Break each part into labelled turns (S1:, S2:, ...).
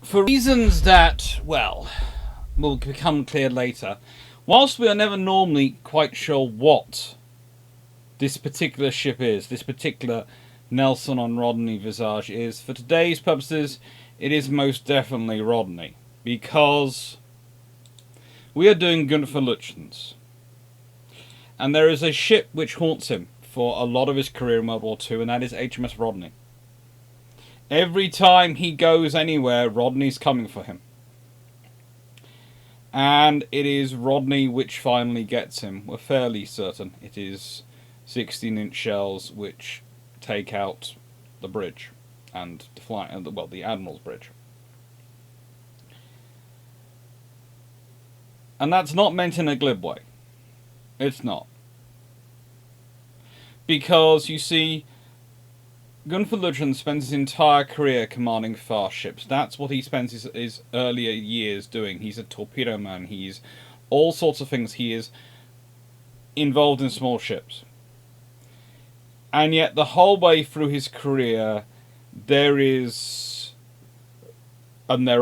S1: For reasons that, well, will become clear later, whilst we are never normally quite sure what this particular ship is, this particular Nelson on Rodney Visage is, for today's purposes, it is most definitely Rodney. Because we are doing Günther Lütjens. And there is a ship which haunts him for a lot of his career in World War II, and that is HMS Rodney. Every time he goes anywhere, Rodney's coming for him. And it is Rodney which finally gets him. We're fairly certain it is 16-inch shells which take out the bridge and the Admiral's bridge. And that's not meant in a glib way. It's not. Because, you see, Günther Lütjens spends his entire career commanding fast ships. That's what he spends his earlier years doing. He's a torpedo man. He's all sorts of things. He is involved in small ships. And yet, the whole way through his career, there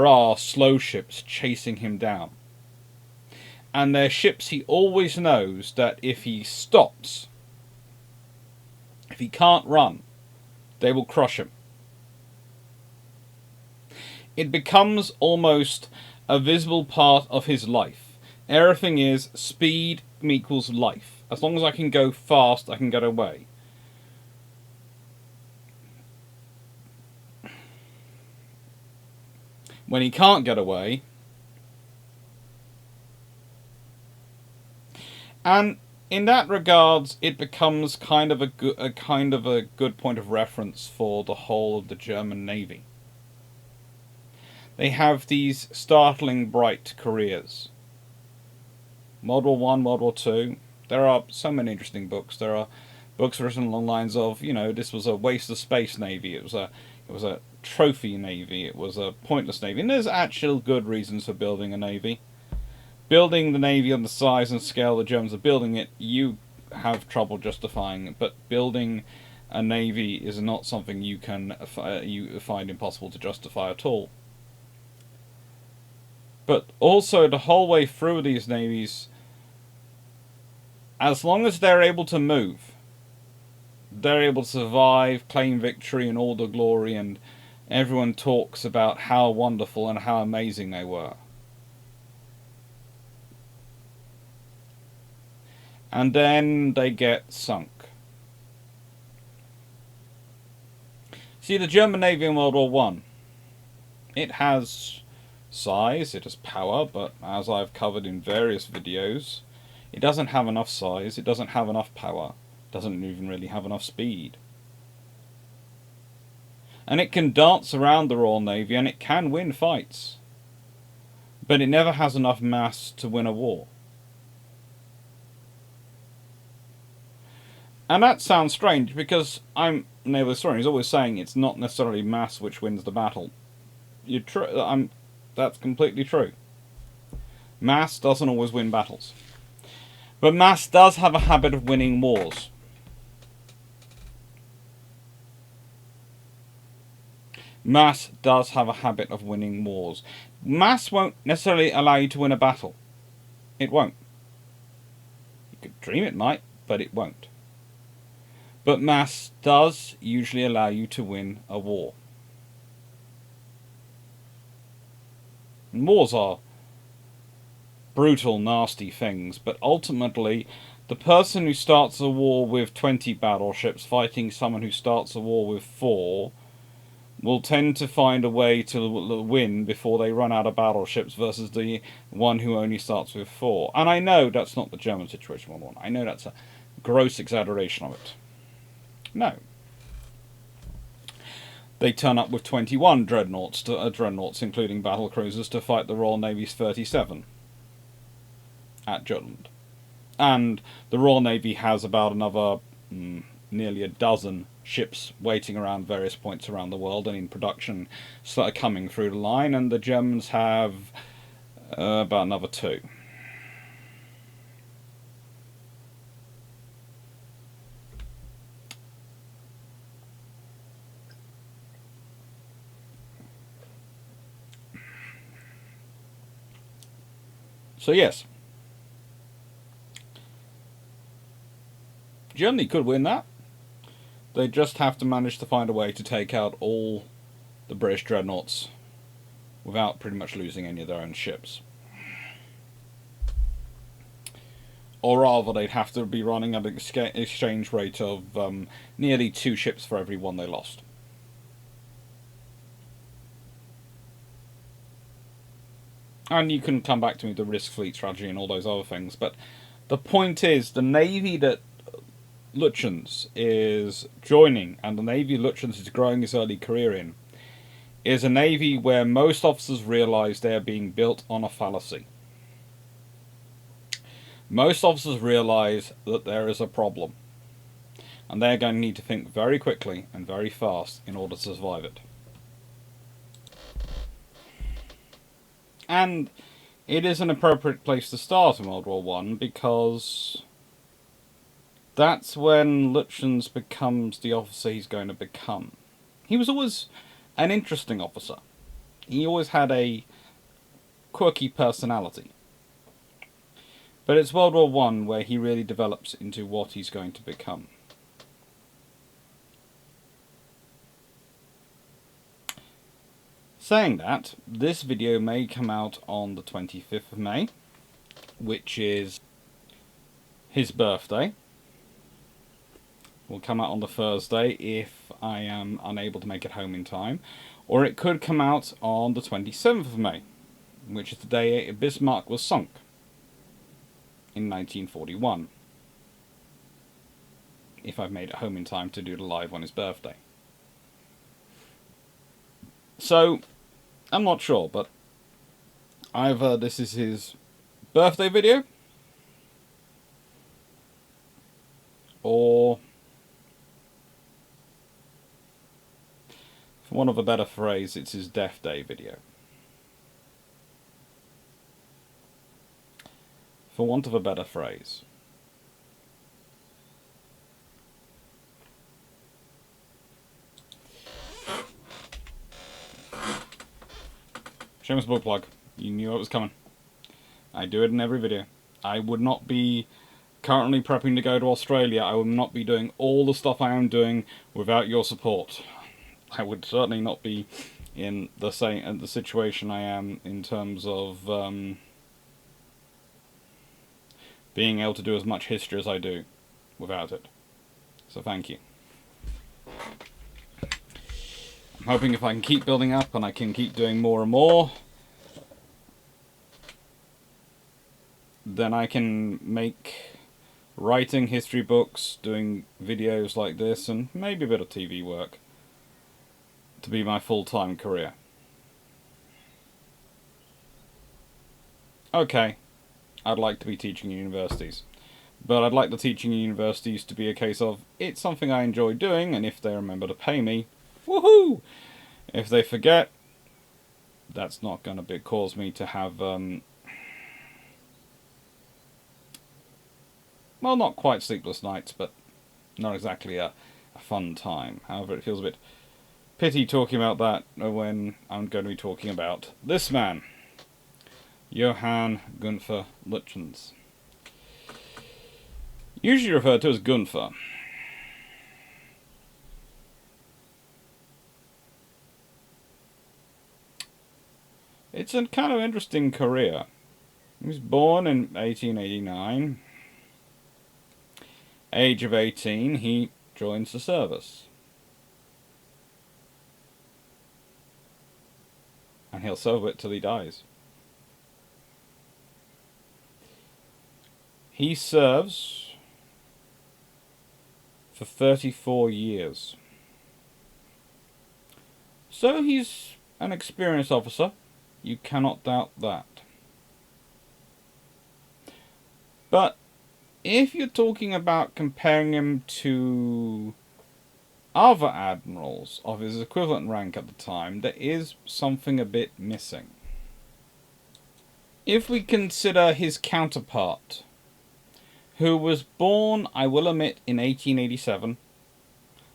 S1: are slow ships chasing him down. And they're ships he always knows that if he stops, if he can't run, they will crush him. It becomes almost a visible part of his life. Everything is speed equals life. As long as I can go fast, I can get away. When he can't get away, and in that regards, it becomes kind of a good point of reference for the whole of the German Navy. They have these startling bright careers. World War I, World War II. There are so many interesting books. There are books written along the lines of, this was a waste of space navy. It was a trophy navy. It was a pointless navy. And there's actual good reasons for building a navy. Building the navy on the size and scale the Germans are building it, you have trouble justifying. But building a navy is not something you find impossible to justify at all. But also, the whole way through these navies, as long as they're able to move, they're able to survive, claim victory and all the glory, and everyone talks about how wonderful and how amazing they were. And then they get sunk. See, the German Navy in World War I, it has size, it has power, but as I've covered in various videos, it doesn't have enough size, it doesn't have enough power, it doesn't even really have enough speed. And it can dance around the Royal Navy and it can win fights, but it never has enough mass to win a war. And that sounds strange, because I'm a naval historian who's always saying it's not necessarily mass which wins the battle. That's completely true. Mass doesn't always win battles. But mass does have a habit of winning wars. Mass does have a habit of winning wars. Mass won't necessarily allow you to win a battle. It won't. You could dream it might, but it won't. But mass does usually allow you to win a war. And wars are brutal, nasty things, but ultimately, the person who starts a war with 20 battleships fighting someone who starts a war with 4 will tend to find a way to win before they run out of battleships versus the one who only starts with 4. And I know that's not the German situation, I know that's a gross exaggeration of it. No. They turn up with 21 dreadnoughts, including battle cruisers, to fight the Royal Navy's 37 at Jutland. And the Royal Navy has about another nearly a dozen ships waiting around various points around the world and in production coming through the line, and the Germans have about another 2. So yes, Germany could win that. They just have to manage to find a way to take out all the British dreadnoughts without pretty much losing any of their own ships. Or rather, they'd have to be running at an exchange rate of nearly 2 ships for every one they lost. And you can come back to me with the risk fleet strategy and all those other things, but the point is, the navy that Lütjens is joining, and the navy Lütjens is growing his early career in, is a navy where most officers realise they are being built on a fallacy. Most officers realise that there is a problem, and they're going to need to think very quickly and very fast in order to survive it. And it is an appropriate place to start in World War I, because that's when Lütjens becomes the officer he's going to become. He was always an interesting officer. He always had a quirky personality. But it's World War I where he really develops into what he's going to become. Saying that, this video may come out on the 25th of May, which is his birthday. Will come out on the Thursday if I am unable to make it home in time, or it could come out on the 27th of May, which is the day Bismarck was sunk in 1941, if I've made it home in time to do the live on his birthday. So, I'm not sure, but either this is his birthday video, or, for want of a better phrase, it's his death day video. For want of a better phrase. Shameless book plug. You knew it was coming. I do it in every video. I would not be currently prepping to go to Australia. I would not be doing all the stuff I am doing without your support. I would certainly not be in the situation I am in terms of being able to do as much history as I do without it. So thank you. I'm hoping if I can keep building up and I can keep doing more and more, then I can make writing history books, doing videos like this, and maybe a bit of TV work to be my full-time career. Okay, I'd like to be teaching in universities, but I'd like the teaching in universities to be a case of, it's something I enjoy doing, and if they remember to pay me, woohoo! If they forget, that's not going to cause me to have, well, not quite sleepless nights, but not exactly a fun time. However, it feels a bit pity talking about that when I'm going to be talking about this man, Johann Günther Lütjens. Usually referred to as Günther. It's a kind of interesting career. He was born in 1889. Age of 18, he joins the service. And he'll serve it till he dies. He serves for 34 years. So he's an experienced officer. You cannot doubt that. But if you're talking about comparing him to other admirals of his equivalent rank at the time, there is something a bit missing. If we consider his counterpart, who was born, I will admit, in 1887,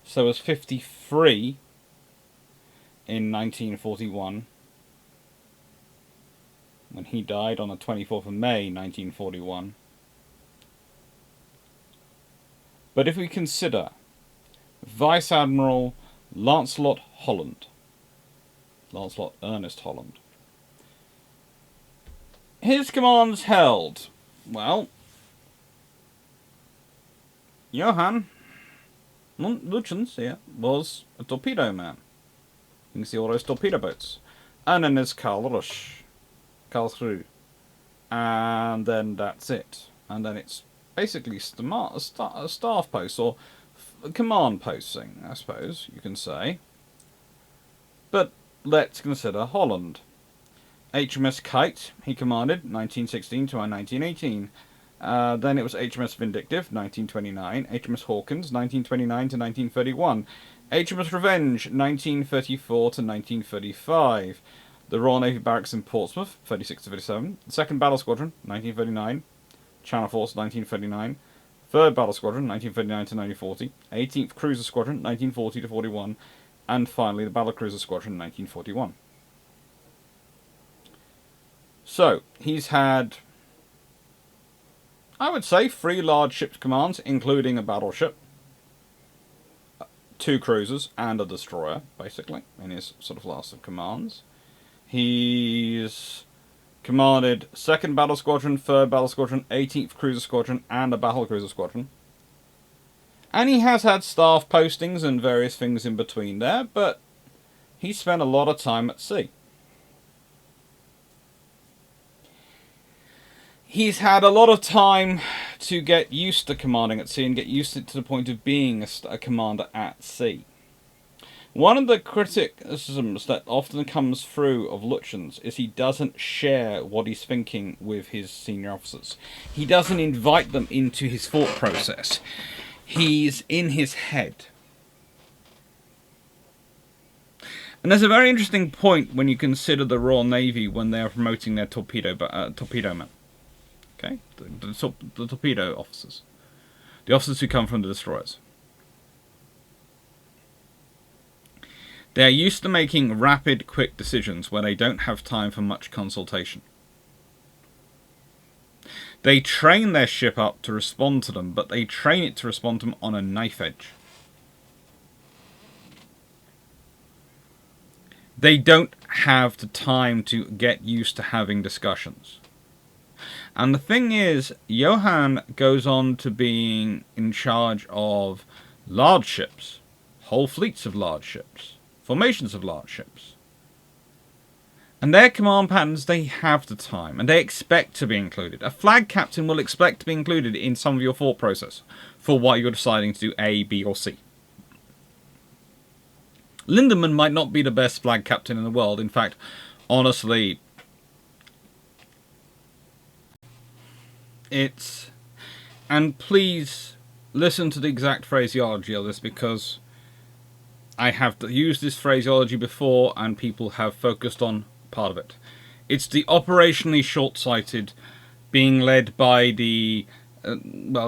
S1: so was 53 in 1941, when he died on the 24th of May 1941. But if we consider Vice Admiral Lancelot Ernest Holland, his commands held, well, Johann Lütjens here was a torpedo man. You can see all those torpedo boats. And then there's Karlsruhe. And then that's it. And then it's basically a staff post, or command posting, I suppose you can say. But let's consider Holland. HMS Kite, he commanded 1916 to 1918. Then it was HMS Vindictive, 1929. HMS Hawkins, 1929 to 1931. HMS Revenge, 1934 to 1935. The Royal Navy Barracks in Portsmouth, 36 to 37. The 2nd Battle Squadron, 1939. Channel Force, 1939. 3rd Battle Squadron, 1939 to 1940. 18th Cruiser Squadron, 1940 to 41. And finally, the Battle Cruiser Squadron, 1941. So, he's had, I would say, 3 large ships commands, including a battleship, 2 cruisers, and a destroyer, basically, in his sort of last of commands. He's commanded 2nd Battle Squadron, 3rd Battle Squadron, 18th Cruiser Squadron, and a Battle Cruiser Squadron. And he has had staff postings and various things in between there, but he spent a lot of time at sea. He's had a lot of time to get used to commanding at sea and get used to the point of being a commander at sea. One of the criticisms that often comes through of Lütjens is he doesn't share what he's thinking with his senior officers. He doesn't invite them into his thought process. He's in his head. And there's a very interesting point when you consider the Royal Navy when they are promoting their torpedo men. Okay, the torpedo officers, the officers who come from the destroyers. They are used to making rapid, quick decisions where they don't have time for much consultation. They train their ship up to respond to them, but they train it to respond to them on a knife edge. They don't have the time to get used to having discussions. And the thing is, Johann goes on to being in charge of large ships, whole fleets of large ships, formations of large ships. And their command patterns, they have the time, and they expect to be included. A flag captain will expect to be included in some of your thought process for what you're deciding to do A, B, or C. Lindemann might not be the best flag captain in the world. In fact, honestly, and please listen to the exact phraseology of this, because I have used this phraseology before and people have focused on part of it. It's the operationally short-sighted being led by the,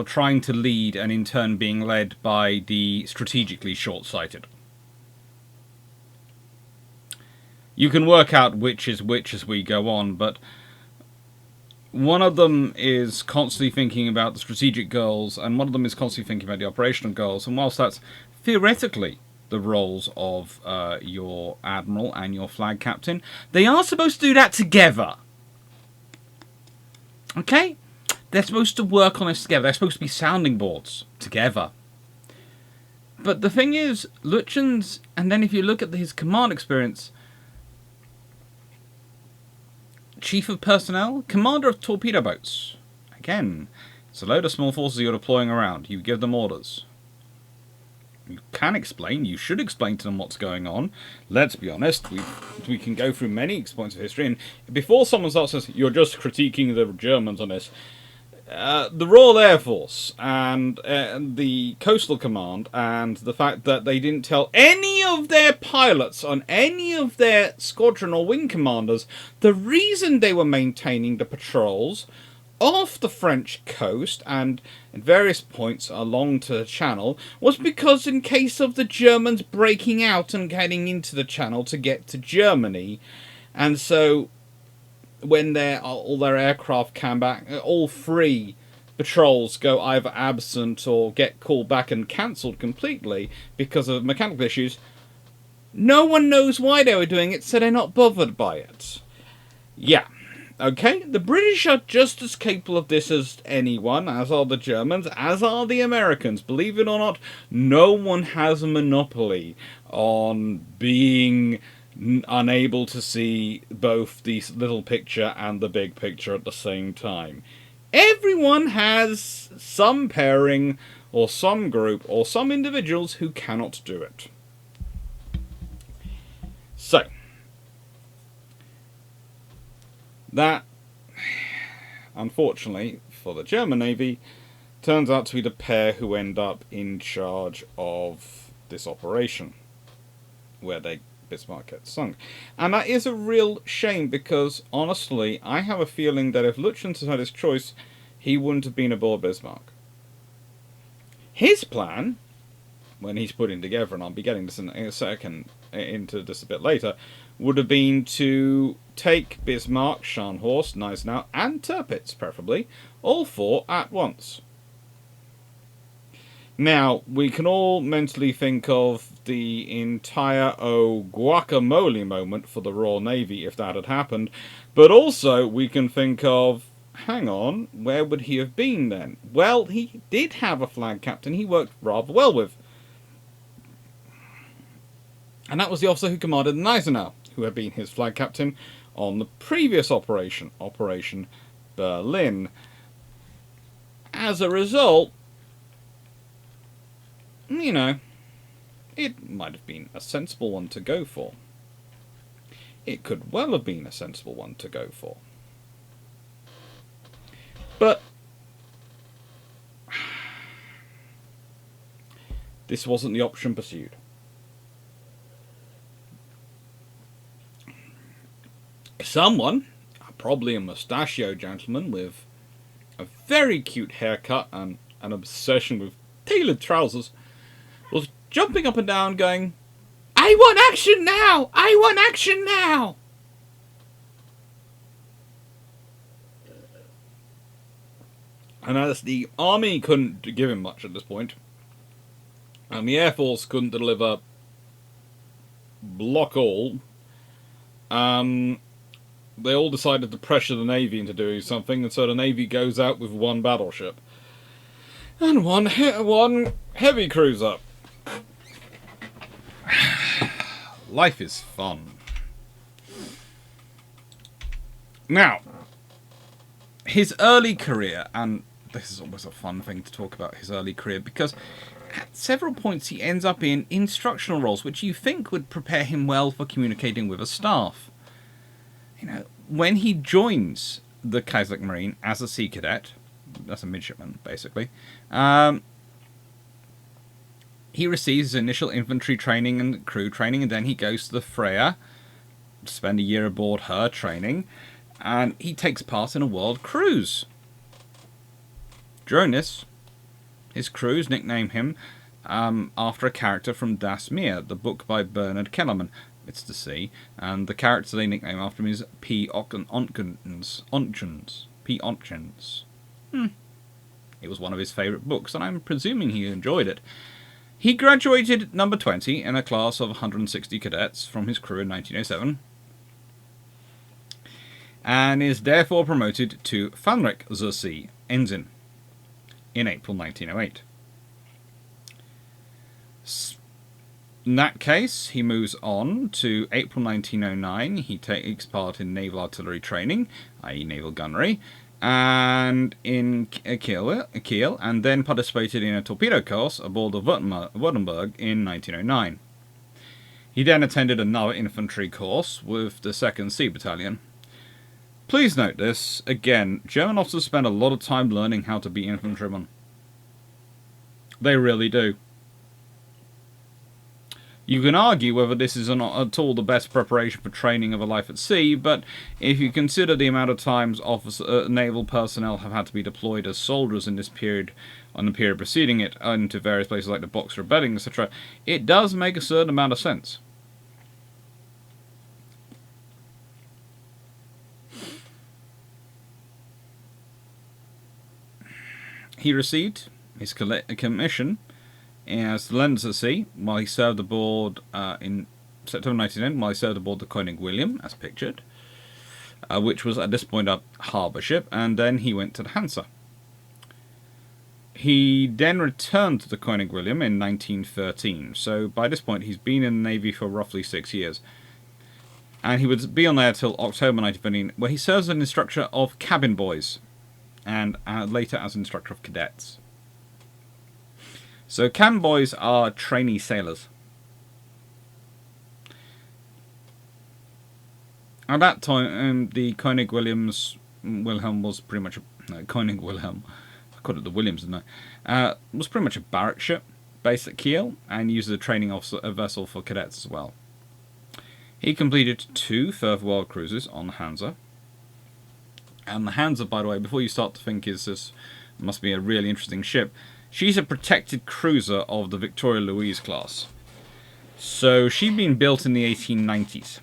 S1: trying to lead and in turn being led by the strategically short-sighted. You can work out which is which as we go on, but one of them is constantly thinking about the strategic goals, and one of them is constantly thinking about the operational goals. And whilst that's theoretically the roles of your admiral and your flag captain, they are supposed to do that together. Okay? They're supposed to work on this together. They're supposed to be sounding boards together. But the thing is, Lütjens, and then if you look at his command experience, Chief of Personnel, Commander of Torpedo Boats. Again, it's a load of small forces you're deploying around. You give them orders. You can explain, you should explain to them what's going on. Let's be honest, we can go through many points of history, and before someone starts says, you're just critiquing the Germans on this, the Royal Air Force and the Coastal Command, and the fact that they didn't tell any of their pilots on any of their squadron or wing commanders the reason they were maintaining the patrols off the French coast and at various points along to the Channel was because in case of the Germans breaking out and getting into the Channel to get to Germany. And so when all their aircraft come back, all 3 patrols go either absent or get called back and cancelled completely because of mechanical issues. No one knows why they were doing it, so they're not bothered by it. Yeah. Okay, the British are just as capable of this as anyone, as are the Germans, as are the Americans. Believe it or not, no one has a monopoly on being unable to see both the little picture and the big picture at the same time. Everyone has some pairing, or some group, or some individuals who cannot do it. So, that, unfortunately, for the German Navy, turns out to be the pair who end up in charge of this operation, where Bismarck gets sunk. And that is a real shame, because, honestly, I have a feeling that if Lütjens had his choice, he wouldn't have been aboard Bismarck. His plan, when he's putting together, and I'll be getting this in a second, into this a bit later, would have been to take Bismarck, Scharnhorst, Gneisenau, and Tirpitz, preferably, all 4 at once. Now, we can all mentally think of the entire guacamole moment for the Royal Navy if that had happened, but also we can think of, hang on, where would he have been then? Well, he did have a flag captain he worked rather well with. And that was the officer who commanded Gneisenau, who had been his flag captain on the previous operation, Operation Berlin. As a result, you know, it might have been a sensible one to go for. It could well have been a sensible one to go for. But this wasn't the option pursued. Someone, probably a mustachio gentleman with a very cute haircut and an obsession with tailored trousers, was jumping up and down going, "I want action now! I want action now!" And as the army couldn't give him much at this point, and the Air Force couldn't deliver block all, they all decided to pressure the Navy into doing something, and so the Navy goes out with 1 battleship and one heavy cruiser. Life is fun. Now, his early career, and this is always a fun thing to talk about his early career, because at several points he ends up in instructional roles which you think would prepare him well for communicating with a staff. You know, when he joins the Kaiserlich Marine as a sea cadet, that's a midshipman, basically, he receives his initial infantry training and crew training, and then he goes to the Freya to spend a year aboard her training, and he takes part in a world cruise. During this, his crews nickname him after a character from Das Meer, the book by Bernard Kellerman. It's the sea, and the character they nickname after him is P. Onckens. P. Onckens. It was one of his favourite books, and I'm presuming he enjoyed it. He graduated number 20 in a class of 160 cadets from his crew in 1907, and is therefore promoted to Fähnrich zur See Ensign in April 1908. In that case, he moves on to April 1909. He takes part in naval artillery training, i.e. naval gunnery, and in Kiel, and then participated in a torpedo course aboard the Württemberg in 1909. He then attended another infantry course with the 2nd Sea Battalion. Please note this, again, German officers spend a lot of time learning how to be infantrymen. They really do. You can argue whether this is not at all the best preparation for training of a life at sea, but if you consider the amount of times naval personnel have had to be deployed as soldiers in this period, and the period preceding it, into various places like the Boxer Rebellion, etc., it does make a certain amount of sense. He received his commission as the Lens at Sea while he served aboard in September 1910, while he served aboard the Koenig William, as pictured, which was at this point a harbour ship, and then he went to the Hansa. He then returned to the Koenig William in 1913, so by this point he's been in the Navy for roughly 6 years. And he would be on there till October 1915, where he serves as an instructor of cabin boys, and later as instructor of cadets. So cabin boys are trainee sailors. At that time, the Koenig Wilhelm was pretty much Koenig Wilhelm. I called it the Williams, didn't I? Was pretty much a barrack ship based at Kiel and used as a training vessel for cadets as well. He completed 2 further world cruises on the Hansa. And the Hansa, by the way, before you start to think this must be a really interesting ship, she's a protected cruiser of the Victoria Louise class. So she'd been built in the 1890s.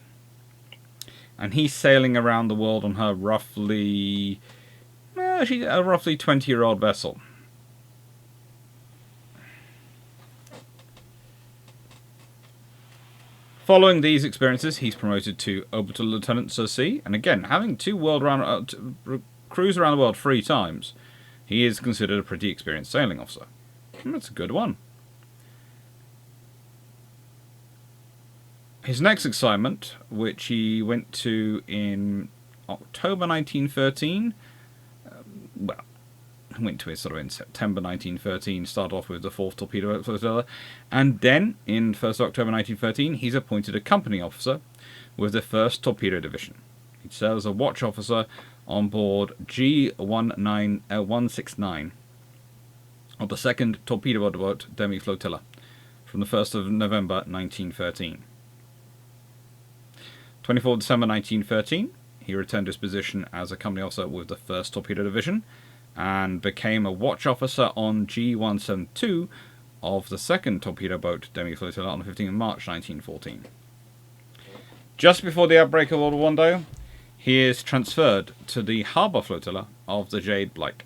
S1: And he's sailing around the world on her roughly 20-year-old vessel. Following these experiences, he's promoted to orbital lieutenant at sea, and again, having cruise around the world 3 times, he is considered a pretty experienced sailing officer. That's a good one. His next assignment, which he went to in October 1913, he went to it sort of in September 1913, started off with the 4th Torpedo Flotilla, and then, in 1st October 1913, he's appointed a company officer with the 1st Torpedo Division. He serves as a watch officer on board G169 of the 2nd Torpedo Boat Demi Flotilla from the 1st of November 1913. 24 December 1913, he returned to his position as a company officer with the 1st Torpedo Division and became a watch officer on G172 of the 2nd Torpedo Boat Demi Flotilla on the 15th of March 1914. Just before the outbreak of World War I, though, he is transferred to the Harbour Flotilla of the Jade Blight.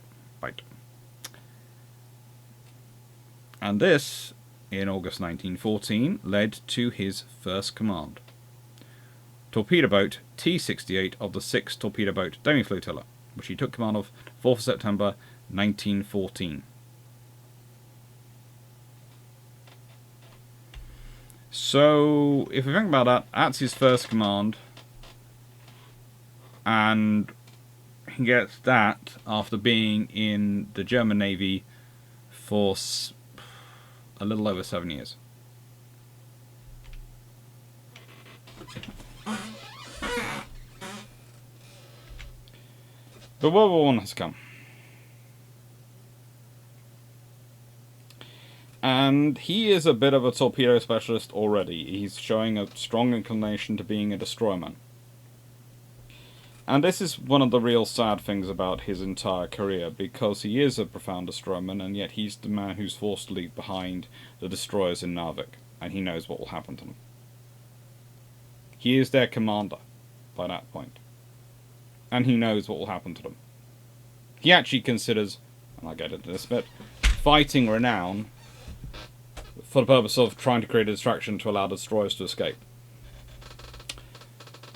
S1: And this, in August 1914, led to his first command. Torpedo boat T-68 of the 6th Torpedo Boat Demi Flotilla, which he took command of 4th September 1914. So, if we think about that, that's his first command, and he gets that after being in the German Navy for a little over 7 years. But World War I has come. And he is a bit of a torpedo specialist already. He's showing a strong inclination to being a destroyerman. And this is one of the real sad things about his entire career, because he is a profound destroyerman, and yet he's the man who's forced to leave behind the destroyers in Narvik, and he knows what will happen to them. He is their commander by that point. And he knows what will happen to them. He actually considers, and I'll get into this bit, fighting renown for the purpose of trying to create a distraction to allow the destroyers to escape.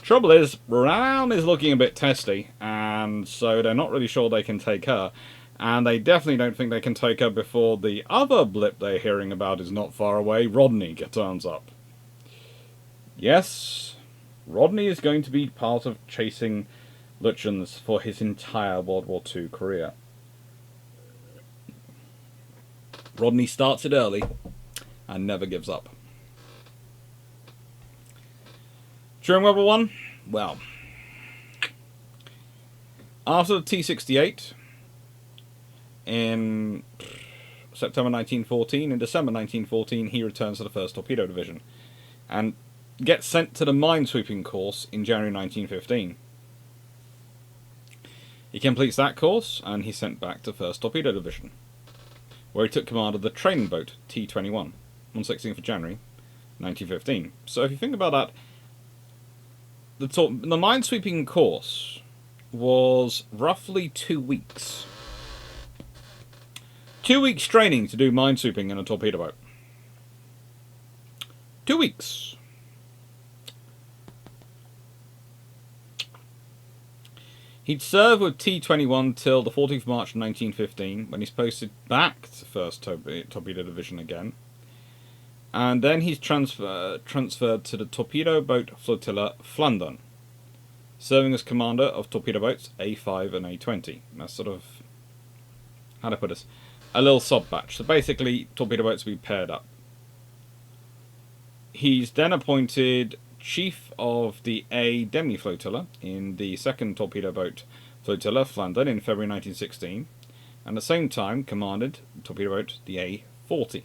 S1: Trouble is, renown is looking a bit testy, and so they're not really sure they can take her, and they definitely don't think they can take her before the other blip they're hearing about is not far away. Rodney turns up. Yes, Rodney is going to be part of chasing Lütjens for his entire World War II career. Rodney starts it early and never gives up. During World War I, well, after the T-68 in September 1914, in December 1914, he returns to the 1st Torpedo Division and gets sent to the minesweeping course in January 1915. He completes that course, and he's sent back to 1st Torpedo Division, where he took command of the training boat T-21 on 16th of January 1915. So if you think about that, the minesweeping course was roughly 2 weeks. 2 weeks training to do minesweeping in a torpedo boat. 2 weeks. He'd served with T-21 till the 14th of March 1915, when he's posted back to 1st Torpedo Division again. And then he's transferred to the Torpedo Boat Flotilla Flandern, serving as commander of torpedo boats A5 and A20. That's sort of, how do I put this, a little sub-batch. So basically, torpedo boats will be paired up. He's then appointed chief of the A Demi Flotilla in the 2nd Torpedo Boat Flotilla Flandern in February 1916, and at the same time commanded torpedo boat the A40.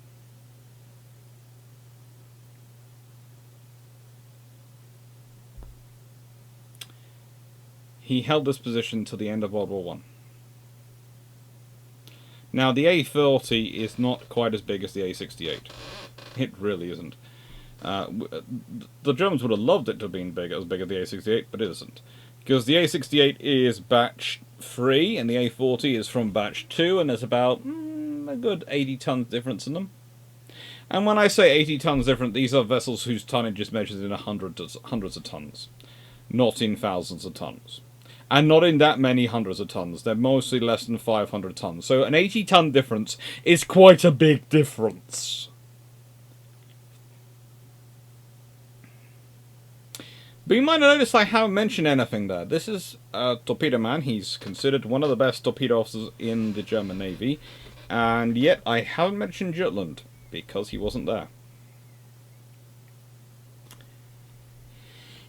S1: He held this position till the end of World War I. Now, the A40 is not quite as big as the A68. It really isn't. The Germans would have loved it to have been as big as the A68, but it isn't. Because the A68 is batch 3, and the A40 is from batch 2, and there's about a good 80 tons difference in them. And when I say 80 tons different, these are vessels whose tonnage is measured in hundreds of tons, not in thousands of tons. And not in that many hundreds of tons. They're mostly less than 500 tons. So an 80-ton difference is quite a big difference. But you might have noticed I haven't mentioned anything there. This is a torpedo man. He's considered one of the best torpedo officers in the German Navy. And yet I haven't mentioned Jutland, because he wasn't there.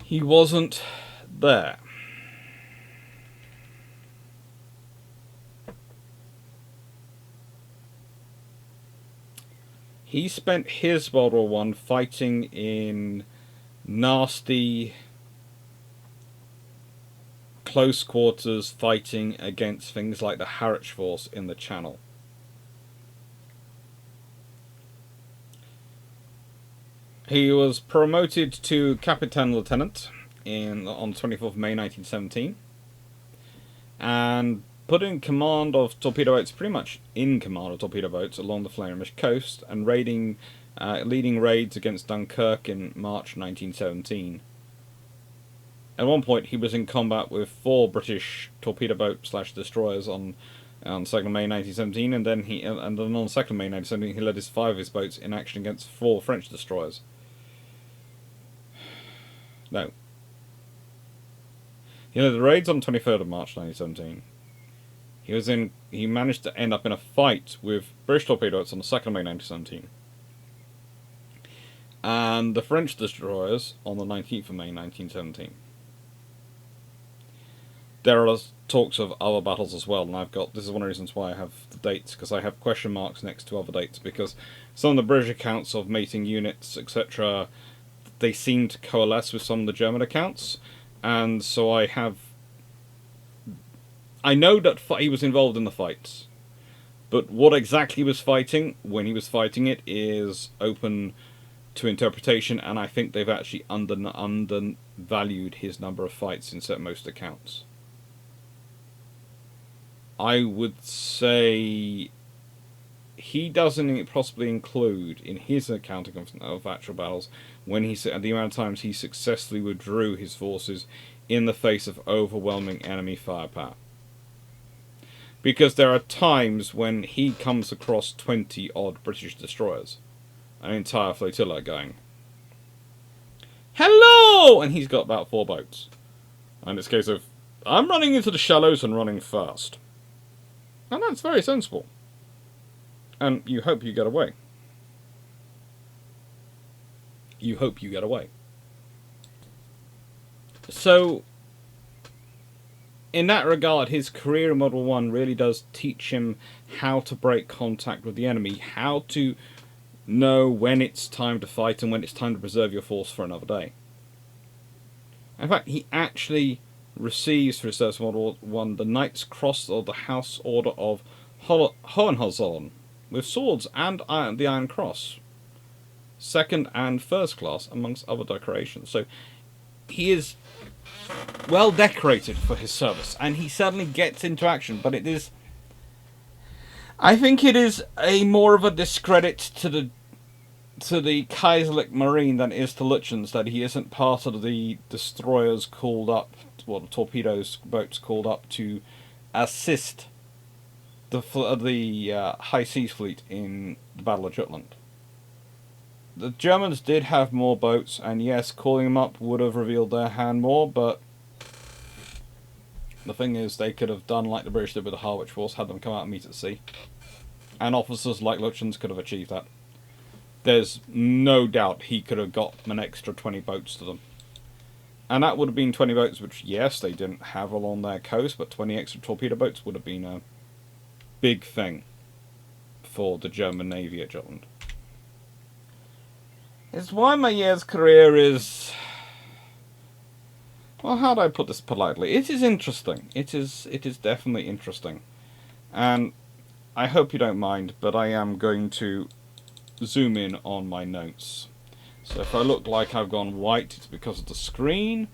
S1: He wasn't there. He spent his World War I fighting in nasty, close quarters fighting against things like the Harwich Force in the Channel. He was promoted to Captain Lieutenant on 24th of May 1917 and put in command of torpedo boats, pretty much in command of torpedo boats along the Flemish coast, and leading raids against Dunkirk in March 1917. At one point, he was in combat with 4 British torpedo boat/destroyers on 2nd May 1917, and then on 2nd May 1917 he led 5 of his boats in action against 4 French destroyers. No. He led the raids on 23rd of March 1917. He managed to end up in a fight with British torpedoes on the 2nd of May 1917. And the French destroyers on the 19th of May 1917. There are talks of other battles as well, and this is one of the reasons why I have the dates, because I have question marks next to other dates, because some of the British accounts of mating units, etc., they seem to coalesce with some of the German accounts, and so I know that he was involved in the fights, but what exactly he was fighting, when he was fighting it, is open to interpretation, and I think they've actually undervalued his number of fights in most accounts. I would say he doesn't possibly include in his accounting of actual battles when the amount of times he successfully withdrew his forces in the face of overwhelming enemy firepower. Because there are times when he comes across 20-odd British destroyers, an entire flotilla going, "Hello!" and he's got about 4 boats. And it's a case of, I'm running into the shallows and running fast. And that's very sensible. And you hope you get away. You hope you get away. So, in that regard, his career in World War I really does teach him how to break contact with the enemy, how to know when it's time to fight and when it's time to preserve your force for another day. In fact, he actually receives for his service in World War I the Knight's Cross of the House Order of Hohenzollern, with swords and the Iron Cross, 2nd and 1st class, amongst other decorations. So he is well decorated for his service, and he suddenly gets into action, but it is I think it is a more of a discredit to the Kaiserlich Marine than it is to Lütjens that he isn't part of the destroyers called up, well, the torpedoes boats called up to assist the High Seas Fleet in the Battle of Jutland. The Germans did have more boats, and yes, calling them up would have revealed their hand more, but the thing is, they could have done like the British did with the Harwich Force, had them come out and meet at sea. And officers like Lütjens could have achieved that. There's no doubt he could have got an extra 20 boats to them. And that would have been 20 boats, which, yes, they didn't have along their coast, but 20 extra torpedo boats would have been a big thing for the German Navy at Jutland. It's why my year's career is... Well, how do I put this politely? It is interesting. It is definitely interesting. And I hope you don't mind, but I am going to zoom in on my notes. So if I look like I've gone white, it's because of the screen.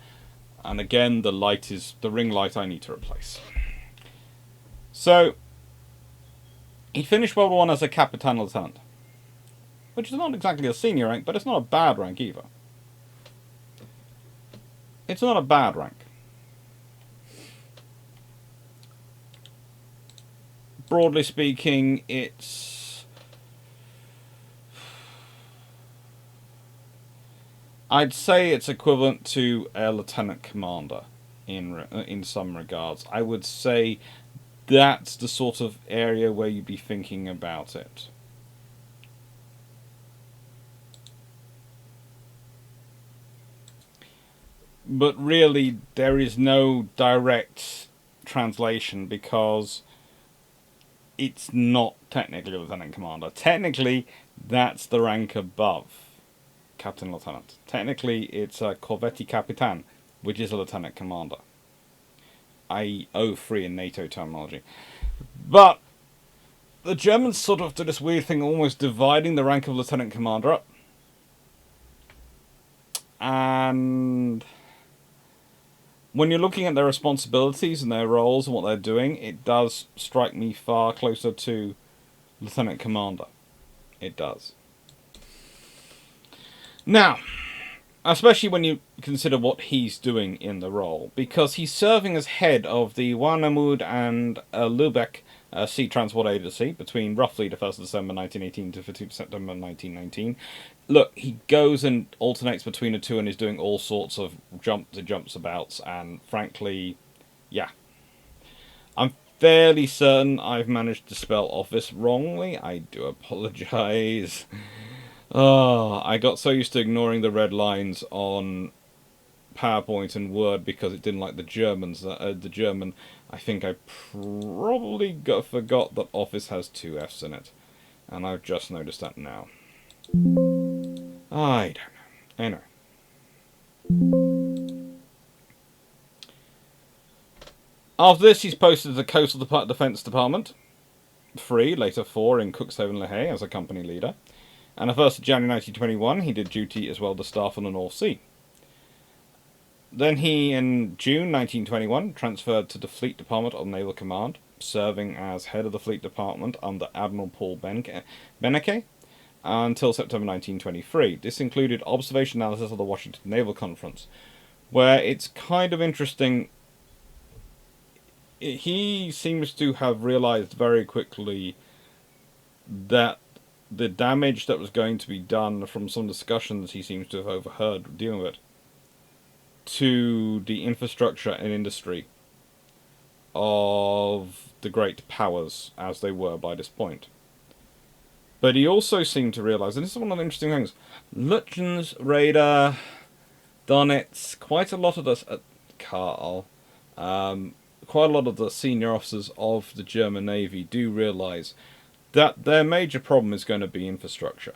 S1: And again, the light is the ring light I need to replace. So, he finished World War I as a Capitan Lieutenant, which is not exactly a senior rank, but it's not a bad rank either. It's not a bad rank. Broadly speaking, it's... I'd say it's equivalent to a lieutenant commander in some regards. I would say that's the sort of area where you'd be thinking about it. But really, there is no direct translation because it's not technically a lieutenant commander. Technically, that's the rank above Captain Lieutenant. Technically, it's a Corvetti Capitan, which is a lieutenant commander. i.e. O3 in NATO terminology. But the Germans sort of did this weird thing, almost dividing the rank of lieutenant commander up. And when you're looking at their responsibilities and their roles and what they're doing, it does strike me far closer to lieutenant commander. It does. Now, especially when you consider what he's doing in the role, because he's serving as head of the Warnemünde and Lübeck Sea Transport Agency between roughly the 1st of December 1918 to 15th September 1919. Look, he goes and alternates between the two and is doing all sorts of jumps abouts, and frankly, yeah. I'm fairly certain I've managed to spell office wrongly. I do apologise. Oh, I got so used to ignoring the red lines on PowerPoint and Word because it didn't like the Germans. The German, I think I probably forgot that Office has 2 F's in it. And I've just noticed that now. I don't know. Anyway. After this, he's posted to the Coastal Defence Department. 3, later 4 in Cuxhaven, Le Hay as a company leader. And on 1st of January 1921, he did duty as well as staff on the North Sea. Then he, in June 1921, transferred to the Fleet Department of Naval Command, serving as head of the Fleet Department under Admiral Paul Beneke until September 1923. This included observation analysis of the Washington Naval Conference, where it's kind of interesting. He seems to have realized very quickly that the damage that was going to be done from some discussions he seems to have overheard dealing with it to the infrastructure and industry of the great powers as they were by this point. But he also seemed to realise, and this is one of the interesting things, Lütjens, Raeder, Donitz, quite a lot of this, Karl, quite a lot of the senior officers of the German Navy do realise that their major problem is going to be infrastructure.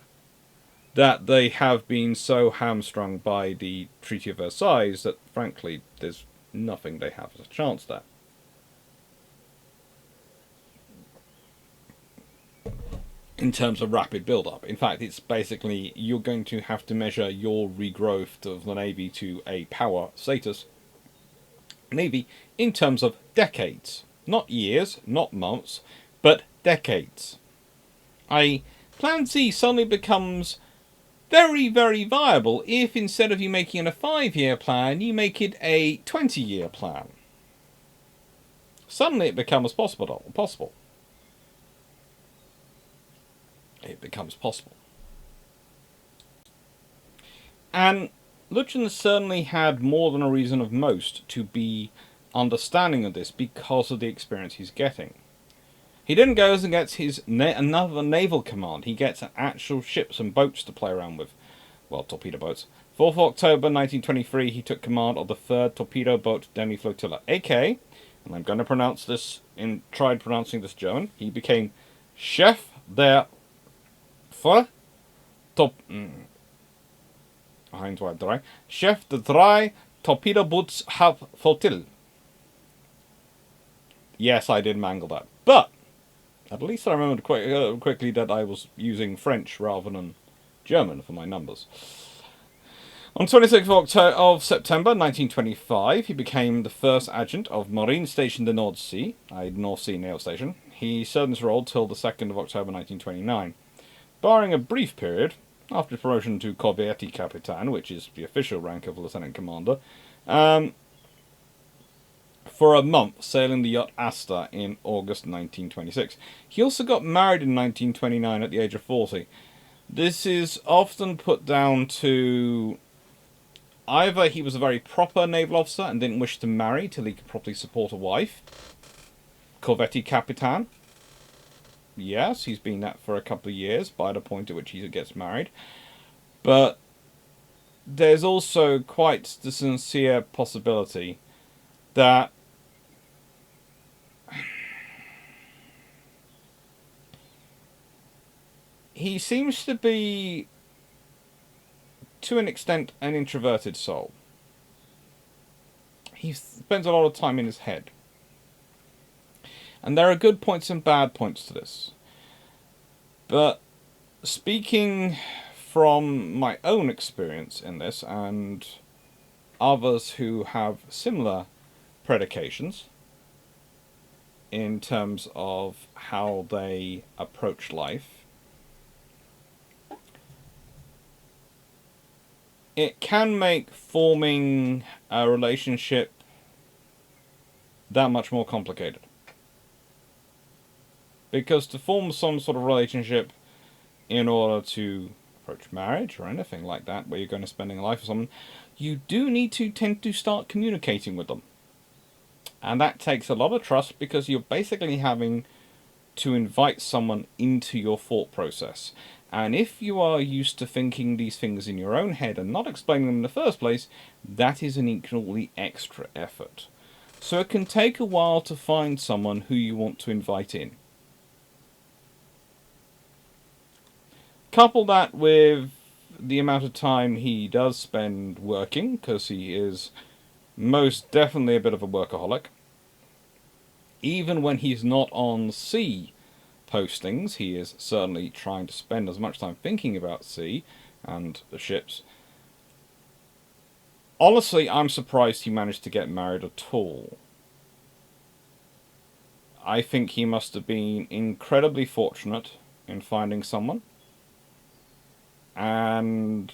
S1: That they have been so hamstrung by the Treaty of Versailles that, frankly, there's nothing they have as a chance there. In terms of rapid build-up. In fact, it's basically, you're going to have to measure your regrowth of the Navy to a power status Navy in terms of decades. Not years, not months, but decades. Plan C suddenly becomes very, very viable if instead of you making it a 5-year plan, you make it a 20-year plan. Suddenly it becomes possible. It becomes possible. And Lütjens certainly had more than a reason of most to be understanding of this because of the experience he's getting. He then goes and gets his another naval command. He gets actual ships and boats to play around with. Well, torpedo boats. 4th of October 1923, he took command of the 3rd Torpedo Boat Demi Flotilla, aka, and I'm going to pronounce this, tried pronouncing this German, he became Chef der Chef der 3 Torpedobootshauptflottille. Yes, I did mangle that, but at least I remembered quickly that I was using French rather than German for my numbers. On 26th of September 1925, he became the first adjutant of Marine Station the North Sea, North Sea Naval Station. He served in this role till the 2nd of October 1929. Barring a brief period, after promotion to Corvetti Capitan, which is the official rank of Lieutenant Commander, for a month sailing the yacht Asta in August 1926. He also got married in 1929 at the age of 40. This is often put down to either he was a very proper naval officer and didn't wish to marry till he could properly support a wife. Corvetti Capitan. Yes, he's been that for a couple of years by the point at which he gets married. But there's also quite the sincere possibility that he seems to be, to an extent, an introverted soul. He spends a lot of time in his head. And there are good points and bad points to this. But speaking from my own experience in this, and others who have similar predications in terms of how they approach life, it can make forming a relationship that much more complicated. Because to form some sort of relationship in order to approach marriage or anything like that, where you're going to spending a life with someone, you do need to tend to start communicating with them. And that takes a lot of trust, because you're basically having to invite someone into your thought process. And if you are used to thinking these things in your own head and not explaining them in the first place, that is an equally extra effort. So it can take a while to find someone who you want to invite in. Couple that with the amount of time he does spend working, because he is most definitely a bit of a workaholic. Even when he's not on sea postings, he is certainly trying to spend as much time thinking about sea and the ships. Honestly, I'm surprised he managed to get married at all. I think he must have been incredibly fortunate in finding someone. And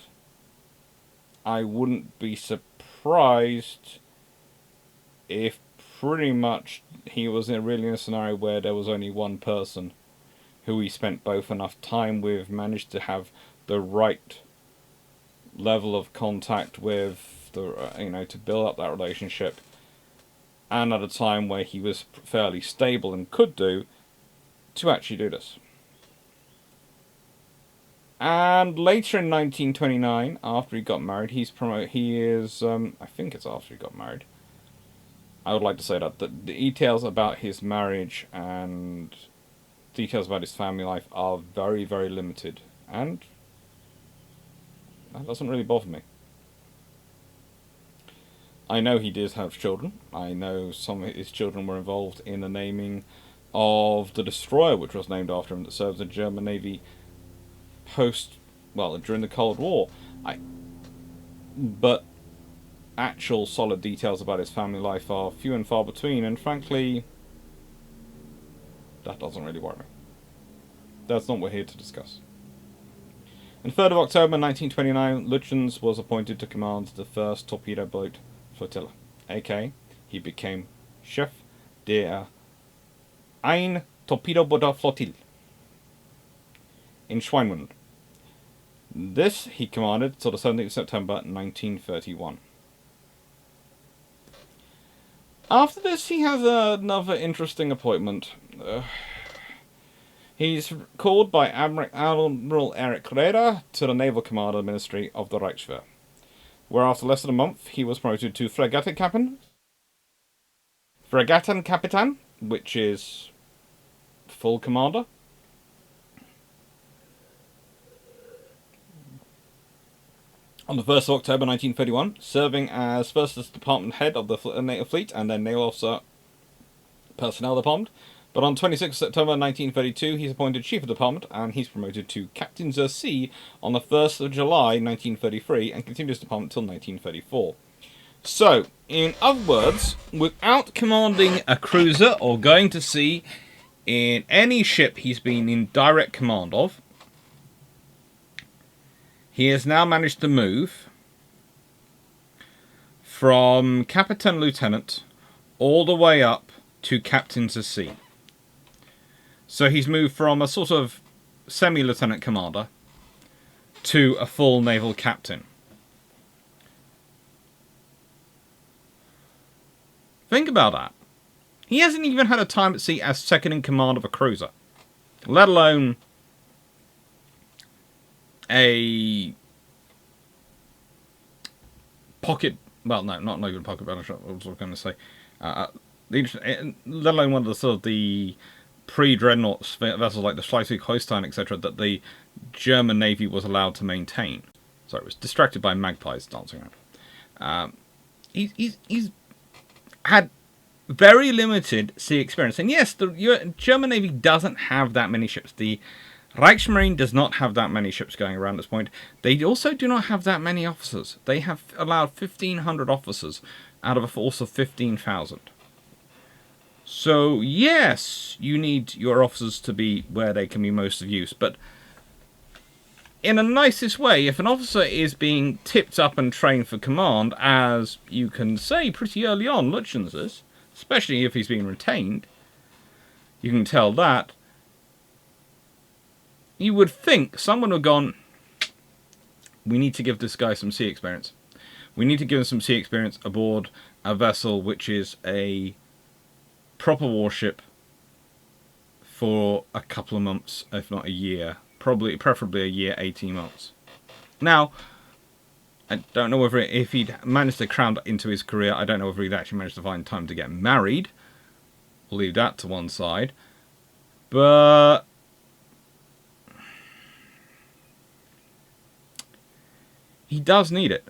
S1: I wouldn't be surprised if pretty much he was really in a scenario where there was only one person who he spent both enough time with, managed to have the right level of contact with, to build up that relationship, and at a time where he was fairly stable and could do, to actually do this. And later in 1929, after he got married, he's promoted. He is, I think it's after he got married. I would like to say that the details about his marriage and details about his family life are very, very limited, and that doesn't really bother me. I know he did have children. I know some of his children were involved in the naming of the destroyer, which was named after him, that served the German Navy during the Cold War. But actual solid details about his family life are few and far between, and frankly, that doesn't really worry me. that's not what we're here to discuss. On 3rd of October 1929, Lütjens was appointed to command the 1st Torpedo Boat Flotilla, aka he became Chef der Ein Torpedobooter Flottille in Schweinmund. This he commanded till the 17th of September 1931. After this, he has another interesting appointment. He's called by Admiral Erich Raeder to the Naval Commander Ministry of the Reichswehr, where after less than a month he was promoted to Fregattenkapitan, which is full commander. On the 1st of October 1931, serving as first as department head of the Naval Fleet and then Naval Officer Personnel Department. But on 26th September 1932, he's appointed Chief of Department and he's promoted to Captain zur See on the 1st of July 1933 and continued his department till 1934. So, in other words, without commanding a cruiser or going to sea in any ship he's been in direct command of, he has now managed to move from Captain Lieutenant all the way up to Captain zur See. So he's moved from a sort of semi-lieutenant commander to a full naval captain. Think about that. He hasn't even had a time at sea as second in command of a cruiser, let alone a pocket, well, no, not even pocket battleship, I was going to say, let alone one of the sort of the pre-dreadnought vessels like the Schleswig-Holstein, etc., that the German Navy was allowed to maintain. Sorry, it was distracted by magpies dancing around. He's had very limited sea experience, and yes, the German Navy doesn't have that many ships. The Reichsmarine does not have that many ships going around at this point. They also do not have that many officers. They have allowed 1,500 officers out of a force of 15,000. So, yes, you need your officers to be where they can be most of use, but in a nicest way, if an officer is being tipped up and trained for command, as you can say pretty early on, Lütjens is, especially if he's being retained, you can tell that, you would think someone would have gone, we need to give this guy some sea experience. We need to give him some sea experience aboard a vessel which is a proper warship for a couple of months, if not a year. Preferably a year, 18 months. Now, I don't know whether if he'd managed to cram that into his career, I don't know whether he'd actually managed to find time to get married. We'll leave that to one side. But he does need it,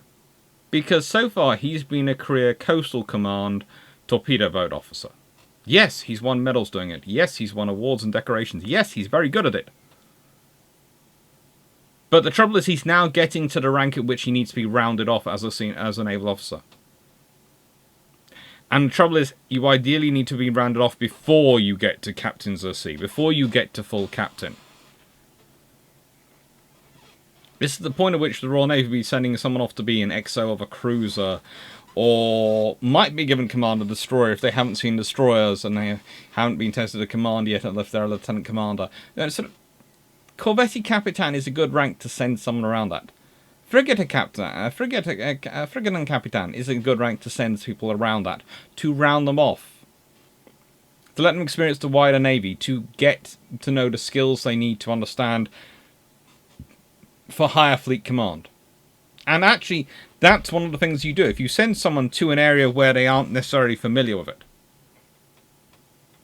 S1: because so far he's been a career Coastal Command torpedo boat officer. Yes, he's won medals doing it. Yes, he's won awards and decorations. Yes, he's very good at it. But the trouble is he's now getting to the rank at which he needs to be rounded off as a naval officer. And the trouble is, you ideally need to be rounded off before you get to Captain zur See, before you get to full captain. This is the point at which the Royal Navy will be sending someone off to be an XO of a cruiser, or might be given command of a destroyer if they haven't seen destroyers and they haven't been tested to command yet, if they're a lieutenant commander. Corvette Capitan is a good rank to send someone around that. Frigate Capitan is a good rank to send people around that, to round them off. To let them experience the wider Navy, to get to know the skills they need to understand for higher fleet command. And actually, that's one of the things you do. If you send someone to an area where they aren't necessarily familiar with it,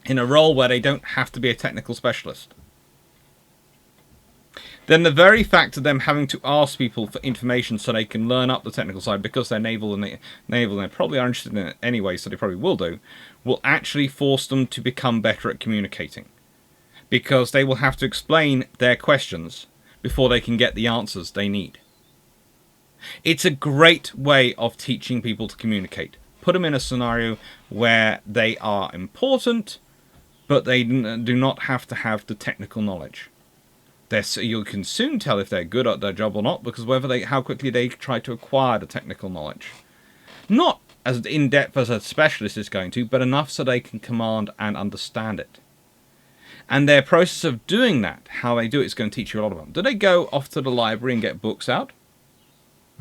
S1: in a role where they don't have to be a technical specialist, then the very fact of them having to ask people for information so they can learn up the technical side, because they're naval and they probably are interested in it anyway, so they probably will actually force them to become better at communicating. Because they will have to explain their questions before they can get the answers they need. It's a great way of teaching people to communicate. Put them in a scenario where they are important, but they do not have to have the technical knowledge. You can soon tell if they're good at their job or not, because how quickly they try to acquire the technical knowledge. Not as in-depth as a specialist is going to, but enough so they can command and understand it. And their process of doing that, how they do it, is going to teach you a lot of them. Do they go off to the library and get books out?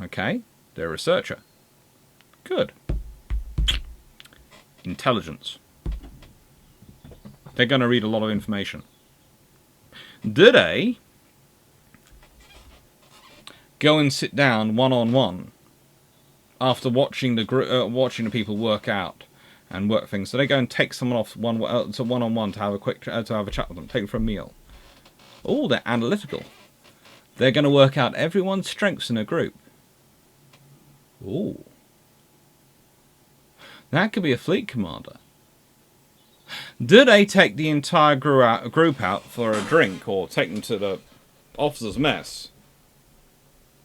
S1: Okay, they're a researcher. Good. Intelligence. They're going to read a lot of information. Do they go and sit down one-on-one after watching the people work out and work things? So they go and take someone off one-on-one to have a chat with them, take them for a meal. Oh, they're analytical. They're going to work out everyone's strengths in a group. Ooh. That could be a fleet commander. Do they take the entire group out for a drink, or take them to the officers' mess,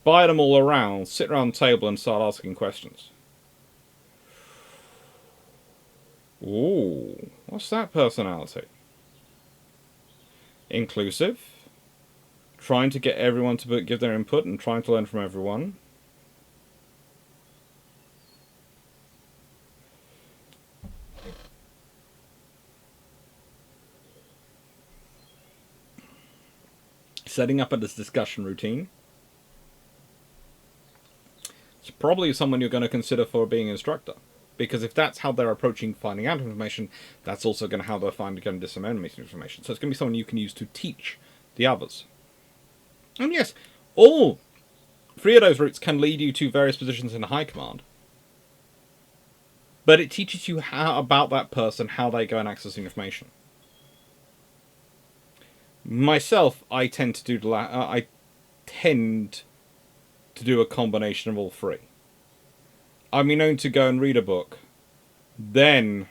S1: buy them all around, sit around the table and start asking questions? Ooh, what's that personality? Inclusive, trying to get everyone to give their input and trying to learn from everyone. Setting up a discussion routine. It's probably someone you're going to consider for being an instructor, because if that's how they're approaching finding out information, that's also going to how they're going to disseminate information. So it's going to be someone you can use to teach the others. And yes, all three of those routes can lead you to various positions in high command, but it teaches you about that person, how they go and access information. Myself, I tend to do a combination of all three. I'm known to go and read a book, then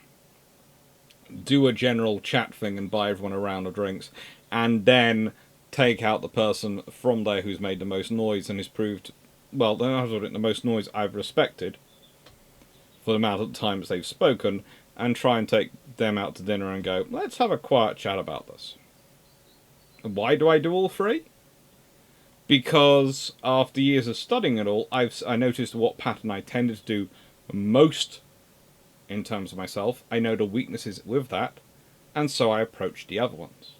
S1: do a general chat thing and buy everyone a round of drinks, and then take out the person from there who's made the most noise and has proved, well, the most noise I've respected for the amount of times they've spoken, and try and take them out to dinner and go, let's have a quiet chat about this. Why do I do all three? Because after years of studying it all, I noticed what pattern I tended to do most in terms of myself. I know the weaknesses with that, and so I approached the other ones.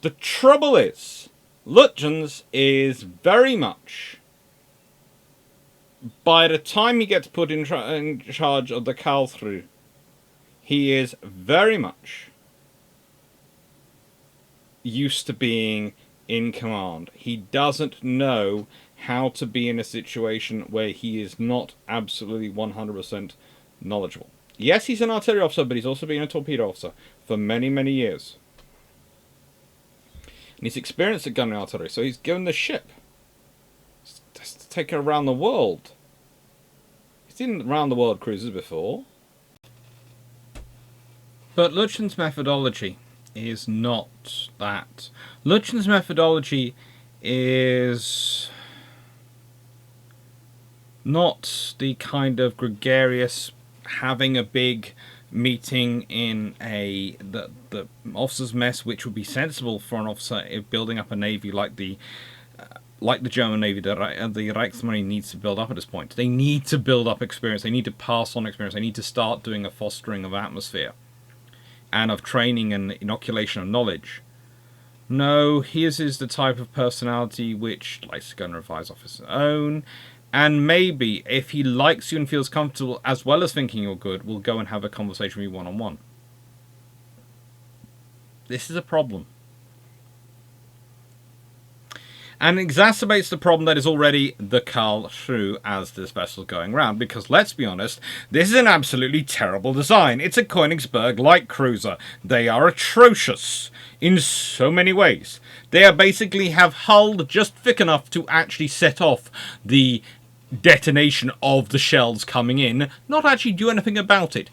S1: The trouble is, Lütjens is very much, by the time he gets put in charge of the Karlsruhe, he is very much used to being in command. He doesn't know how to be in a situation where he is not absolutely 100% knowledgeable. Yes, he's an artillery officer, but he's also been a torpedo officer for many, many years. And he's experienced at gunnery artillery, so he's given the ship. Just to take her around the world. He's seen round the world cruises before. But Lütjens' methodology is not that. Lütjens' methodology is not the kind of gregarious having a big meeting in the officers' mess, which would be sensible for an officer if building up a navy like the German Navy, the Reichsmarine needs to build up at this point. They need to build up experience. They need to pass on experience. They need to start doing a fostering of atmosphere and of training and inoculation of knowledge. No, his is the type of personality which likes to go and revise off his own, and maybe, if he likes you and feels comfortable, as well as thinking you're good, will go and have a conversation with you one-on-one. This is a problem. And exacerbates the problem that is already the Karlsruhe as this vessel's going round. Because, let's be honest, this is an absolutely terrible design. It's a Königsberg light cruiser. They are atrocious in so many ways. They are basically have hull just thick enough to actually set off the detonation of the shells coming in, not actually do anything about it.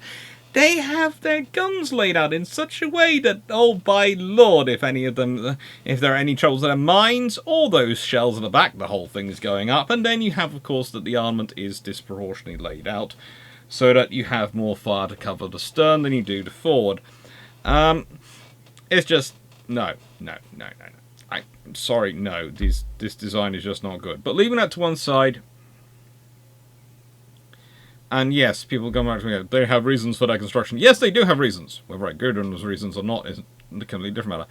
S1: They have their guns laid out in such a way that, oh by lord, if there are any troubles with their mines, or those shells at the back, the whole thing is going up. And then you have, of course, that the armament is disproportionately laid out, so that you have more fire to cover the stern than you do the forward. It's just No. I'm sorry, no. This design is just not good. But leaving that to one side, and yes, people come back to me, they have reasons for their construction. Yes, they do have reasons. Whether I agree with those reasons or not is a completely different matter.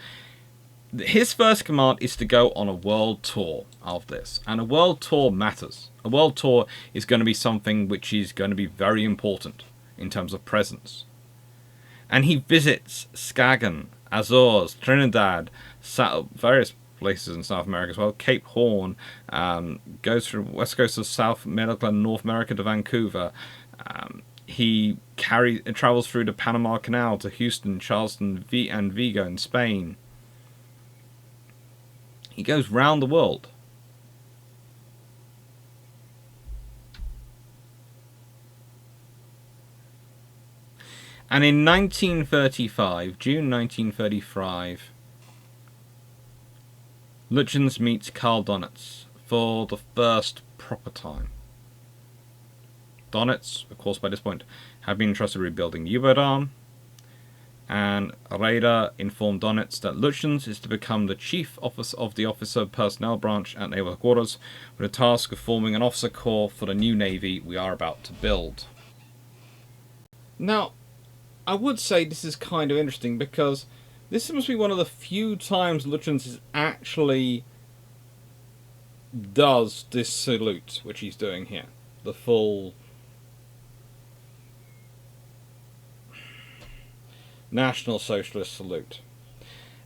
S1: His first command is to go on a world tour of this. And a world tour matters. A world tour is going to be something which is going to be very important in terms of presence. And he visits Skagen, Azores, Trinidad, various places in South America as well, Cape Horn, goes through west coast of South America and North America to Vancouver. He travels through the Panama Canal to Houston, Charleston, and Vigo in Spain. He goes round the world. And in 1935, June 1935, Lütjens meets Karl Donitz for the first proper time. Donitz, of course by this point, had been entrusted with rebuilding the U-boat arm, and Raeder informed Donitz that Lütjens is to become the chief officer of the officer personnel branch at Naval Headquarters, with the task of forming an officer corps for the new navy we are about to build. Now, I would say this is kind of interesting because this must be one of the few times Lütjens actually does this salute, which he's doing here. The full National Socialist salute.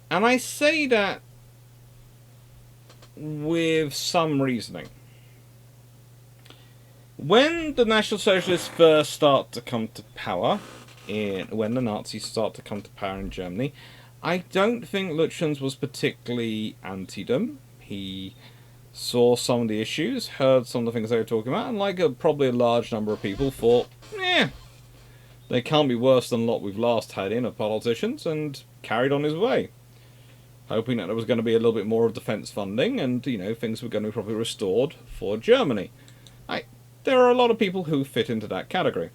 S1: And I say that with some reasoning. When the National Socialists first start to come to power, when the Nazis start to come to power in Germany, I don't think Lütjens was particularly anti them. He saw some of the issues, heard some of the things they were talking about, and like probably a large number of people thought, they can't be worse than a lot we've last had in of politicians, and carried on his way, hoping that there was going to be a little bit more of defence funding, and things were going to be properly restored for Germany. There are a lot of people who fit into that category.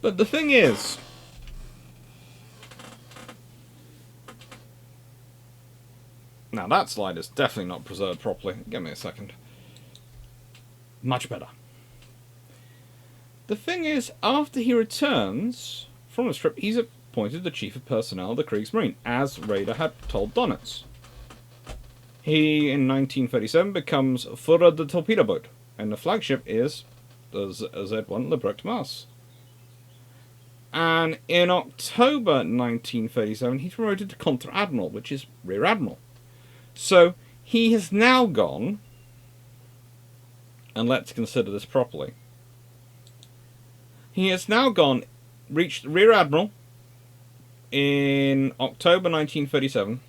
S1: But the thing is, now that slide is definitely not preserved properly. Give me a second. Much better. The thing is, after he returns from this trip, he's appointed the chief of personnel of the Kriegsmarine, as Raeder had told Donitz. He, in 1937, becomes Führer the torpedo boat, and the flagship is the Z1 Lebrecht Mass. And in October 1937, he's promoted to Konter-Admiral, which is Rear Admiral. So he has now gone, and let's consider this properly, he has now reached Rear Admiral in October 1937,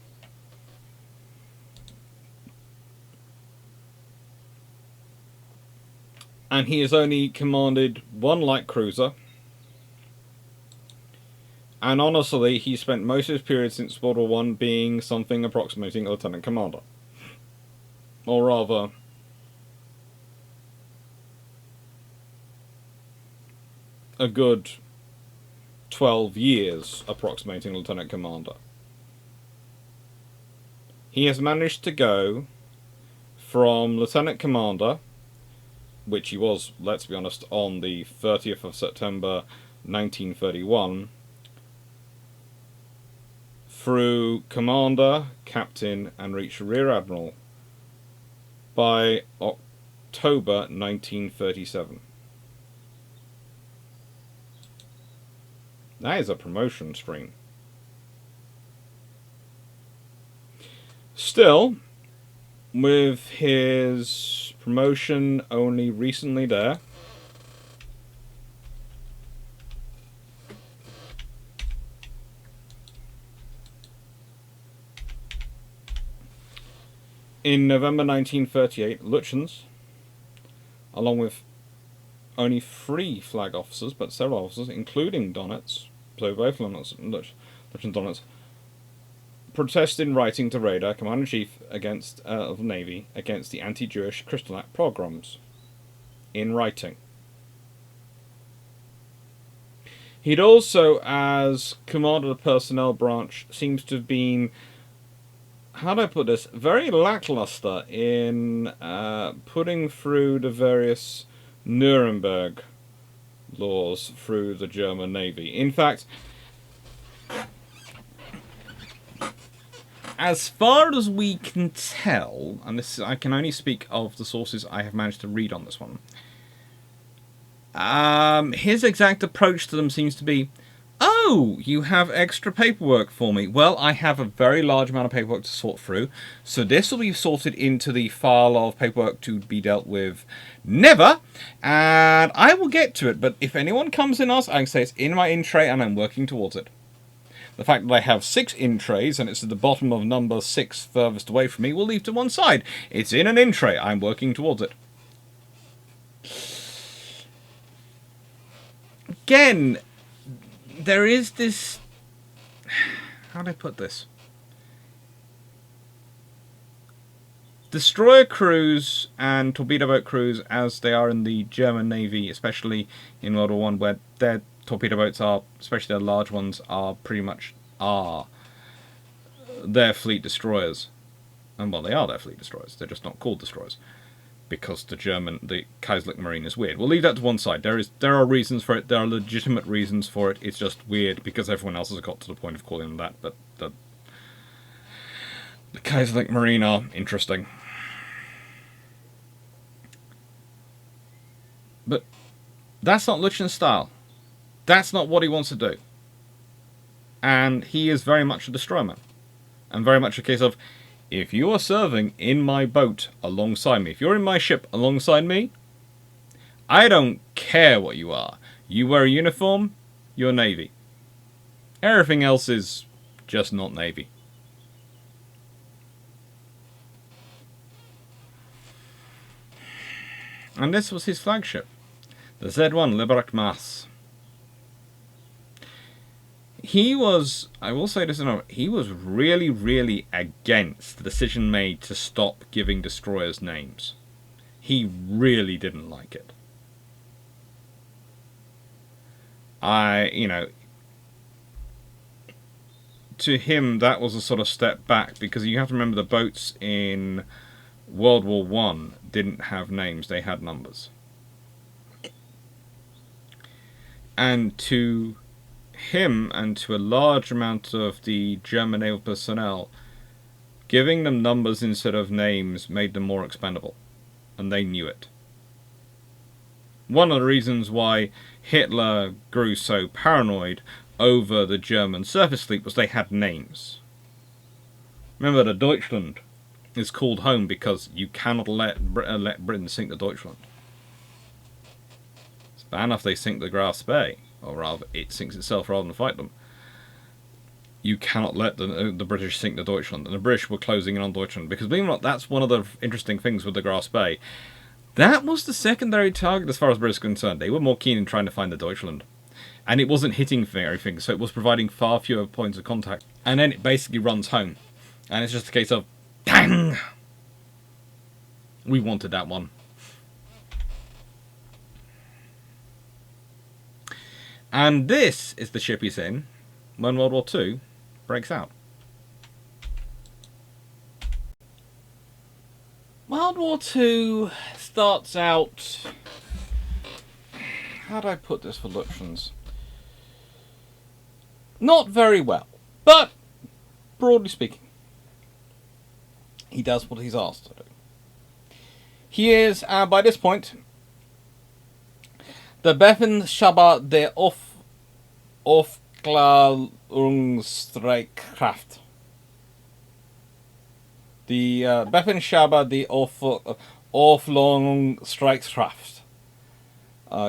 S1: and he has only commanded one light cruiser. And honestly, he spent most of his period since World War I being something approximating a lieutenant commander. Or rather, a good 12 years approximating lieutenant commander. He has managed to go from lieutenant commander, which he was, let's be honest, on the 30th of September 1931, through commander, captain, and reach Rear Admiral by October 1937. That is a promotion stream. Still, with his promotion only recently there, in November 1938, Lütjens, along with only 3 flag officers, but several officers, including Donitz, so both Lütjens and Donitz, protest in writing to Raeder, Commander-in-Chief of the Navy, against the anti-Jewish Kristallnacht pogroms. In writing. He'd also, as commander of the personnel branch, seems to have been, how do I put this, very lackluster in putting through the various Nuremberg laws through the German Navy. In fact, as far as we can tell, and this I can only speak of the sources I have managed to read on this one, his exact approach to them seems to be, oh, you have extra paperwork for me. Well, I have a very large amount of paperwork to sort through, so this will be sorted into the file of paperwork to be dealt with never, and I will get to it, but if anyone comes in us, I can say it's in my in tray and I'm working towards it. The fact that I have 6 in trays and it's at the bottom of number 6 furthest away from me will leave to one side. It's in an in tray. I'm working towards it. Again, there is this... How do I put this? Destroyer crews and torpedo boat crews, as they are in the German Navy, especially in World War I, where their torpedo boats are, especially their large ones, are pretty much their fleet destroyers. And well, they are their fleet destroyers. They're just not called destroyers, because the Kaiserlich Marine is weird. We'll leave that to one side. There are reasons for it. There are legitimate reasons for it. It's just weird because everyone else has got to the point of calling them that. But the Kaiserlich Marine are interesting. But that's not Lütjens' style. That's not what he wants to do. And he is very much a destroyerman. And very much a case of, if you are serving in my boat alongside me, if you're in my ship alongside me, I don't care what you are. You wear a uniform, you're Navy. Everything else is just not Navy. And this was his flagship, the Z1 Liberec Mars. He was, I will say this, he was really, really against the decision made to stop giving destroyers names. He really didn't like it. To him that was a sort of step back, because you have to remember the boats in World War I didn't have names, they had numbers. And to him and to a large amount of the German naval personnel, giving them numbers instead of names made them more expendable, and they knew it. One of the reasons why Hitler grew so paranoid over the German surface fleet was they had names. Remember, the Deutschland is called home because you cannot let Britain sink the Deutschland. It's bad enough they sink the Graf Spee, or rather, it sinks itself rather than fight them. You cannot let the British sink the Deutschland, and the British were closing in on Deutschland, because believe it or not, that's one of the interesting things with the Graf Spee. That was the secondary target as far as Britain is concerned. They were more keen in trying to find the Deutschland. And it wasn't hitting everything, so it was providing far fewer points of contact. And then it basically runs home. And it's just a case of, dang! We wanted that one. And this is the ship he's in when World War II breaks out. World War II starts out... How do I put this for Lütjens? Not very well, but broadly speaking, he does what he's asked to do. He is, by this point, the Befehlshaber der Aufklärungsstreitkraft. The Befehlshaber der Aufklärungsstreitkraft.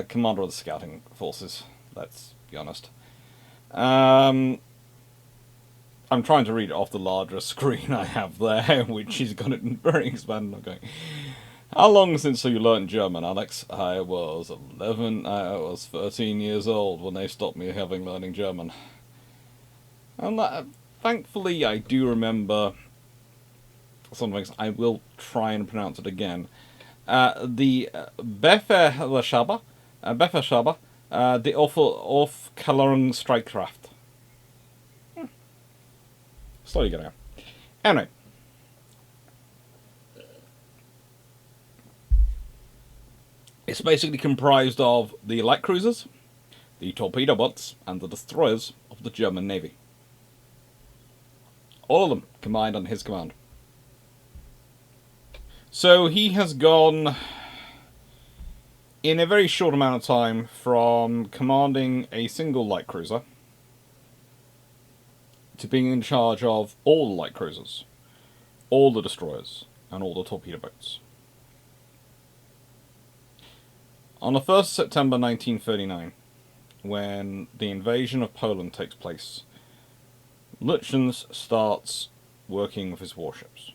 S1: Commander of the scouting forces, let's be honest. I'm trying to read it off the larger screen I have there, which is got it very expanded. I'm going, how long since you learned German, Alex? I was 13 years old when they stopped me learning German. And thankfully I do remember some things. I will try and pronounce it again. The Befehlshaber the Off-Kalorung Streitkräfte. Slowly get out. Anyway. It's basically comprised of the light cruisers, the torpedo boats, and the destroyers of the German Navy. All of them combined under his command. So he has gone, in a very short amount of time, from commanding a single light cruiser to being in charge of all the light cruisers, all the destroyers, and all the torpedo boats. On the 1st of September 1939, when the invasion of Poland takes place, Lütjens starts working with his warships.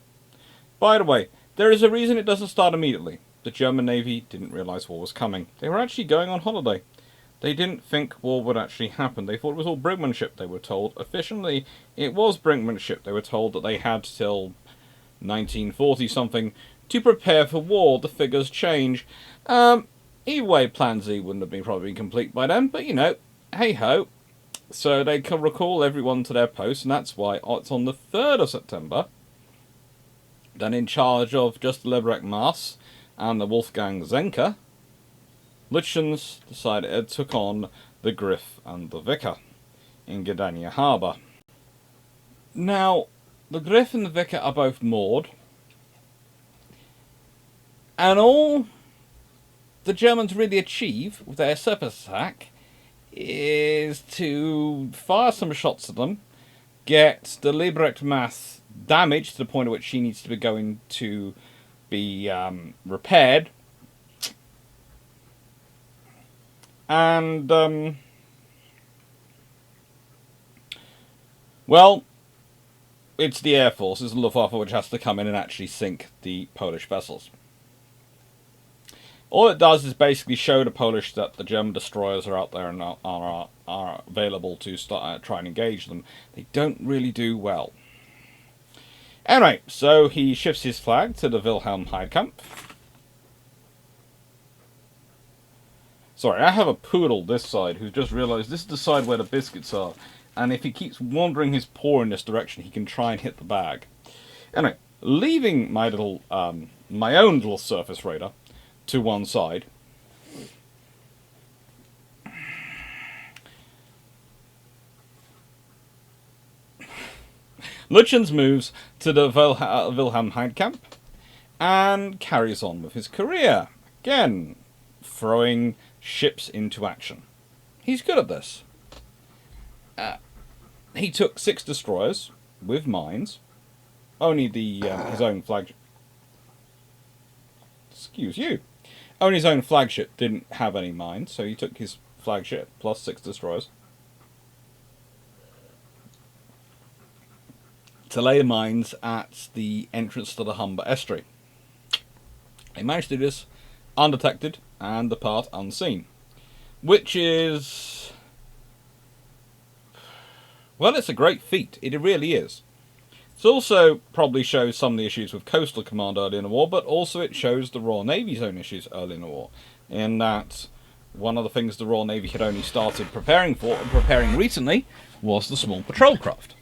S1: By the way, there is a reason it doesn't start immediately. The German Navy didn't realise war was coming. They were actually going on holiday. They didn't think war would actually happen. They thought it was all brinkmanship, they were told. Officially, it was brinkmanship. They were told that they had till 1940-something to prepare for war. The figures change. Either way, Plan Z wouldn't have been probably complete by then, but you know, hey-ho. So they can recall everyone to their posts, and that's why it's on the 3rd of September, then in charge of just the Liberec Mars and the Wolfgang Zenker, Lütjens decided took on the Griff and the Vicar in Gdynia Harbour. Now, the Griff and the Vicar are both moored, and all the Germans really achieve with their surface attack is to fire some shots at them, get the Liberec Mars damaged to the point at which she needs to be going to be repaired, and well, it's the Air Force, it's the Luftwaffe, which has to come in and actually sink the Polish vessels. All it does is basically show the Polish that the German destroyers are out there and are available to try and engage them. They don't really do well. Anyway, so he shifts his flag to the Wilhelm Heidkamp. Sorry, I have a poodle this side who's just realised this is the side where the biscuits are. And if he keeps wandering his paw in this direction, he can try and hit the bag. Anyway, leaving my own little surface radar to one side, Lütjens moves to the Wilhelm Heidkamp and carries on with his career. Again, throwing ships into action. He's good at this. He took 6 destroyers with mines. Only his own flagship. Excuse you. Only his own flagship didn't have any mines, so he took his flagship plus 6 destroyers to lay the mines at the entrance to the Humber estuary. They managed to do this undetected and depart unseen, which is, well, it's a great feat. It really is. It also probably shows some of the issues with Coastal Command early in the war, but also it shows the Royal Navy's own issues early in the war, in that one of the things the Royal Navy had only started preparing for, and preparing recently, was the small patrol craft.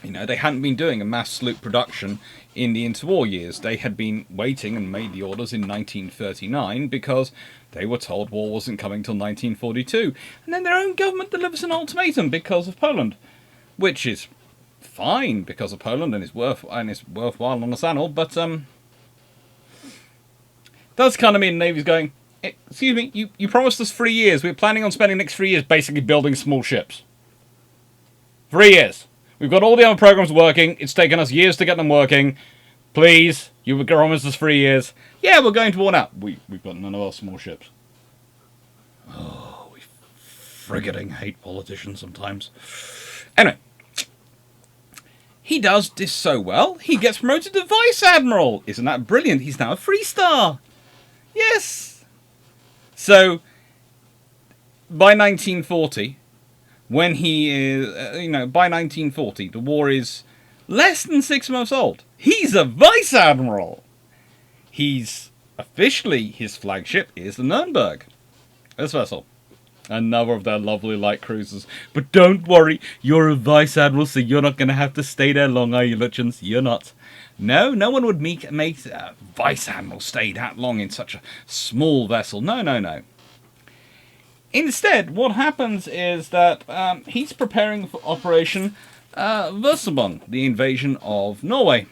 S1: You know, they hadn't been doing a mass sloop production in the interwar years. They had been waiting and made the orders in 1939 because they were told war wasn't coming till 1942. And then their own government delivers an ultimatum because of Poland, which is fine because of Poland and is worthwhile and understandable, but does kind of mean the Navy's going, excuse me, you promised us 3 years. We're planning on spending the next 3 years basically building small ships. 3 years. We've got all the other programs working. It's taken us years to get them working. Please, you promised us 3 years. Yeah, we're going to war now. We've got none of our small ships. Oh, we frigging hate politicians sometimes. Anyway, he does this so well, he gets promoted to Vice Admiral. Isn't that brilliant? He's now a 3-star. Yes. So, by 1940... when he is, by 1940, the war is less than 6 months old. He's a Vice Admiral. He's officially, his flagship is the Nürnberg. This vessel. Another of their lovely light cruisers. But don't worry, you're a Vice Admiral, so you're not going to have to stay there long, are you, Lütjens? You're not. No, no one would make Vice Admiral stay that long in such a small vessel. No, no, no. Instead, what happens is that he's preparing for Operation Versabon, the invasion of Norway.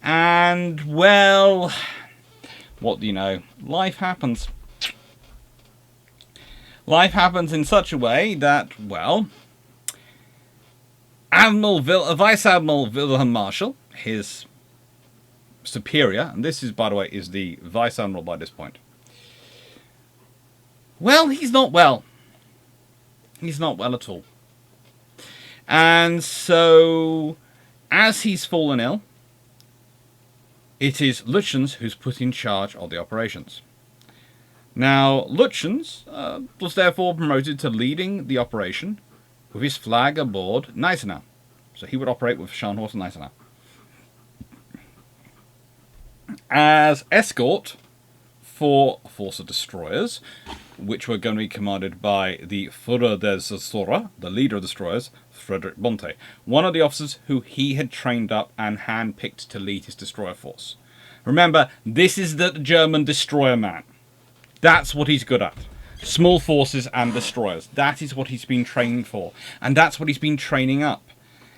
S1: And, well, what do you know? Life happens. Life happens in such a way that, well, Vice Admiral Wilhelm Marshall, his superior, and this is, by the way, is the Vice Admiral by this point. Well, he's not well. He's not well at all. And so, as he's fallen ill, it is Lütjens who's put in charge of the operations. Now, Lütjens was therefore promoted to leading the operation with his flag aboard Gneisenau. So he would operate with Scharnhorst and Gneisenau. As escort for a force of destroyers, which were going to be commanded by the Führer des Destroyer, the leader of destroyers, Friedrich Bonte, one of the officers who he had trained up and handpicked to lead his destroyer force. Remember, this is the German destroyer man. That's what he's good at. Small forces and destroyers. That is what he's been trained for. And that's what he's been training up.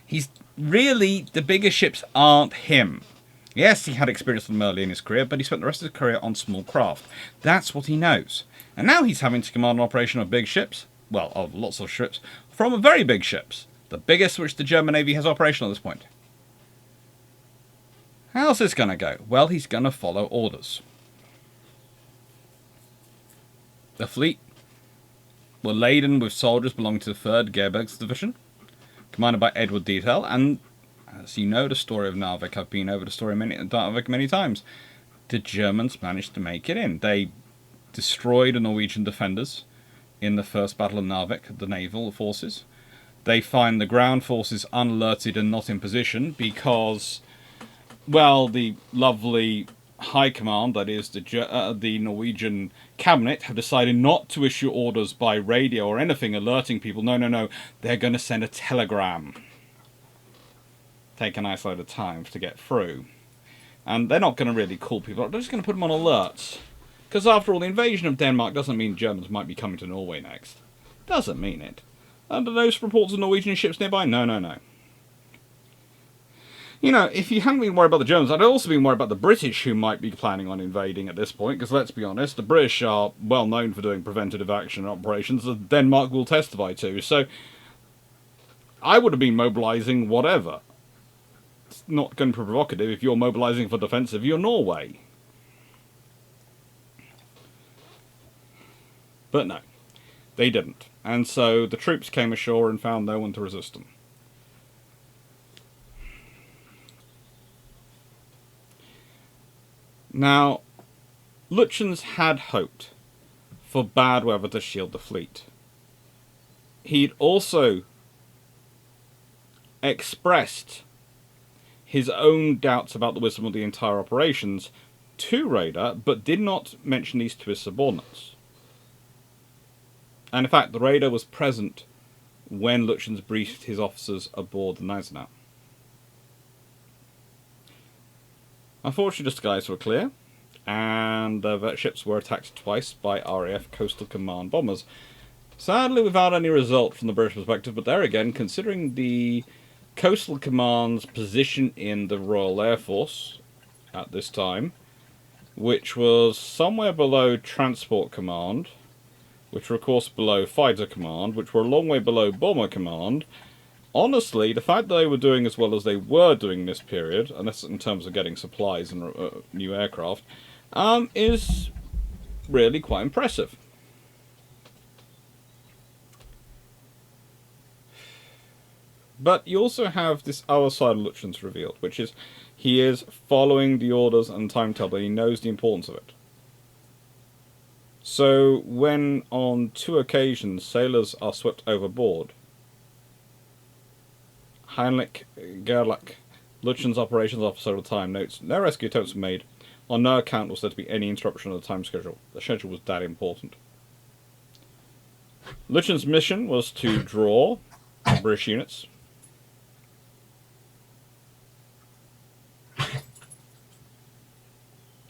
S1: He's really, the bigger ships aren't him. Yes, he had experience with them early in his career, but he spent the rest of his career on small craft. That's what he knows. And now he's having to command an operation of big ships, well, of lots of ships, from very big ships. The biggest which the German Navy has operational at this point. How's this going to go? Well, he's going to follow orders. The fleet were laden with soldiers belonging to the 3rd Gerbergs Division, commanded by Edward Detail, and as you know the story of Narvik, I've been over the story of Narvik many times, the Germans managed to make it in. They destroyed the Norwegian defenders in the First Battle of Narvik, the naval forces. They find the ground forces unalerted and not in position because, well, the lovely High Command, that is the Norwegian cabinet, have decided not to issue orders by radio or anything alerting people. No, no, no. They're going to send a telegram. Take a nice load of time to get through. And they're not going to really call people up. They're just going to put them on alerts. Because after all, the invasion of Denmark doesn't mean Germans might be coming to Norway next. Doesn't mean it. And are those reports of Norwegian ships nearby? No, no, no. You know, if you hadn't been worried about the Germans, I'd also been worried about the British who might be planning on invading at this point, because let's be honest, the British are well known for doing preventative action operations that Denmark will testify to, so I would have been mobilising whatever. It's not going to be provocative if you're mobilising for defensive, you're Norway. But no, they didn't, and so the troops came ashore and found no one to resist them. Now, Lütjens had hoped for bad weather to shield the fleet. He'd also expressed his own doubts about the wisdom of the entire operations to Raeder, but did not mention these to his subordinates. And in fact, the Raeder was present when Lütjens briefed his officers aboard the Gneisenau. Unfortunately, the skies were clear, and the ships were attacked twice by RAF Coastal Command bombers. Sadly, without any result from the British perspective, but there again, considering the Coastal Command's position in the Royal Air Force at this time, which was somewhere below Transport Command, which were of course below Fighter Command, which were a long way below Bomber Command. Honestly, the fact that they were doing as well as they were doing this period, and that's in terms of getting supplies and new aircraft, is really quite impressive. But you also have this other side of Lütjens revealed, which is he is following the orders and timetable. He knows the importance of it. So when on 2 occasions sailors are swept overboard, Heinrich Gerlach, Lütjens operations officer at the time, notes no rescue attempts were made. On no account was there to be any interruption of the time schedule. The schedule was that important. Lütjens' mission was to draw British units.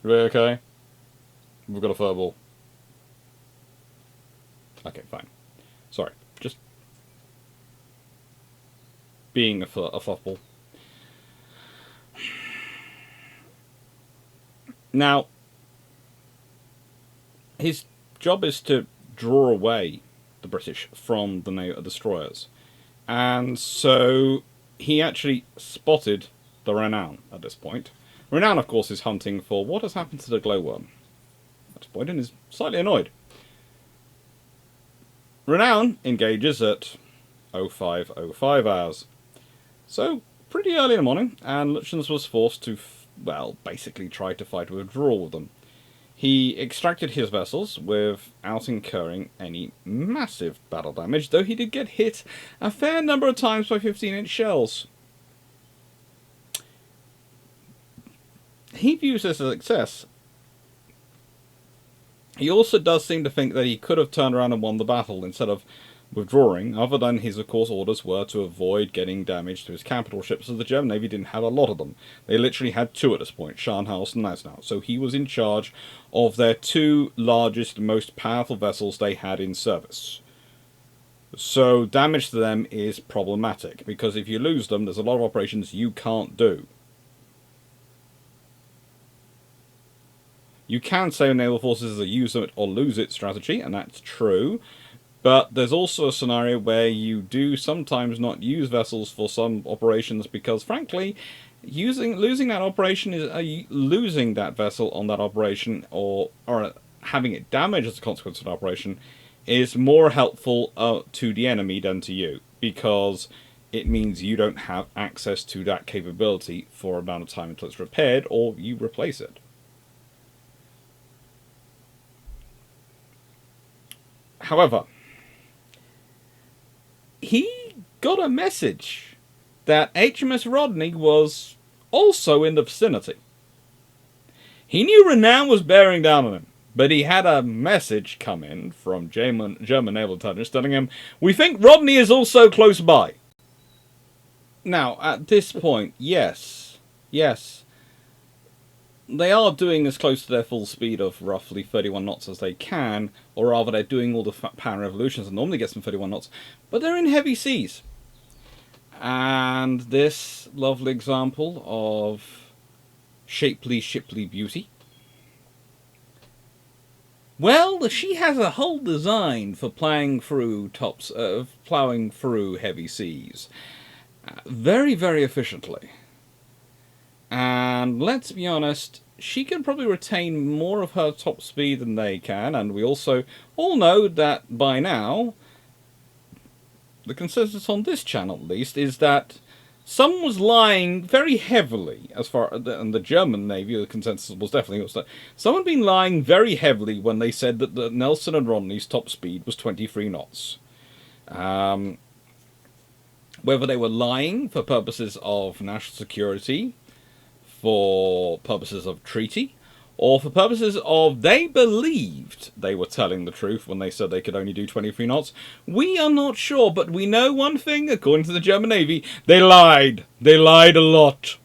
S1: Are we okay? We've got a furball. Okay, fine. Sorry, just being a fluffball. Now, his job is to draw away the British from the NATO destroyers. And so he actually spotted the Renown at this point. Renown, of course, is hunting for what has happened to the glowworm at this point and is slightly annoyed. Renown engages at 05:05 hours. So, pretty early in the morning, and Lütjens was forced to, well, basically try to fight a withdrawal with them. He extracted his vessels without incurring any massive battle damage, though he did get hit a fair number of times by 15-inch shells. He views this as a success. He also does seem to think that he could have turned around and won the battle instead of withdrawing, other than his, of course, orders were to avoid getting damage to his capital ships, as the German Navy didn't have a lot of them. They literally had two at this point, Scharnhorst and Gneisenau. So he was in charge of their two largest, most powerful vessels they had in service. So damage to them is problematic, because if you lose them, there's a lot of operations you can't do. You can say naval forces is a use it or lose it strategy, and that's true. But there's also a scenario where you do sometimes not use vessels for some operations because, frankly, losing that operation is losing that vessel on that operation or having it damaged as a consequence of an operation is more helpful to the enemy than to you, because it means you don't have access to that capability for an amount of time until it's repaired or you replace it. However, he got a message that HMS Rodney was also in the vicinity. He knew Renown was bearing down on him, but he had a message come in from German naval intelligence telling him, "We think Rodney is also close by." Now, at this point, yes, they are doing as close to their full speed of roughly 31 knots as they can, or rather they're doing all the power revolutions and normally gets them 31 knots, but they're in heavy seas. And this lovely example of shapely beauty, well, she has a whole design for ploughing through heavy seas very, very efficiently. And let's be honest, she can probably retain more of her top speed than they can, and we also all know that by now, the consensus on this channel at least, is that someone was lying very heavily, and the German Navy, the consensus was definitely was that someone had been lying very heavily when they said that the Nelson and Rodney's top speed was 23 knots. Whether they were lying for purposes of national security, for purposes of treaty, or for purposes of they believed they were telling the truth when they said they could only do 23 knots, we are not sure, but we know one thing, according to the German Navy, they lied. They lied a lot.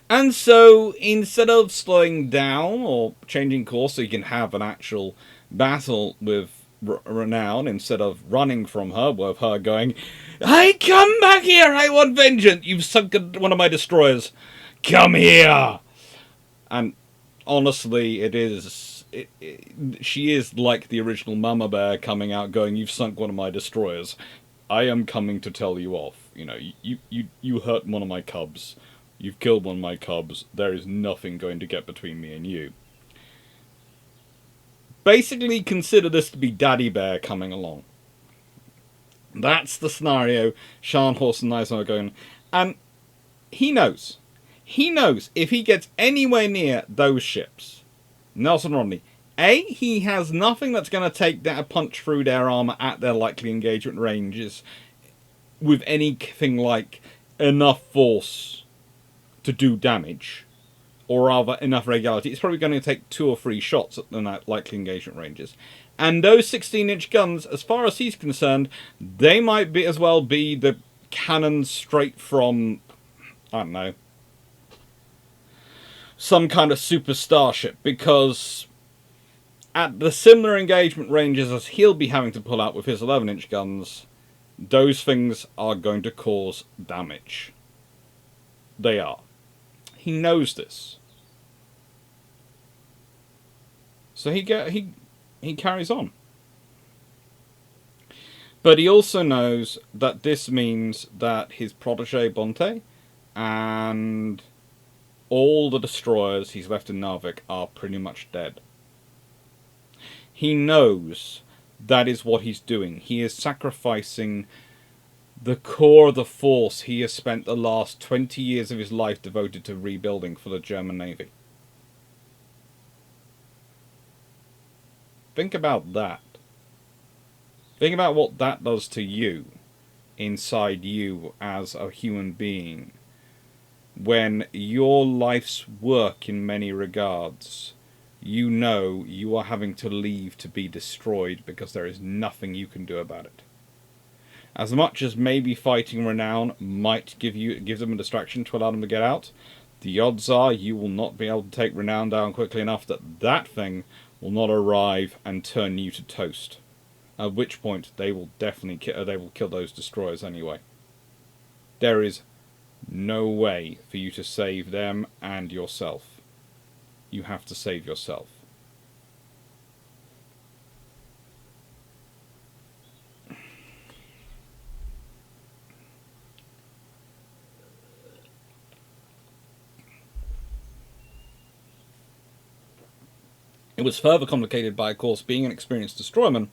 S1: And so, instead of slowing down or changing course so you can have an actual battle with Renown, instead of running from her, with her going, "Hey, come back here, I want vengeance, you've sunk one of my destroyers. Come here!" And honestly, she is like the original Mama Bear coming out going, "You've sunk one of my destroyers. I am coming to tell you off. You know, you hurt one of my cubs. You've killed one of my cubs. There is nothing going to get between me and you." Basically, consider this to be Daddy Bear coming along. That's the scenario Scharnhorst and Gneisenau are going, and he knows. He knows if he gets anywhere near those ships, Nelson Rodney, A, he has nothing that's going to take a punch through their armour at their likely engagement ranges with anything like enough force to do damage, or rather enough regularity. It's probably going to take 2 or 3 shots at the likely engagement ranges. And those 16-inch guns, as far as he's concerned, they might be as well be the cannons straight from, I don't know, some kind of super starship, because at the similar engagement ranges as he'll be having to pull out with his 11-inch guns, those things are going to cause damage. They are. He knows this. So he carries on. But he also knows that this means that his protege Bonte and all the destroyers he's left in Narvik are pretty much dead. He knows that is what he's doing. He is sacrificing the core of the force he has spent the last 20 years of his life devoted to rebuilding for the German Navy. Think about that. Think about what that does to you, inside you as a human being, when your life's work in many regards, you know you are having to leave to be destroyed because there is nothing you can do about it. As much as maybe fighting Renown might give them a distraction to allow them to get out, the odds are you will not be able to take Renown down quickly enough that that thing will not arrive and turn you to toast. At which point they will definitely kill those destroyers anyway. There is no way for you to save them and yourself. You have to save yourself. It was further complicated by, of course, being an experienced destroyerman.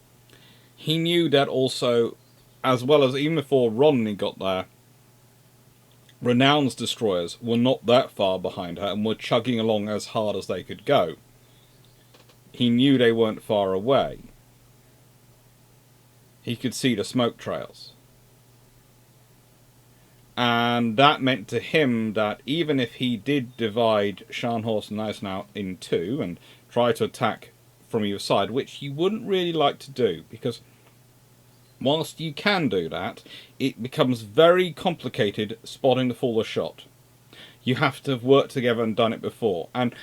S1: He knew that also, as well as even before Rodney got there, Renown's destroyers were not that far behind her and were chugging along as hard as they could go. He knew they weren't far away. He could see the smoke trails. And that meant to him that even if he did divide Scharnhorst and Gneisenau in two and try to attack from either side, which you wouldn't really like to do, because whilst you can do that, it becomes very complicated spotting the fuller shot. You have to have worked together and done it before. And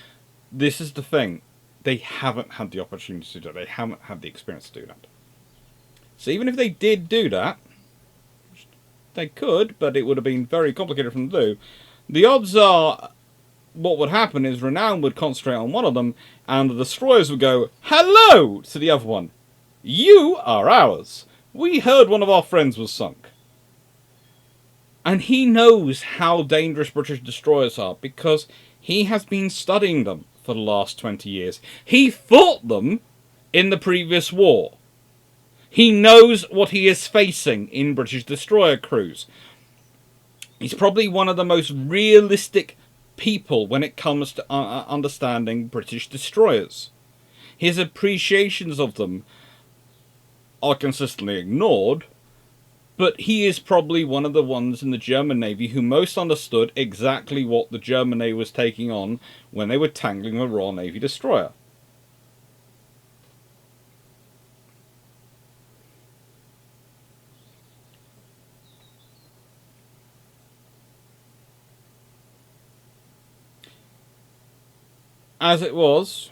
S1: this is the thing. They haven't had the opportunity to do that. They haven't had the experience to do that. So even if they did do that, they could, but it would have been very complicated for them to do. The odds are what would happen is Renown would concentrate on one of them, and the destroyers would go, "Hello!" to the other one. "You are ours. We heard one of our friends was sunk." And he knows how dangerous British destroyers are, because he has been studying them for the last 20 years. He fought them in the previous war. He knows what he is facing in British destroyer crews. He's probably one of the most realistic people when it comes to understanding British destroyers. His appreciations of them are consistently ignored, but he is probably one of the ones in the German Navy who most understood exactly what the German Navy was taking on when they were tangling a Royal Navy destroyer. As it was,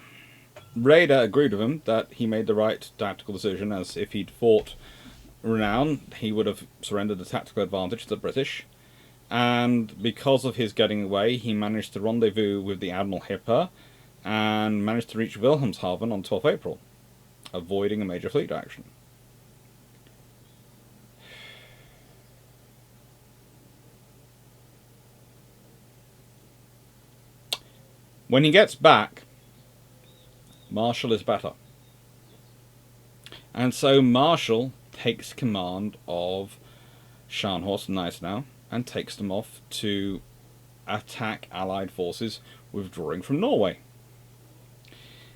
S1: Raeder agreed with him that he made the right tactical decision, as if he'd fought Renown, he would have surrendered the tactical advantage to the British, and because of his getting away, he managed to rendezvous with the Admiral Hipper, and managed to reach Wilhelmshaven on 12th April, avoiding a major fleet action. When he gets back, Marshall is better. And so Marshall takes command of Scharnhorst and Gneisenau and takes them off to attack Allied forces withdrawing from Norway.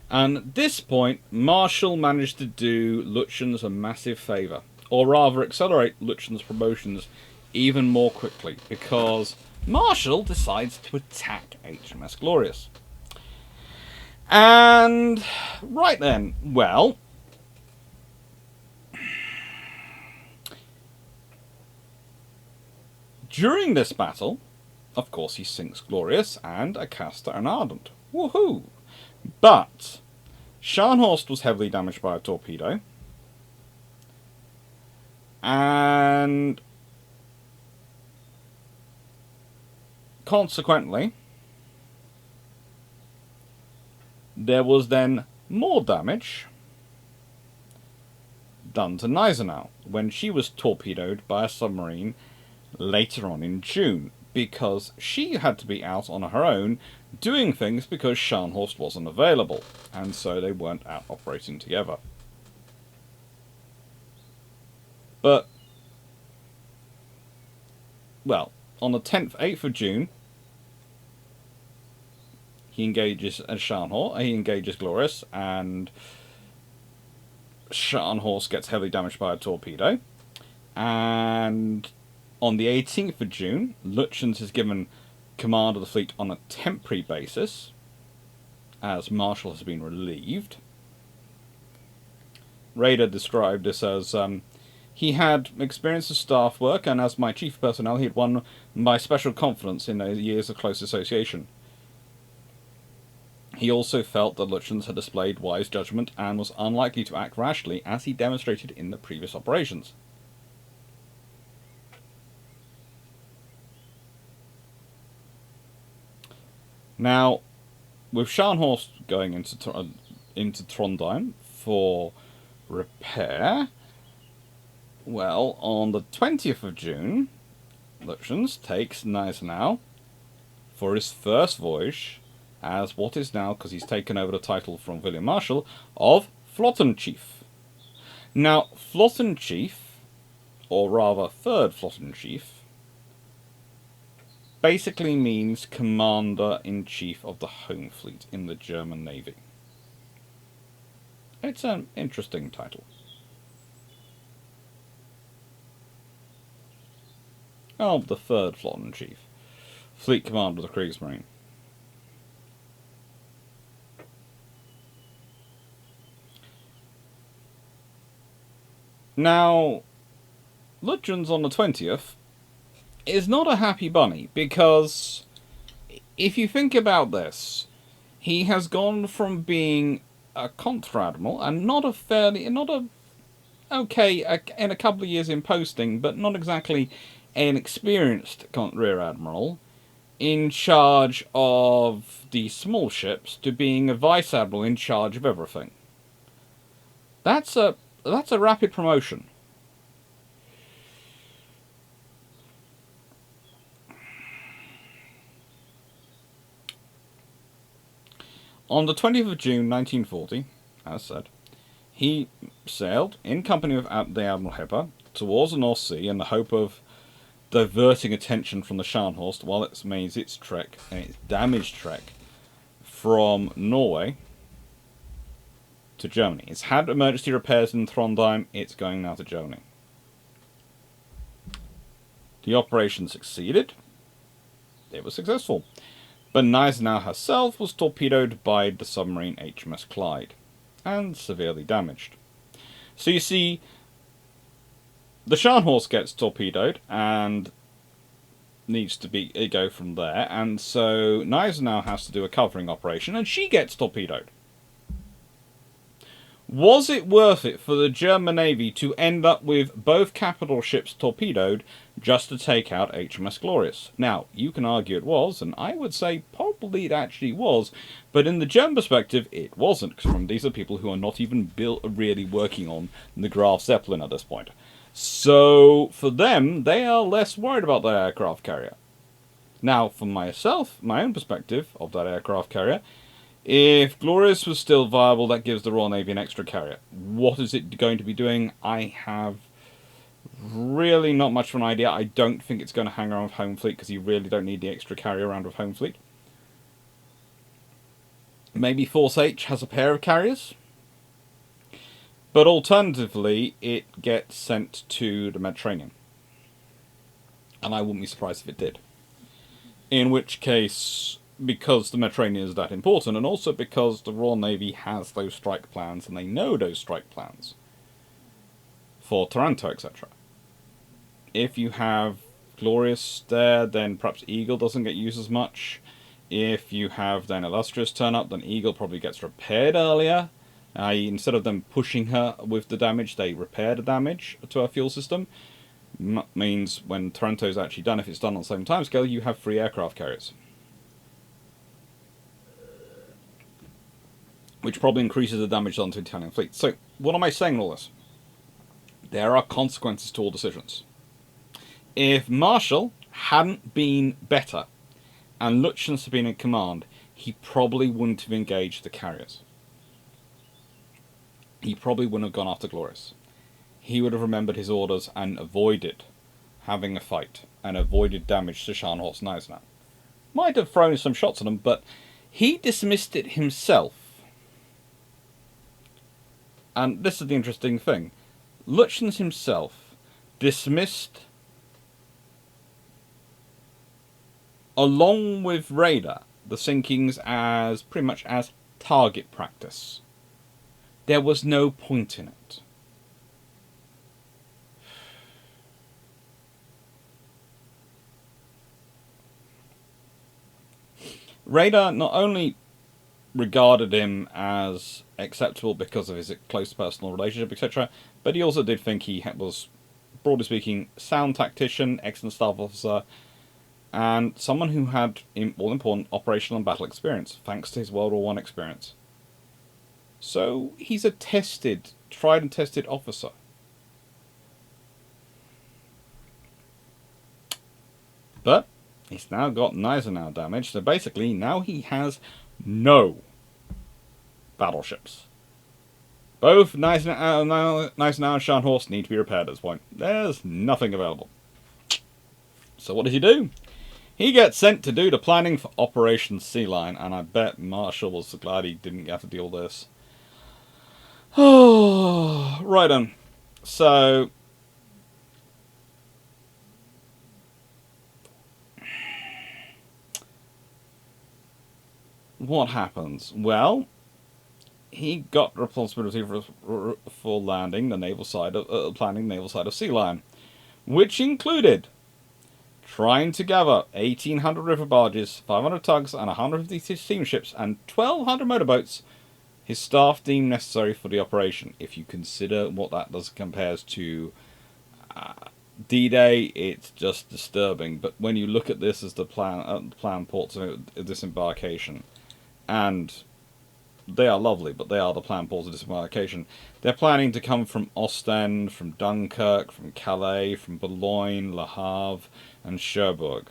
S1: And at this point, Marshall managed to do Lütjens a massive favour, or rather accelerate Lütjens' promotions even more quickly, because Marshall decides to attack HMS Glorious. And right then, well, During this battle, of course, he sinks Glorious and Acasta and Ardent. Woohoo! But Scharnhorst was heavily damaged by a torpedo, and consequently, there was then more damage done to Gneisenau when she was torpedoed by a submarine later on in June, because she had to be out on her own doing things because Scharnhorst wasn't available, and so they weren't out operating together. But, well, on the 8th of June, he engages Scharnhorst, he engages Glorious, and Scharnhorst gets heavily damaged by a torpedo. And on the 18th of June, Lütjens is given command of the fleet on a temporary basis, as Marshall has been relieved. Rader described this as, he had experience of staff work, and as my chief personnel, he had won my special confidence in those years of close association. He also felt that Lütjens had displayed wise judgment and was unlikely to act rashly, as he demonstrated in the previous operations. Now, with Scharnhorst going into Trondheim for repair, well, on the 20th of June, Lütjens takes Gneisenau for his first voyage as what is now, because he's taken over the title from William Marshall, of Flottenchief. Now, Flottenchief, or rather Third Flottenchief, basically means Commander-in-Chief of the Home Fleet in the German Navy. It's an interesting title. Oh, the Third Flottenchief. Fleet Commander of the Kriegsmarine. Now, Lütjens on the 20th is not a happy bunny, because if you think about this, he has gone from being a Konteradmiral and in a couple of years in posting, but not exactly an experienced Rear Admiral, in charge of the small ships, to being a Vice Admiral in charge of everything. That's a rapid promotion. On the 20th of June 1940, as said, he sailed in company with the Admiral Hepper towards the North Sea in the hope of diverting attention from the Scharnhorst while it makes its trek, its damaged trek, from Norway to Germany. It's had emergency repairs in Trondheim, it's going now to Germany. The operation succeeded. It was successful. But Gneisenau herself was torpedoed by the submarine HMS Clyde, and severely damaged. So you see, the Scharnhorst gets torpedoed, and needs to go from there, and so Gneisenau has to do a covering operation, and she gets torpedoed. Was it worth it for the German Navy to end up with both capital ships torpedoed just to take out HMS Glorious? Now, you can argue it was, and I would say probably it actually was, but in the German perspective, it wasn't, because these are people who are not even really working on the Graf Zeppelin at this point. So, for them, they are less worried about their aircraft carrier. Now, from myself, my own perspective of that aircraft carrier, if Glorious was still viable, that gives the Royal Navy an extra carrier. What is it going to be doing? I have really not much of an idea. I don't think it's going to hang around with Home Fleet, because you really don't need the extra carrier around with Home Fleet. Maybe Force H has a pair of carriers. But alternatively, it gets sent to the Mediterranean. And I wouldn't be surprised if it did. In which case, because the Mediterranean is that important, and also because the Royal Navy has those strike plans, and they know those strike plans for Taranto, etc. If you have Glorious there, then perhaps Eagle doesn't get used as much. If you have then Illustrious turn up, then Eagle probably gets repaired earlier. Instead of them pushing her with the damage, they repair the damage to her fuel system. Means when Taranto's actually done, if it's done on the same timescale, you have 3 aircraft carriers. Which probably increases the damage done to the Italian fleet. So, what am I saying in all this? There are consequences to all decisions. If Marshall hadn't been better, and Lütjens had been in command, he probably wouldn't have engaged the carriers. He probably wouldn't have gone after Glorious. He would have remembered his orders and avoided having a fight, and avoided damage to Scharnhorst and Eisenhower. Might have thrown some shots at him, but he dismissed it himself. And this is the interesting thing. Lütjens himself dismissed, along with radar, the sinkings as pretty much as target practice. There was no point in it. Radar not only regarded him as acceptable because of his close personal relationship, etc., but he also did think he was, broadly speaking, sound tactician, excellent staff officer, and someone who had, all important, operational and battle experience, thanks to his World War I experience. So he's a tried and tested officer. But he's now got Gneisenau damage, so basically now he has no battleships. Both Gneisenau and Scharnhorst need to be repaired at this point. There's nothing available. So what does he do? He gets sent to do the planning for Operation Sea Lion, and I bet Marshall was glad he didn't have to deal with this. Oh, right on. So, what happens? Well, he got responsibility for landing the naval side of planning the naval side of Sea Lion, which included trying to gather 1,800 river barges, 500 tugs, and 150 steamships, and 1,200 motorboats. His staff deemed necessary for the operation. If you consider what that does compares to D-Day, it's just disturbing. But when you look at this as the planned ports of disembarkation, and they are lovely, but they are the planned ports of disembarkation. They're planning to come from Ostend, from Dunkirk, from Calais, from Boulogne, Le Havre, and Cherbourg.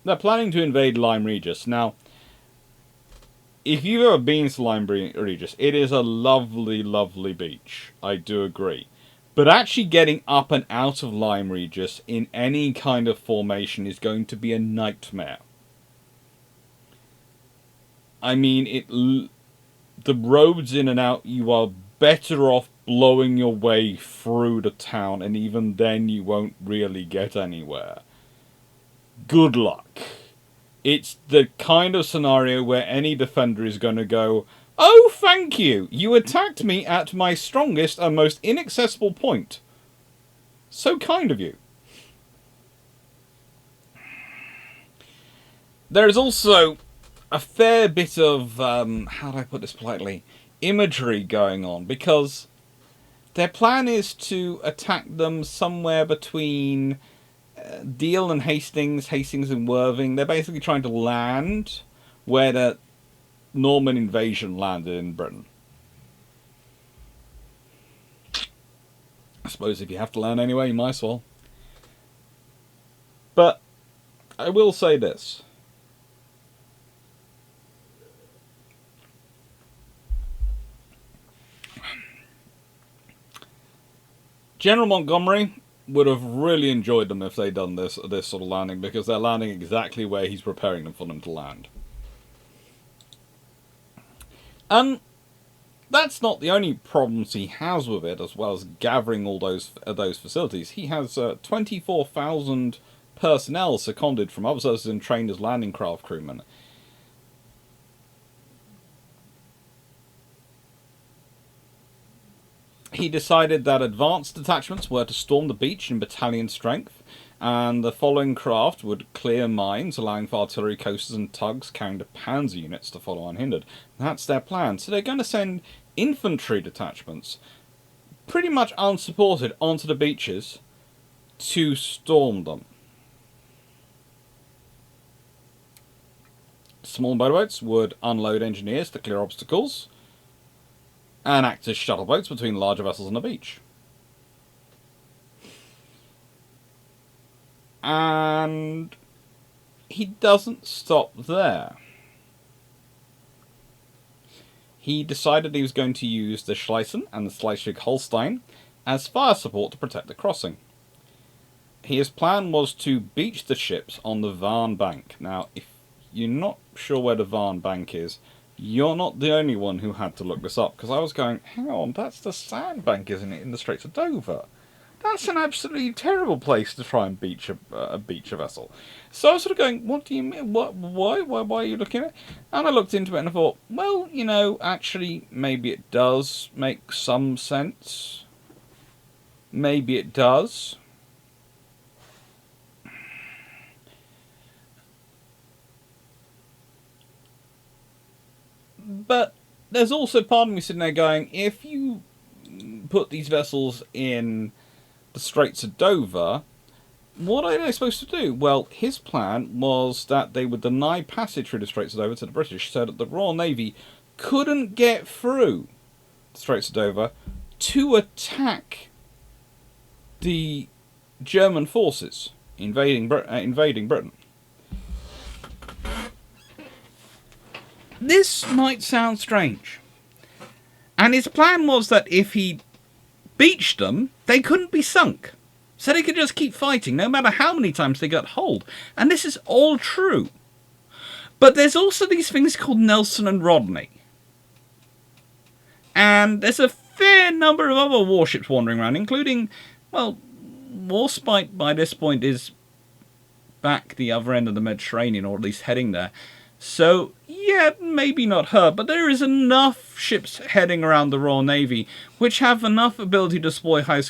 S1: They're planning to invade Lyme Regis. Now, if you've ever been to Lyme Regis, it is a lovely, lovely beach. I do agree. But actually getting up and out of Lyme Regis in any kind of formation is going to be a nightmare. I mean, the roads in and out, you are better off blowing your way through the town, and even then you won't really get anywhere. Good luck. It's the kind of scenario where any defender is going to go, "Oh, thank you. You attacked me at my strongest and most inaccessible point. So kind of you." There is also a fair bit of, how do I put this politely, imagery going on, because their plan is to attack them somewhere between Deal and Hastings and Worthing. They're basically trying to land where the Norman invasion landed in Britain. I suppose if you have to land anyway, you might as well. But I will say this. General Montgomery would have really enjoyed them if they'd done this sort of landing, because they're landing exactly where he's preparing them for them to land. And that's not the only problems he has with it, as well as gathering all those facilities. He has 24,000 personnel seconded from other services and trained as landing craft crewmen. He decided that advanced detachments were to storm the beach in battalion strength, and the following craft would clear mines, allowing for artillery coasters and tugs carrying the panzer units to follow unhindered. That's their plan. So they're going to send infantry detachments, pretty much unsupported, onto the beaches to storm them. Small motorboats would unload engineers to clear obstacles and act as shuttle boats between larger vessels on the beach. And he doesn't stop there. He decided he was going to use the Schlesien and the Schleswig-Holstein as fire support to protect the crossing. His plan was to beach the ships on the Varn Bank. Now, if you're not sure where the Varn Bank is, you're not the only one who had to look this up, because I was going, hang on, that's the sandbank, isn't it, in the Straits of Dover? That's an absolutely terrible place to try and beach a vessel. So I was sort of going, what do you mean? Why are you looking at it? And I looked into it and I thought, well, you know, actually, maybe it does make some sense. Maybe it does. But there's also part of me sitting there going, if you put these vessels in the Straits of Dover, what are they supposed to do? Well, his plan was that they would deny passage through the Straits of Dover to the British so that the Royal Navy couldn't get through the Straits of Dover to attack the German forces invading Britain. This might sound strange. And his plan was that if he beached them, they couldn't be sunk. So they could just keep fighting, no matter how many times they got holed. And this is all true. But there's also these things called Nelson and Rodney. And there's a fair number of other warships wandering around, including, well, Warspite by this point is back the other end of the Mediterranean, or at least heading there. So, yeah, maybe not her, but there is enough ships heading around the Royal Navy which have enough ability to deploy high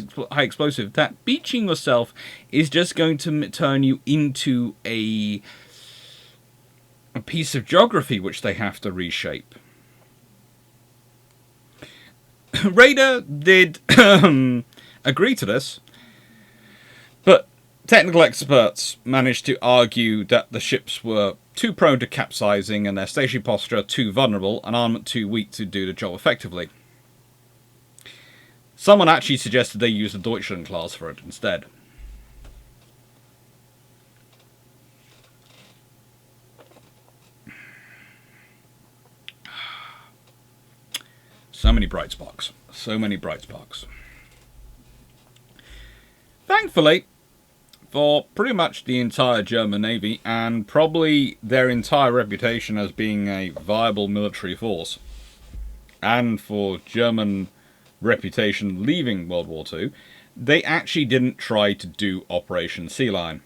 S1: explosive that beaching yourself is just going to turn you into a piece of geography which they have to reshape. Raider did agree to this, but technical experts managed to argue that the ships were too prone to capsizing and their stationary posture too vulnerable and armament too weak to do the job effectively. Someone actually suggested they use the Deutschland class for it instead. So many bright sparks. So many bright sparks. Thankfully, for pretty much the entire German Navy, and probably their entire reputation as being a viable military force, and for German reputation leaving World War II, they actually didn't try to do Operation Sea Lion.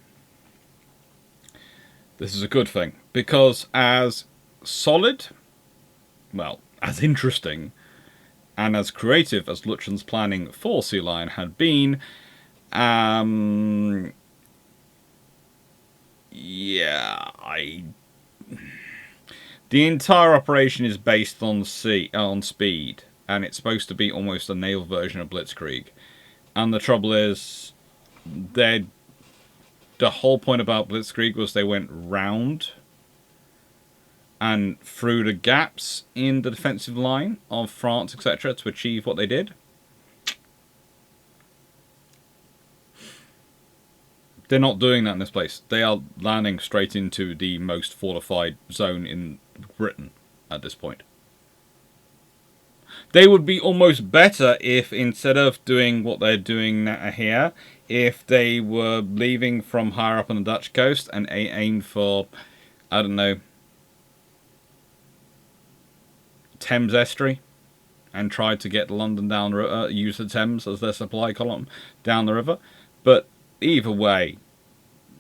S1: This is a good thing, because as solid, well, as interesting, and as creative as Lütjens' planning for Sea Lion had been, the entire operation is based on speed, and it's supposed to be almost a naval version of Blitzkrieg. And the trouble is, the whole point about Blitzkrieg was they went round and through the gaps in the defensive line of France, etc., to achieve what they did. They're not doing that in this place. They are landing straight into the most fortified zone in Britain at this point. They would be almost better if, instead of doing what they're doing here, if they were leaving from higher up on the Dutch coast and aimed for, I don't know, Thames Estuary, and tried to get London down the river, use the Thames as their supply column down the river. But either way,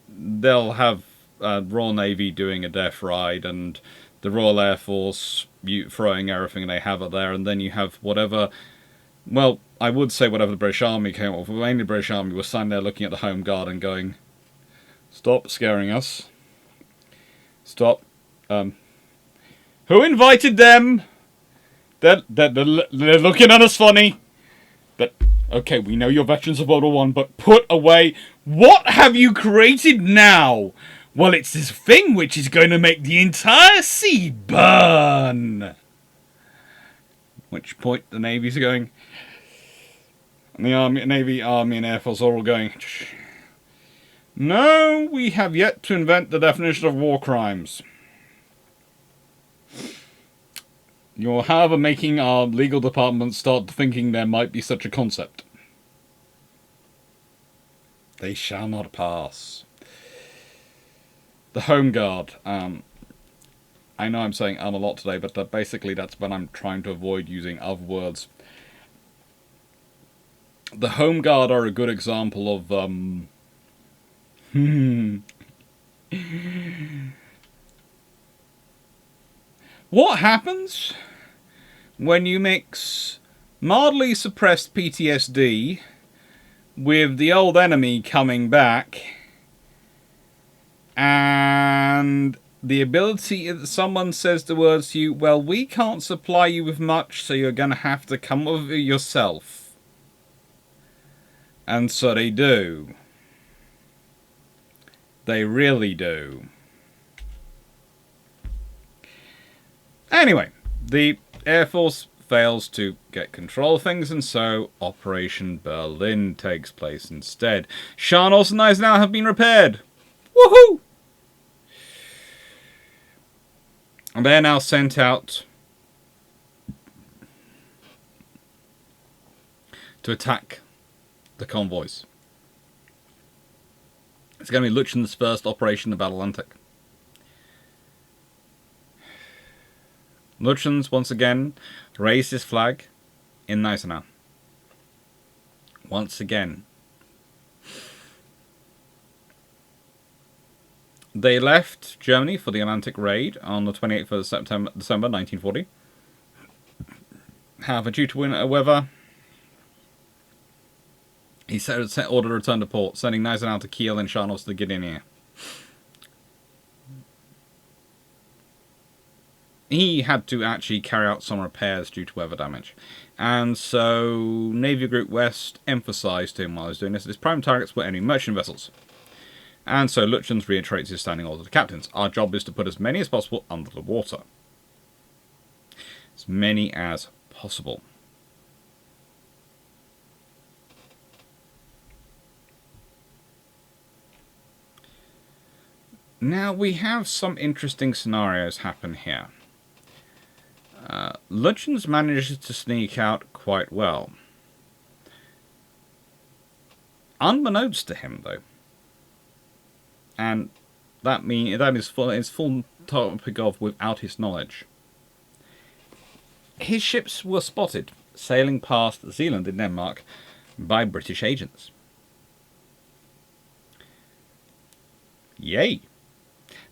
S1: they'll have Royal Navy doing a death ride and the Royal Air Force throwing everything they have up there, and then you have whatever Well, I would say whatever the British Army came up with, mainly the British Army was standing there looking at the Home Guard and going, stop scaring us. Stop. Who invited them? They're looking at us funny. But, okay, we know you're veterans of World War One, but put away. What have you created now? Well, it's this thing which is going to make the entire sea burn. Which point the navies are going, and the Army, Navy, Army, and Air Force are all going, no, we have yet to invent the definition of war crimes. You're, however, making our legal department start thinking there might be such a concept. They shall not pass. The Home Guard. I know I'm saying a lot today, but basically that's when I'm trying to avoid using other words. The Home Guard are a good example of what happens when you mix mildly suppressed PTSD with the old enemy coming back and the ability that someone says the words to you, well, we can't supply you with much, so you're going to have to come up with it yourself. And so they do. They really do. Anyway, the Air Force fails to get control of things, and so Operation Berlin takes place instead. Scharnhorst and Eisenhower have been repaired. Woohoo! And they're now sent out to attack the convoys. It's going to be Lütjens' first operation in the Battle Atlantic. Lütjens once again raised his flag in Gneisenau. Once again. They left Germany for the Atlantic raid on the 28th of December 1940. However, due to winter weather, he ordered a return to port, sending Gneisenau to Kiel and Scharnhorst to the Gdynia. He had to actually carry out some repairs due to weather damage. And so Navy Group West emphasised to him while he was doing this that his prime targets were enemy merchant vessels. And so Lütjens reiterates his standing order to captains. Our job is to put as many as possible under the water. As many as possible. Now we have some interesting scenarios happen here. Lütjens manages to sneak out quite well. Unbeknownst to him, though. And that is full topic of without his knowledge. His ships were spotted sailing past Zealand in Denmark by British agents. Yay!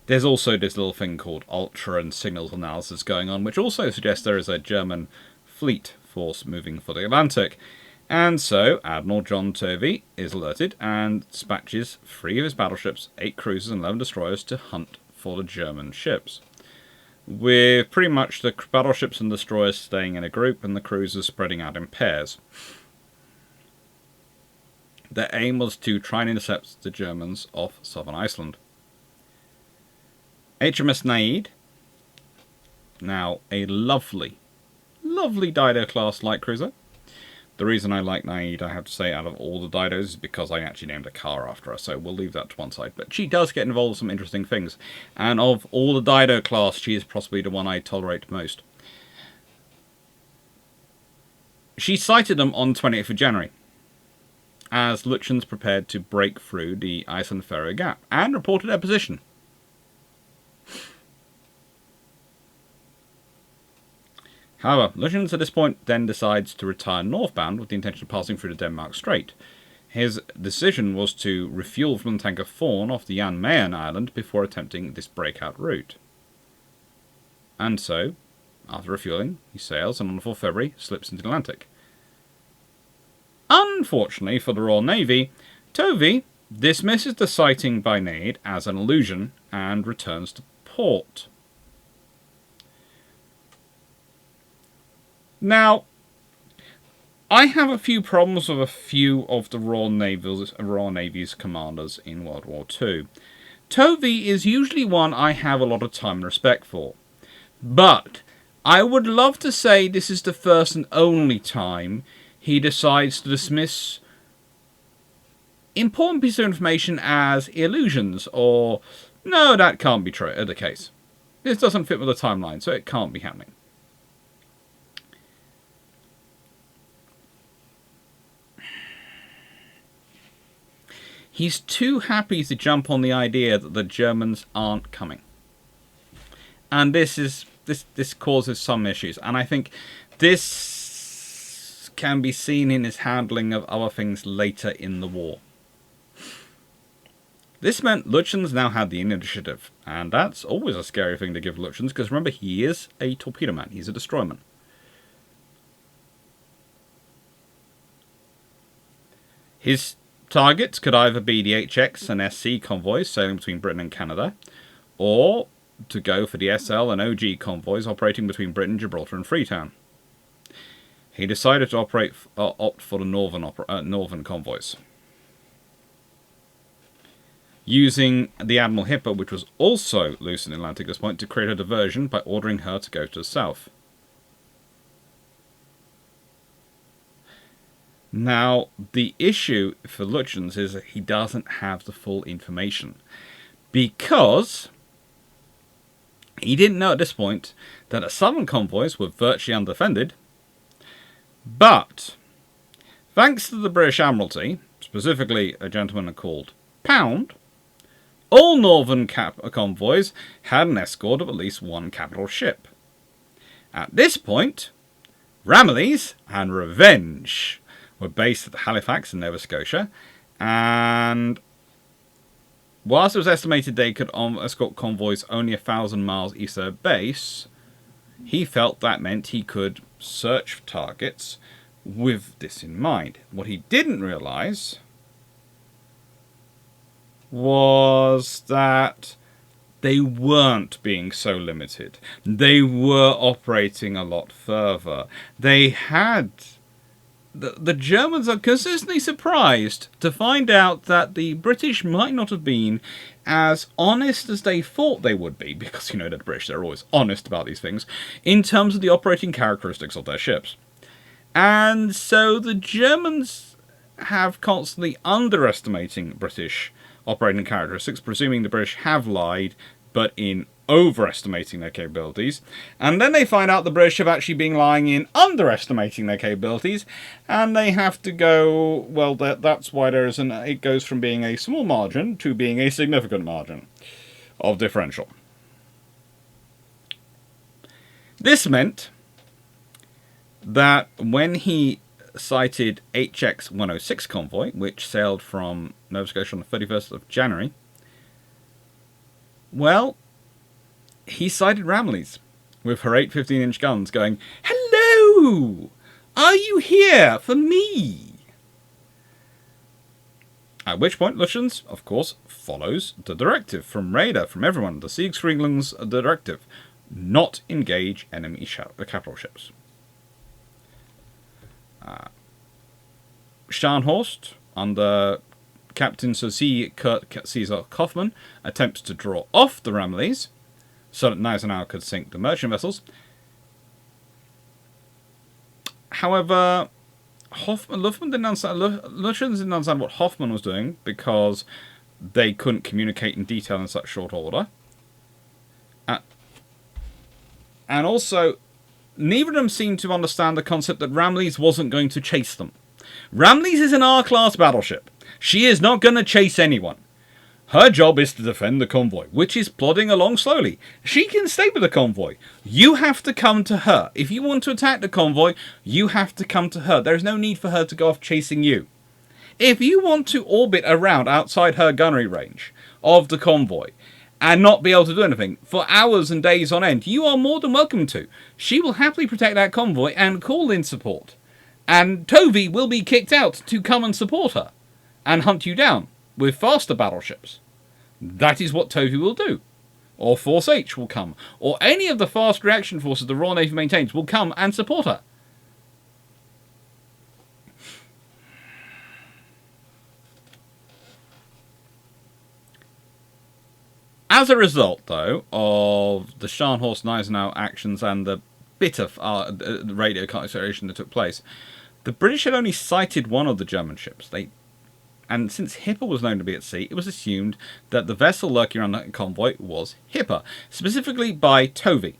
S1: There's also this little thing called ultra and signals analysis going on, which also suggests there is a German fleet force moving for the Atlantic. And so Admiral John Tovey is alerted and dispatches 3 of his battleships, 8 cruisers and 11 destroyers to hunt for the German ships. With pretty much the battleships and destroyers staying in a group and the cruisers spreading out in pairs. Their aim was to try and intercept the Germans off southern Iceland. HMS Naid, now a lovely Dido-class light cruiser. The reason I like Naid, I have to say, out of all the Didos is because I actually named a car after her, so we'll leave that to one side. But she does get involved in some interesting things. And of all the Dido class, she is possibly the one I tolerate most. She sighted them on 28th of January, as Lütjens prepared to break through the Iceland-Faroe Gap, and reported their position. However, Lütjens at this point then decides to return northbound with the intention of passing through the Denmark Strait. His decision was to refuel from the tanker Thorn off the Jan Mayen Island before attempting this breakout route. And so, after refueling, he sails and on the 4th of February slips into the Atlantic. Unfortunately for the Royal Navy, Tovey dismisses the sighting by Nade as an illusion and returns to port. Now, I have a few problems with a few of the Royal Navy's commanders in World War II. Tovey is usually one I have a lot of time and respect for. But I would love to say this is the first and only time he decides to dismiss important pieces of information as illusions, or no, that can't be true, the case. This doesn't fit with the timeline, so it can't be happening. He's too happy to jump on the idea that the Germans aren't coming. And this causes some issues. And I think this can be seen in his handling of other things later in the war. This meant Lütjens now had the initiative. And that's always a scary thing to give Lütjens, because remember, he is a torpedo man. He's a destroyerman. His targets could either be the HX and SC convoys sailing between Britain and Canada, or to go for the SL and OG convoys operating between Britain, Gibraltar and Freetown. He decided to opt for the northern convoys, using the Admiral Hipper, which was also loose in the Atlantic at this point, to create a diversion by ordering her to go to the south. Now, the issue for Lütjens is that he doesn't have the full information, because he didn't know at this point that the southern convoys were virtually undefended, but thanks to the British Admiralty, specifically a gentleman called Pound, all northern convoys had an escort of at least one capital ship. At this point, Ramillies and Revenge were based at Halifax in Nova Scotia, and whilst it was estimated they could escort convoys only 1,000 miles east of their base, he felt that meant he could search for targets with this in mind. What he didn't realise was that they weren't being so limited. They were operating a lot further. They had... The Germans are consistently surprised to find out that the British might not have been as honest as they thought they would be, because, you know, the British, they're always honest about these things, in terms of the operating characteristics of their ships. And so the Germans have constantly underestimating British operating characteristics, presuming the British have lied, but in overestimating their capabilities, and then they find out the British have actually been lying in underestimating their capabilities, and they have to go, well, that's why it goes from being a small margin to being a significant margin of differential. This meant that when he sighted HX 106 convoy, which sailed from Nova Scotia on the 31st of January, well, he sighted Ramillies with her 8 15-inch guns going, "Hello! Are you here for me?" At which point Lütjens, of course, follows the directive from radar, from everyone, the Siegfriedling's directive, not engage enemy capital ships. Scharnhorst, under Captain Sir C. Kurt Caesar Kaufmann, attempts to draw off the Ramillies so that Gneisenau could sink the merchant vessels. However, Lütjens didn't understand what Hoffmann was doing, because they couldn't communicate in detail in such short order. And also, neither of them seemed to understand the concept that Ramillies wasn't going to chase them. Ramillies is an R-class battleship. She is not going to chase anyone. Her job is to defend the convoy, which is plodding along slowly. She can stay with the convoy. You have to come to her. If you want to attack the convoy, you have to come to her. There is no need for her to go off chasing you. If you want to orbit around outside her gunnery range of the convoy and not be able to do anything for hours and days on end, you are more than welcome to. She will happily protect that convoy and call in support. And Tovey will be kicked out to come and support her and hunt you down with faster battleships. That is what Tovey will do. Or Force H will come. Or any of the fast reaction forces the Royal Navy maintains will come and support her. As a result, though, of the Scharnhorst-Gneisenau actions and the bit of radio acceleration that took place, the British had only sighted one of the German ships. And since Hipper was known to be at sea, it was assumed that the vessel lurking around that convoy was Hipper, specifically by Tovey.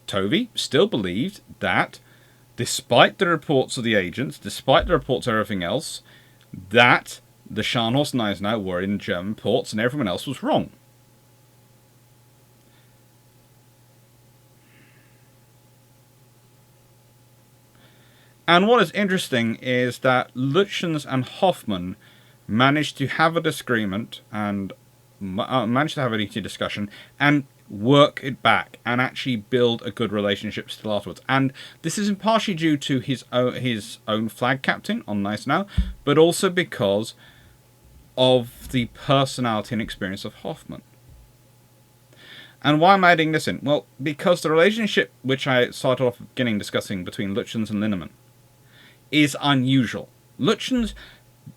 S1: Tovey still believed that, despite the reports of the agents, despite the reports of everything else, that the Scharnhorst-Gneisenau were in German ports and everyone else was wrong. And what is interesting is that Lütjens and Hoffmann managed to have a disagreement and managed to have a heated discussion and work it back and actually build a good relationship still afterwards. And this is partially due to his own flag captain on Gneisenau, but also because of the personality and experience of Hoffmann. And why am I adding this in? Well, because the relationship which I started off beginning discussing between Lütjens and Linnemann is unusual. Lütjens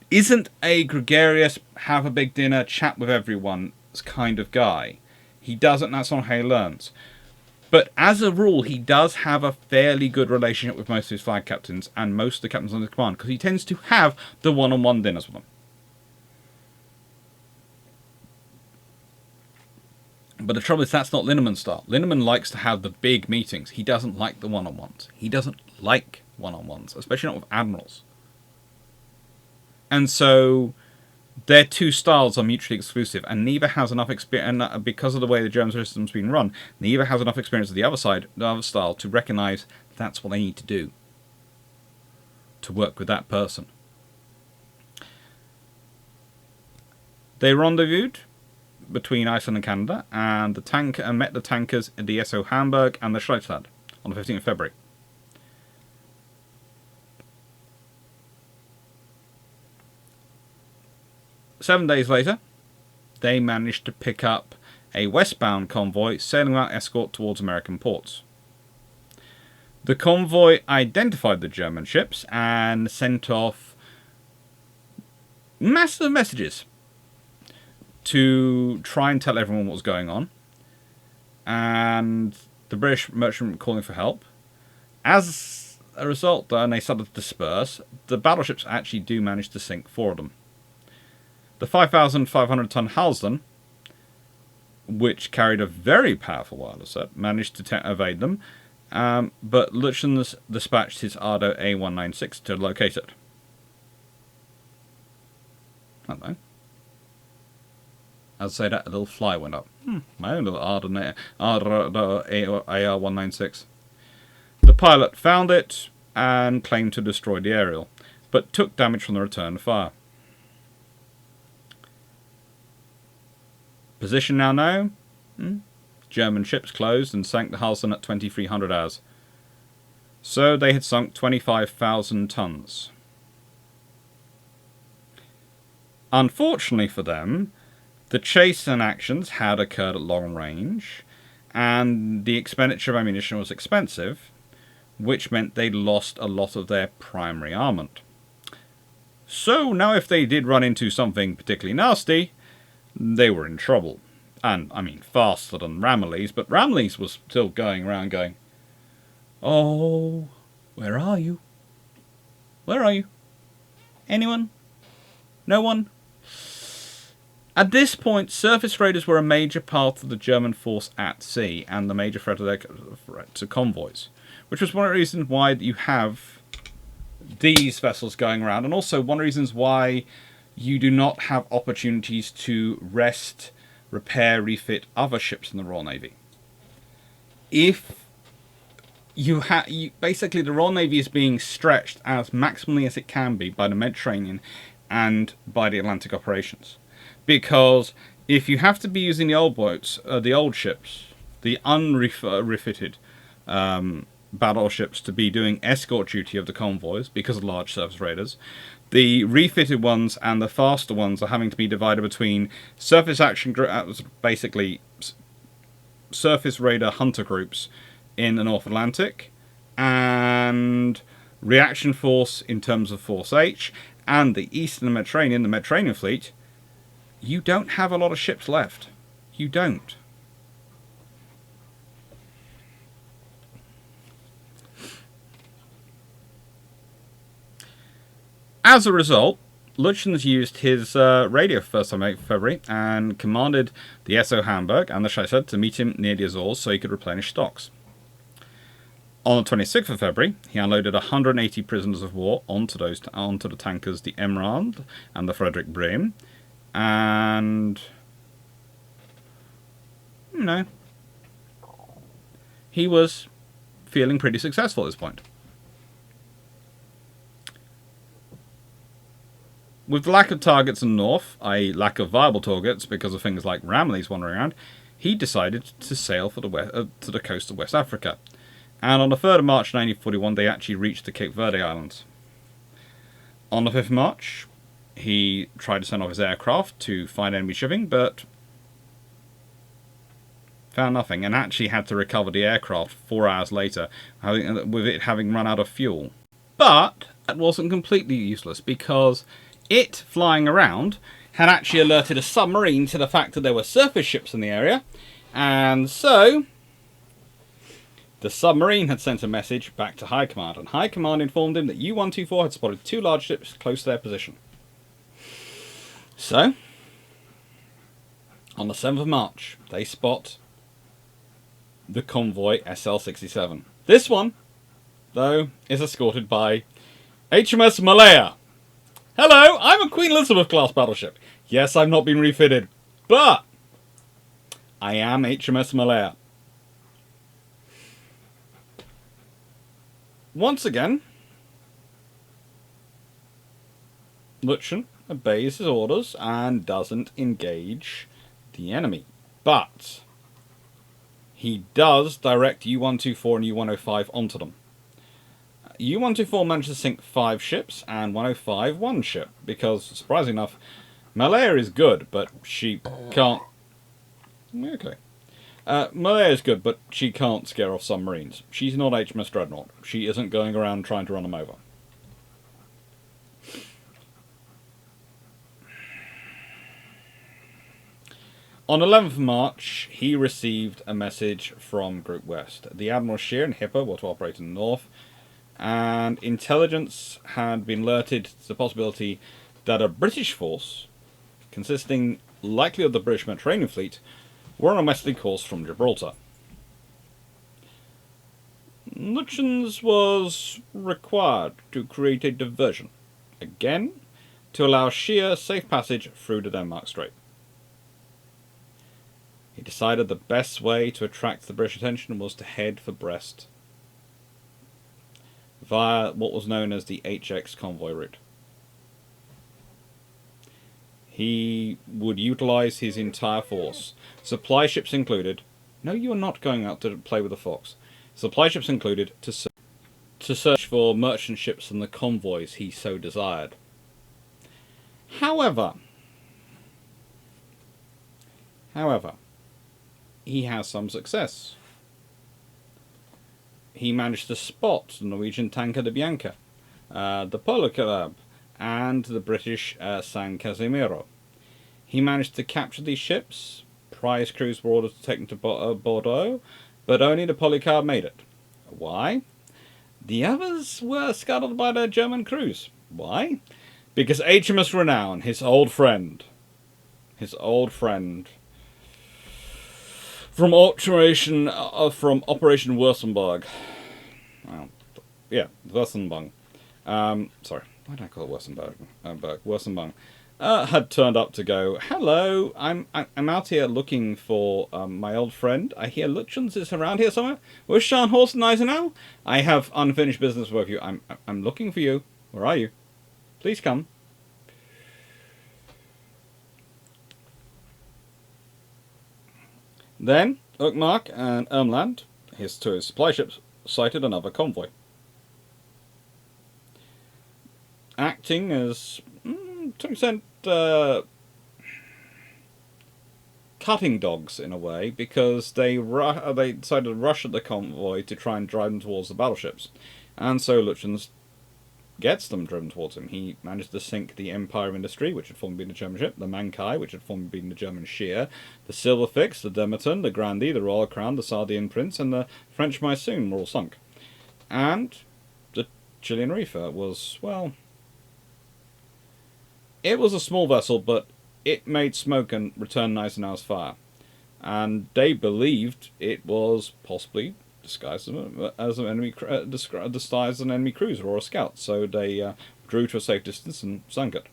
S1: isn't a gregarious, have a big dinner, chat with everyone kind of guy. He doesn't, that's not how he learns. But as a rule, he does have a fairly good relationship with most of his flag captains and most of the captains on his command, because he tends to have the one-on-one dinners with them. But the trouble is, that's not Linnemann's style. Linnemann likes to have the big meetings. He doesn't like the one-on-ones. He doesn't like one-on-ones, especially not with admirals. And so their two styles are mutually exclusive, and neither has enough experience. And because of the way the German system's been run, neither has enough experience of the other side, the other style, to recognise that's what they need to do to work with that person. They rendezvoused between Iceland and Canada, and met the tankers at the SO Hamburg and the Schleitzland on the 15th of February. Seven days later, they managed to pick up a westbound convoy sailing without escort towards American ports. The convoy identified the German ships and sent off massive messages to try and tell everyone what was going on, and the British merchantmen calling for help. As a result, though, and they started to disperse, the battleships actually do manage to sink four of them. The 5,500-ton Halsden, which carried a very powerful wireless set, managed to evade them, but Lütjens dispatched his Ardo A196 to locate it. I don't know. As I say that, a little fly went up. My own little Ardo AR196. The pilot found it and claimed to destroy the aerial, but took damage from the return fire. Position now known. German ships closed and sank the Halsden at 2300 hours. So they had sunk 25,000 tons. Unfortunately for them, the chase and actions had occurred at long range, and the expenditure of ammunition was expensive, which meant they lost a lot of their primary armament. So now if they did run into something particularly nasty, they were in trouble. And, I mean, faster than Ramillies, but Ramillies was still going around going, "Oh, where are you? Where are you? Anyone? No one?" At this point, surface raiders were a major part of the German force at sea, and the major threat to convoys, which was one of the reasons why you have these vessels going around, and also one of the reasons why you do not have opportunities to rest, repair, refit other ships in the Royal Navy. If basically the Royal Navy is being stretched as maximally as it can be by the Mediterranean and by the Atlantic operations. Because if you have to be using the old boats, the old ships, the unrefitted battleships to be doing escort duty of the convoys because of large surface raiders. The refitted ones and the faster ones are having to be divided between surface action basically surface raider hunter groups in the North Atlantic, and reaction force in terms of Force H, and the Eastern Mediterranean, the Mediterranean fleet. You don't have a lot of ships left. You don't. As a result, Lütjens used his radio for the first time in February and commanded the SO Hamburg and the Scheiße to meet him near the Azores so he could replenish stocks. On the 26th of February, he unloaded 180 prisoners of war onto the tankers the Emerald and the Frederick Brehm, and he was feeling pretty successful at this point. With the lack of targets in the north, i.e. lack of viable targets because of things like Ramillies wandering around, he decided to sail for to the coast of West Africa. And on the 3rd of March 1941, they actually reached the Cape Verde Islands. On the 5th of March, he tried to send off his aircraft to find enemy shipping, but found nothing, and actually had to recover the aircraft 4 hours later, with it having run out of fuel. But that wasn't completely useless, because it, flying around, had actually alerted a submarine to the fact that there were surface ships in the area, and so the submarine had sent a message back to High Command, and High Command informed him that U-124 had spotted 2 large ships close to their position. So, on the 7th of March, they spot the convoy SL-67. This one, though, is escorted by HMS Malaya. Hello, I'm a Queen Elizabeth class battleship. Yes, I've not been refitted, but I am HMS Malaya. Once again, Lütjens obeys his orders and doesn't engage the enemy. But he does direct U-124 and U-105 onto them. U-124 managed to sink 5 ships and 105 1 ship, because, surprisingly enough, Malaya is good, but she can't... Okay. Malaya is good, but she can't scare off submarines. She's not HMS Dreadnought. She isn't going around trying to run them over. On 11th of March, he received a message from Group West. The Admiral Scheer and Hipper were to operate in the north, and intelligence had been alerted to the possibility that a British force, consisting likely of the British Mediterranean Fleet, were on a westerly course from Gibraltar. Lütjens was required to create a diversion, again, to allow Scheer safe passage through the Denmark Strait. He decided the best way to attract the British attention was to head for Brest, via what was known as the HX convoy route. He would utilize his entire force, supply ships included. No, you are not going out to play with the fox. Supply ships included, to search for merchant ships and the convoys he so desired. However, he has some success. He managed to spot the Norwegian tanker the Bianca, the Polar Club, and the British San Casimiro. He managed to capture these ships. Prize crews were ordered to take them to Bordeaux, but only the Polycarp made it. Why? The others were scuttled by their German crews. Why? Because HMS Renown, his old friend from Operation Wurzenberg. Wurzenbang. Sorry, why did I call it Wurzenberg? Wurzenbang. Had turned up to go, hello, I'm out here looking for my old friend. I hear Lütjens is around here somewhere. Where's Scharnhorst and Eisenhower? I have unfinished business with you. I'm looking for you. Where are you? Please come. Then Uckmark and Ermland, his two supply ships, sighted another convoy. Acting as, to an extent, cutting dogs in a way, because they decided to rush at the convoy to try and drive them towards the battleships. And so Lütjens gets them driven towards him. He managed to sink the Empire Industry, which had formerly been a German ship, the Mankai, which had formerly been the German Sheer, the Silverfix, the Demeton, the Grandee, the Royal Crown, the Sardian Prince, and the French Mysoon were all sunk. And the Chilean Reefer was, well, it was a small vessel, but it made smoke and returned Gneisenau's fire. And they believed it was possibly disguised as an enemy, disguised as an enemy cruiser or a scout, so they drew to a safe distance and sunk it.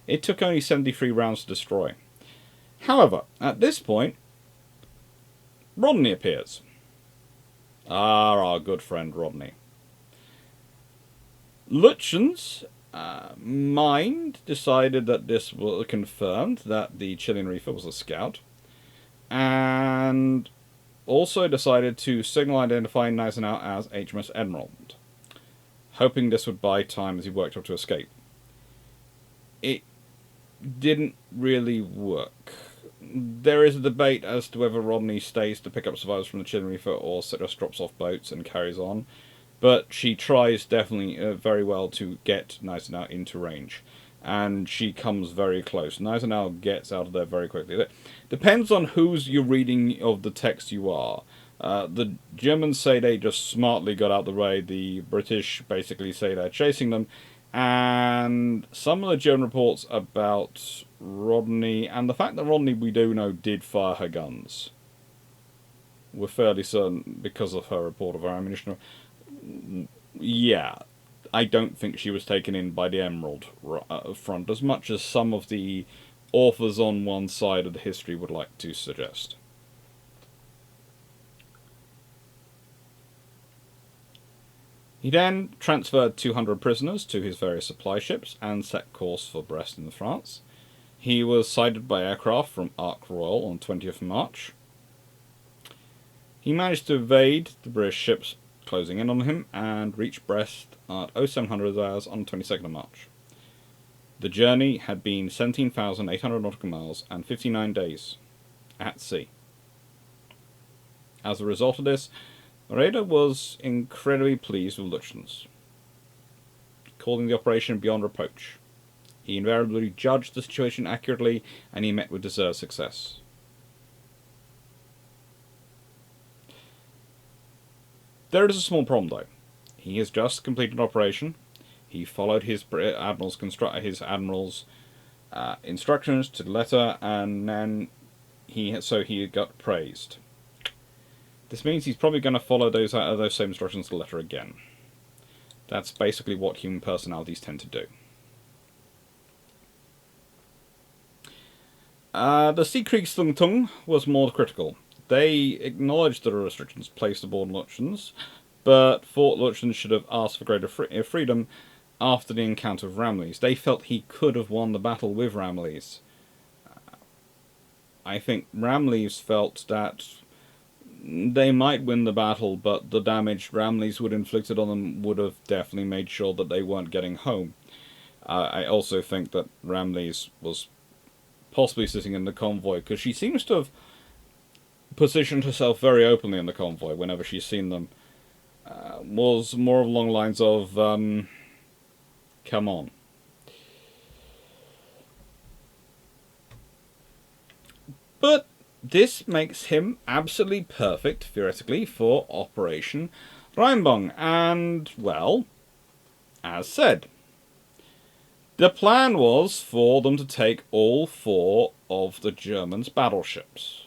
S1: It took only 73 rounds to destroy. However, at this point, Rodney appears. Our good friend Rodney. Lütjens' mind decided that this was confirmed that the Chilean Reefer was a scout, and also decided to signal identify Gneisenau as HMS Admiral, hoping this would buy time as he worked up to escape. It didn't really work. There is a debate as to whether Rodney stays to pick up survivors from the Chilean Reefer or just drops off boats and carries on. But she tries definitely very well to get Gneisenau into range. And she comes very close. Gneisenau gets out of there very quickly. It depends on whose you're reading of the text you are. The Germans say they just smartly got out the way. The British basically say they're chasing them. And some of the German reports about Rodney, and the fact that Rodney, we do know, did fire her guns, we're fairly certain because of her report of her ammunition. Yeah, I don't think she was taken in by the Emerald front, as much as some of the authors on one side of the history would like to suggest. He then transferred 200 prisoners to his various supply ships and set course for Brest in France. He was sighted by aircraft from Ark Royal on 20th March. He managed to evade the British ships closing in on him and reached Brest at 0700 hours on 22nd of March. The journey had been 17,800 nautical miles and 59 days at sea. As a result of this, Reda was incredibly pleased with Lütjens, calling the operation beyond reproach. He invariably judged the situation accurately, and he met with deserved success. There is a small problem, though. He has just completed an operation. He followed his admiral's instructions to the letter, and then he got praised. This means he's probably going to follow those same instructions to the letter again. That's basically what human personalities tend to do. The Seekriegsstung was more critical. They acknowledged the restrictions placed aboard Lütjens, but thought Lütjens should have asked for greater freedom after the encounter with Ramillies. They felt he could have won the battle with Ramillies. I think Ramillies felt that they might win the battle, but the damage Ramillies would have inflicted on them would have definitely made sure that they weren't getting home. I also think that Ramillies was possibly sitting in the convoy, because she seems to have positioned herself very openly in the convoy whenever she's seen them. Was more along the lines of, come on. But this makes him absolutely perfect, theoretically, for Operation Rheinbong. And, well, as said, the plan was for them to take all 4 of the Germans' battleships.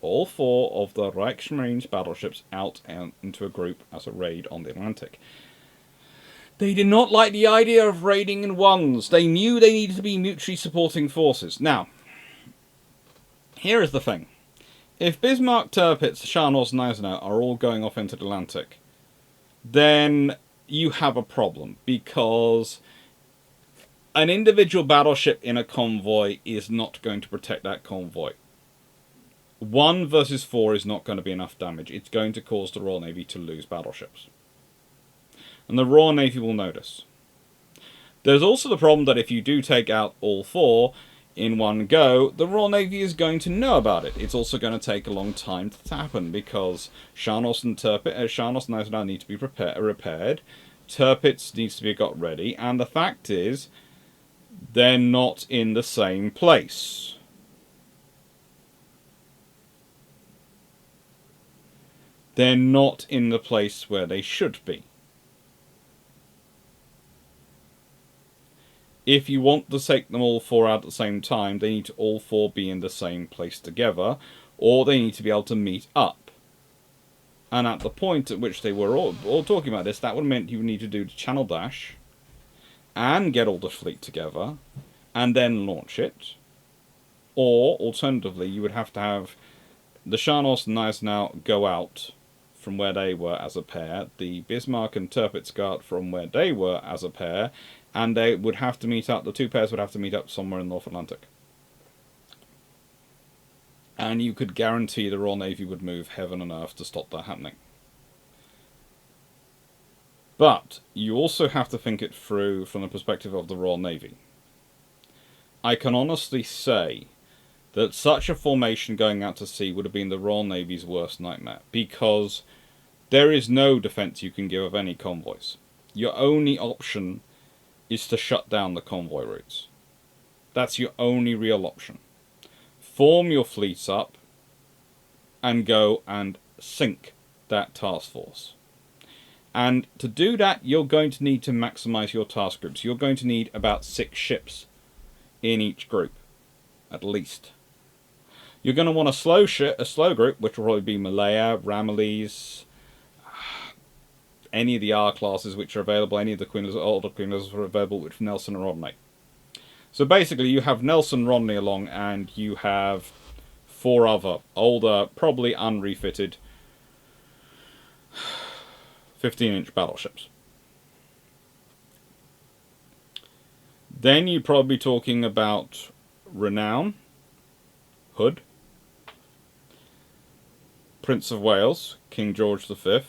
S1: All 4 of the Reichsmarine's battleships out and into a group as a raid on the Atlantic. They did not like the idea of raiding in ones. They knew they needed to be mutually supporting forces. Now, here is the thing. If Bismarck, Tirpitz, Scharnhorst, and Gneisenau are all going off into the Atlantic, then you have a problem, because An individual battleship in a convoy is not going to protect that convoy. 1 versus 4 is not going to be enough damage. It's going to cause the Royal Navy to lose battleships. And the Royal Navy will notice. There's also the problem that if you do take out all 4 in one go, the Royal Navy is going to know about it. It's also going to take a long time to happen because Sharnos and National need to be repaired. Tirpitz needs to be got ready. And the fact is, they're not in the same place. They're not in the place where they should be. If you want to take them all 4 out at the same time, they need to all 4 be in the same place together, or they need to be able to meet up. And at the point at which they were all talking about this, that would have meant you would need to do the channel dash, and get all the fleet together, and then launch it. Or, alternatively, you would have to have the Sharnos and Gneisenau go out from where they were as a pair, the Bismarck and Tirpitz go out from where they were as a pair, and they would have to meet up, the 2 pairs would have to meet up somewhere in the North Atlantic. And you could guarantee the Royal Navy would move heaven and earth to stop that happening. But you also have to think it through from the perspective of the Royal Navy. I can honestly say that such a formation going out to sea would have been the Royal Navy's worst nightmare, because there is no defence you can give of any convoys. Your only option is to shut down the convoy routes. That's your only real option. Form your fleets up and go and sink that task force. And to do that, you're going to need to maximise your task groups. You're going to need about 6 ships in each group, at least. You're going to want a slow group, which will probably be Malaya, Ramillies, any of the R classes which are available, any of the older Queen are available with Nelson and Rodney. So basically you have Nelson Rodney along, and you have 4 other older, probably unrefitted 15-inch battleships. Then you'd probably be talking about Renown, Hood, Prince of Wales, King George V,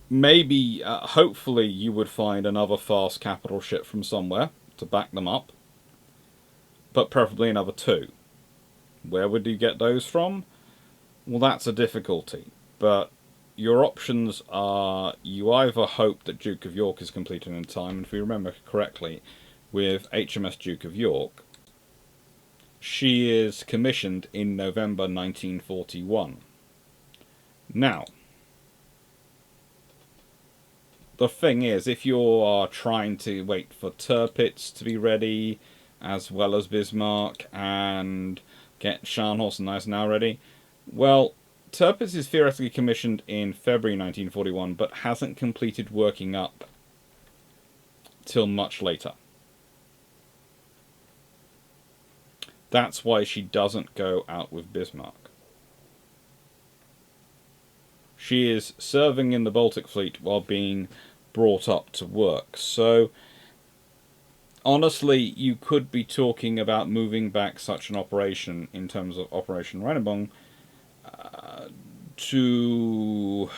S1: maybe, hopefully, you would find another fast capital ship from somewhere to back them up, but preferably another 2. Where would you get those from? Well, that's a difficulty, but your options are, you either hope that Duke of York is completed in time, and if we remember correctly, with HMS Duke of York, she is commissioned in November 1941. Now, the thing is, if you are trying to wait for Tirpitz to be ready, as well as Bismarck, and get Scharnhorst and Gneisenau ready, well, Tirpitz is theoretically commissioned in February 1941, but hasn't completed working up till much later. That's why she doesn't go out with Bismarck. She is serving in the Baltic Fleet while being brought up to work. So, honestly, you could be talking about moving back such an operation in terms of Operation Rheinebong to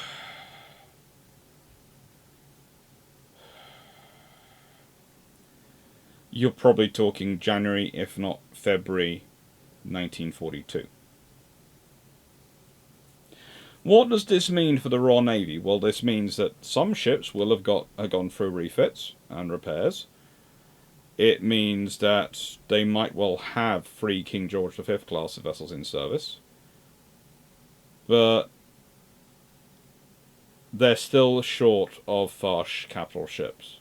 S1: you're probably talking January, if not February 1942. What does this mean for the Royal Navy? Well, this means that some ships will have gone through refits and repairs. It means that they might well have 3 King George V class of vessels in service. But they're still short of fast capital ships.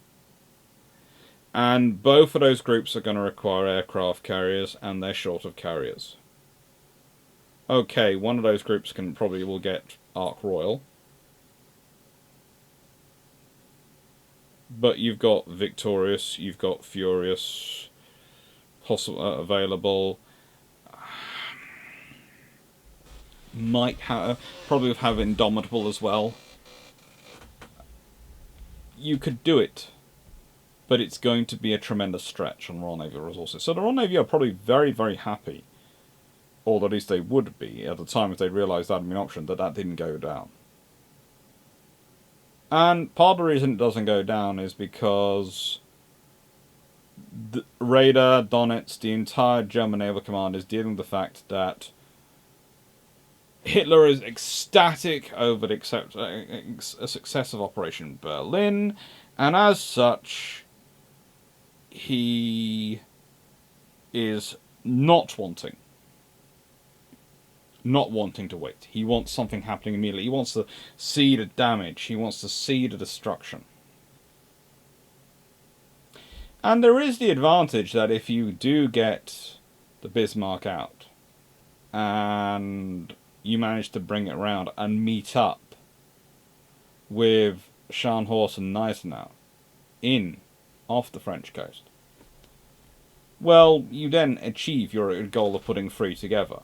S1: And both of those groups are going to require aircraft carriers, and they're short of carriers. Okay, one of those groups will get Ark Royal. But you've got Victorious, you've got Furious available. Might probably have Indomitable as well. you could do it, but it's going to be a tremendous stretch on Royal Navy resources. So the Royal Navy are probably very, very happy, or at least they would be at the time if they realised that had been an option, that didn't go down. And part of the reason it doesn't go down is because the Radar, Donitz, the entire German Naval Command is dealing with the fact that Hitler is ecstatic over the success of Operation Berlin, and as such, he is not wanting to wait. He wants something happening immediately. He wants to see the damage. He wants to see the destruction. And there is the advantage that if you do get the Bismarck out, and you manage to bring it around and meet up with Scharnhorst and Gneisenau off the French coast, well, you then achieve your goal of putting three together.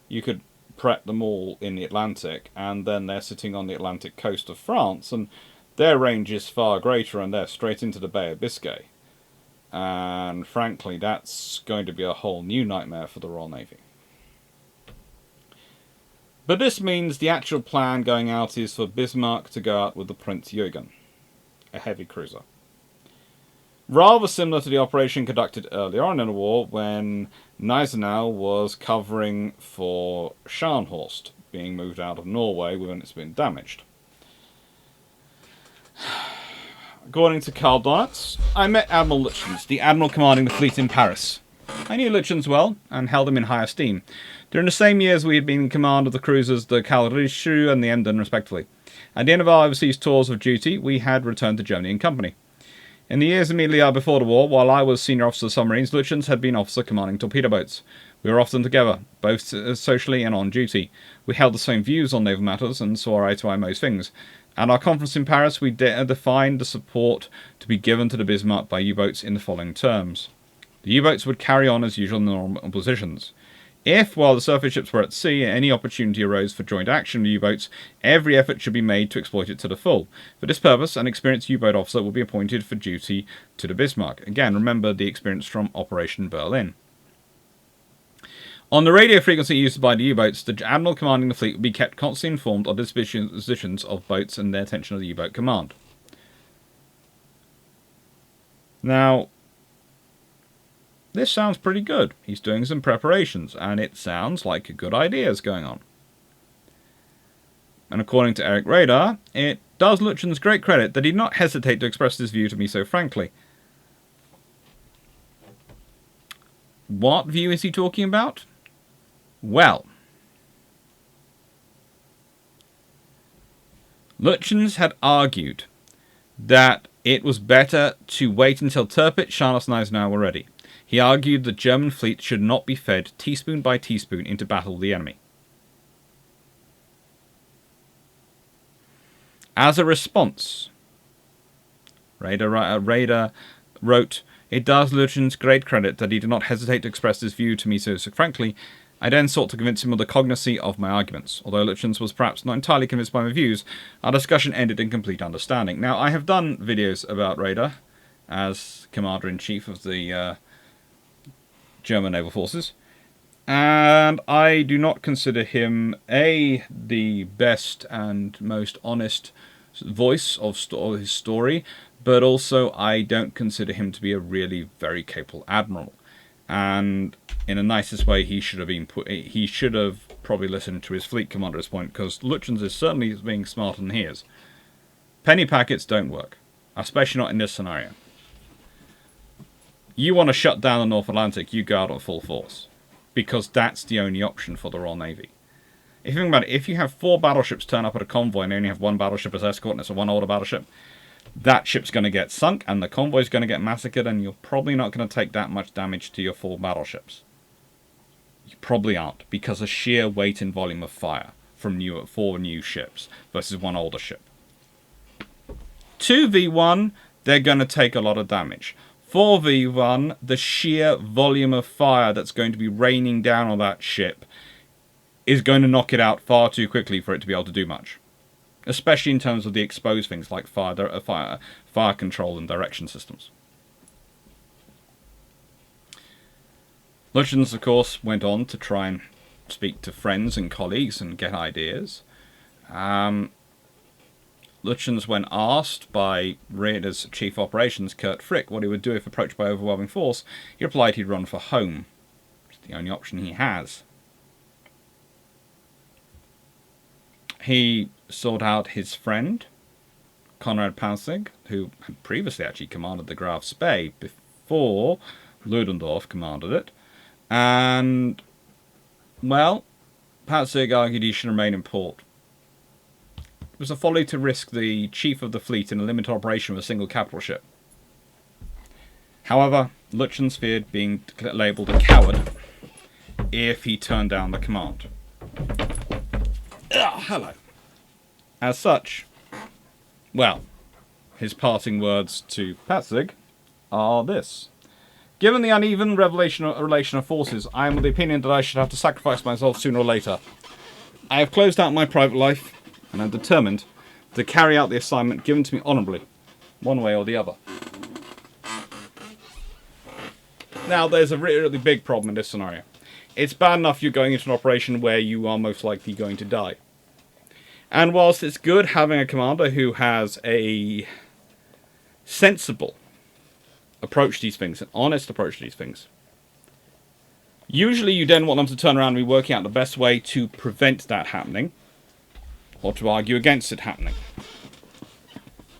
S1: You could prep them all in the Atlantic, and then they're sitting on the Atlantic coast of France, and their range is far greater, and they're straight into the Bay of Biscay. And frankly, that's going to be a whole new nightmare for the Royal Navy. But this means the actual plan going out is for Bismarck to go out with the Prinz Eugen, a heavy cruiser. Rather similar to the operation conducted earlier on in the war when Gneisenau was covering for Scharnhorst being moved out of Norway when it's been damaged. According to Karl Donitz, I met Admiral Lütjens, the admiral commanding the fleet in Paris. I knew Lütjens well and held him in high esteem. During the same years we had been in command of the cruisers the Kalrischu and the Emden respectively. At the end of our overseas tours of duty, we had returned to Germany in company. In the years immediately before the war, while I was senior officer of submarines, Lütjens had been officer commanding torpedo boats. We were often together, both socially and on duty. We held the same views on naval matters and saw eye to eye most things. At our conference in Paris, we defined the support to be given to the Bismarck by U-boats in the following terms. The U-boats would carry on as usual in normal positions. If, while the surface ships were at sea, any opportunity arose for joint action with U-boats, every effort should be made to exploit it to the full. For this purpose, an experienced U-boat officer will be appointed for duty to the Bismarck. Again, remember the experience from Operation Berlin. On the radio frequency used by the U-boats, the admiral commanding the fleet would be kept constantly informed of the dispositions of boats and their attention of the U-boat command. Now, this sounds pretty good. He's doing some preparations, and it sounds like a good idea is going on. And according to Eric Radar, it does Lütjens great credit that he did not hesitate to express this view to me so frankly. What view is he talking about? Well, Lütjens had argued that it was better to wait until Tirpitz, Scharnhorst and Gneisenau were ready. He argued the German fleet should not be fed teaspoon by teaspoon into battle with the enemy. As a response, Radar wrote, "It does Lütjens great credit that he did not hesitate to express this view to me so frankly. I then sought to convince him of the cognacy of my arguments. Although Lütjens was perhaps not entirely convinced by my views, our discussion ended in complete understanding." Now, I have done videos about Radar as Commander-in-Chief of the German Naval Forces, and I do not consider him the best and most honest voice of his story, but also I don't consider him to be a really very capable admiral. And in the nicest way, he should have probably listened to his fleet commander at this point, because Lütjens is certainly being smarter than he is. Penny packets don't work, especially not in this scenario. You want to shut down the North Atlantic, you go out on full force, because that's the only option for the Royal Navy. If you think about it, if you have 4 battleships turn up at a convoy and only have 1 battleship as escort and it's a 1 older battleship, that ship's going to get sunk and the convoy's going to get massacred, and you're probably not going to take that much damage to your 4 battleships. You probably aren't, because of sheer weight and volume of fire from 4 new ships versus 1 older ship. 2v1, they're going to take a lot of damage. 4v1, the sheer volume of fire that's going to be raining down on that ship is going to knock it out far too quickly for it to be able to do much. especially in terms of the exposed things like fire control and direction systems. Lütjens, of course, went on to try and speak to friends and colleagues and get ideas. Lütjens, when asked by Reeder's Chief Operations, Kurt Frick, what he would do if approached by overwhelming force, he replied he'd run for home. It's the only option he has. He sought out his friend, Conrad Panzig, who had previously actually commanded the Graf Spee before Ludendorff commanded it. And, well, Panzig argued he should remain in port. It was a folly to risk the chief of the fleet in a limited operation with a single capital ship. However, Lütjens feared being labelled a coward if he turned down the command. Hello. As such, well, his parting words to Panzig are this. Given the uneven relation of forces, I am of the opinion that I should have to sacrifice myself sooner or later. I have closed out my private life, and I'm determined to carry out the assignment given to me honourably, one way or the other. Now, there's a really big problem in this scenario. It's bad enough you're going into an operation where you are most likely going to die. And whilst it's good having a commander who has a sensible approach to these things, an honest approach to these things, usually you then want them to turn around and be working out the best way to prevent that happening, or to argue against it happening.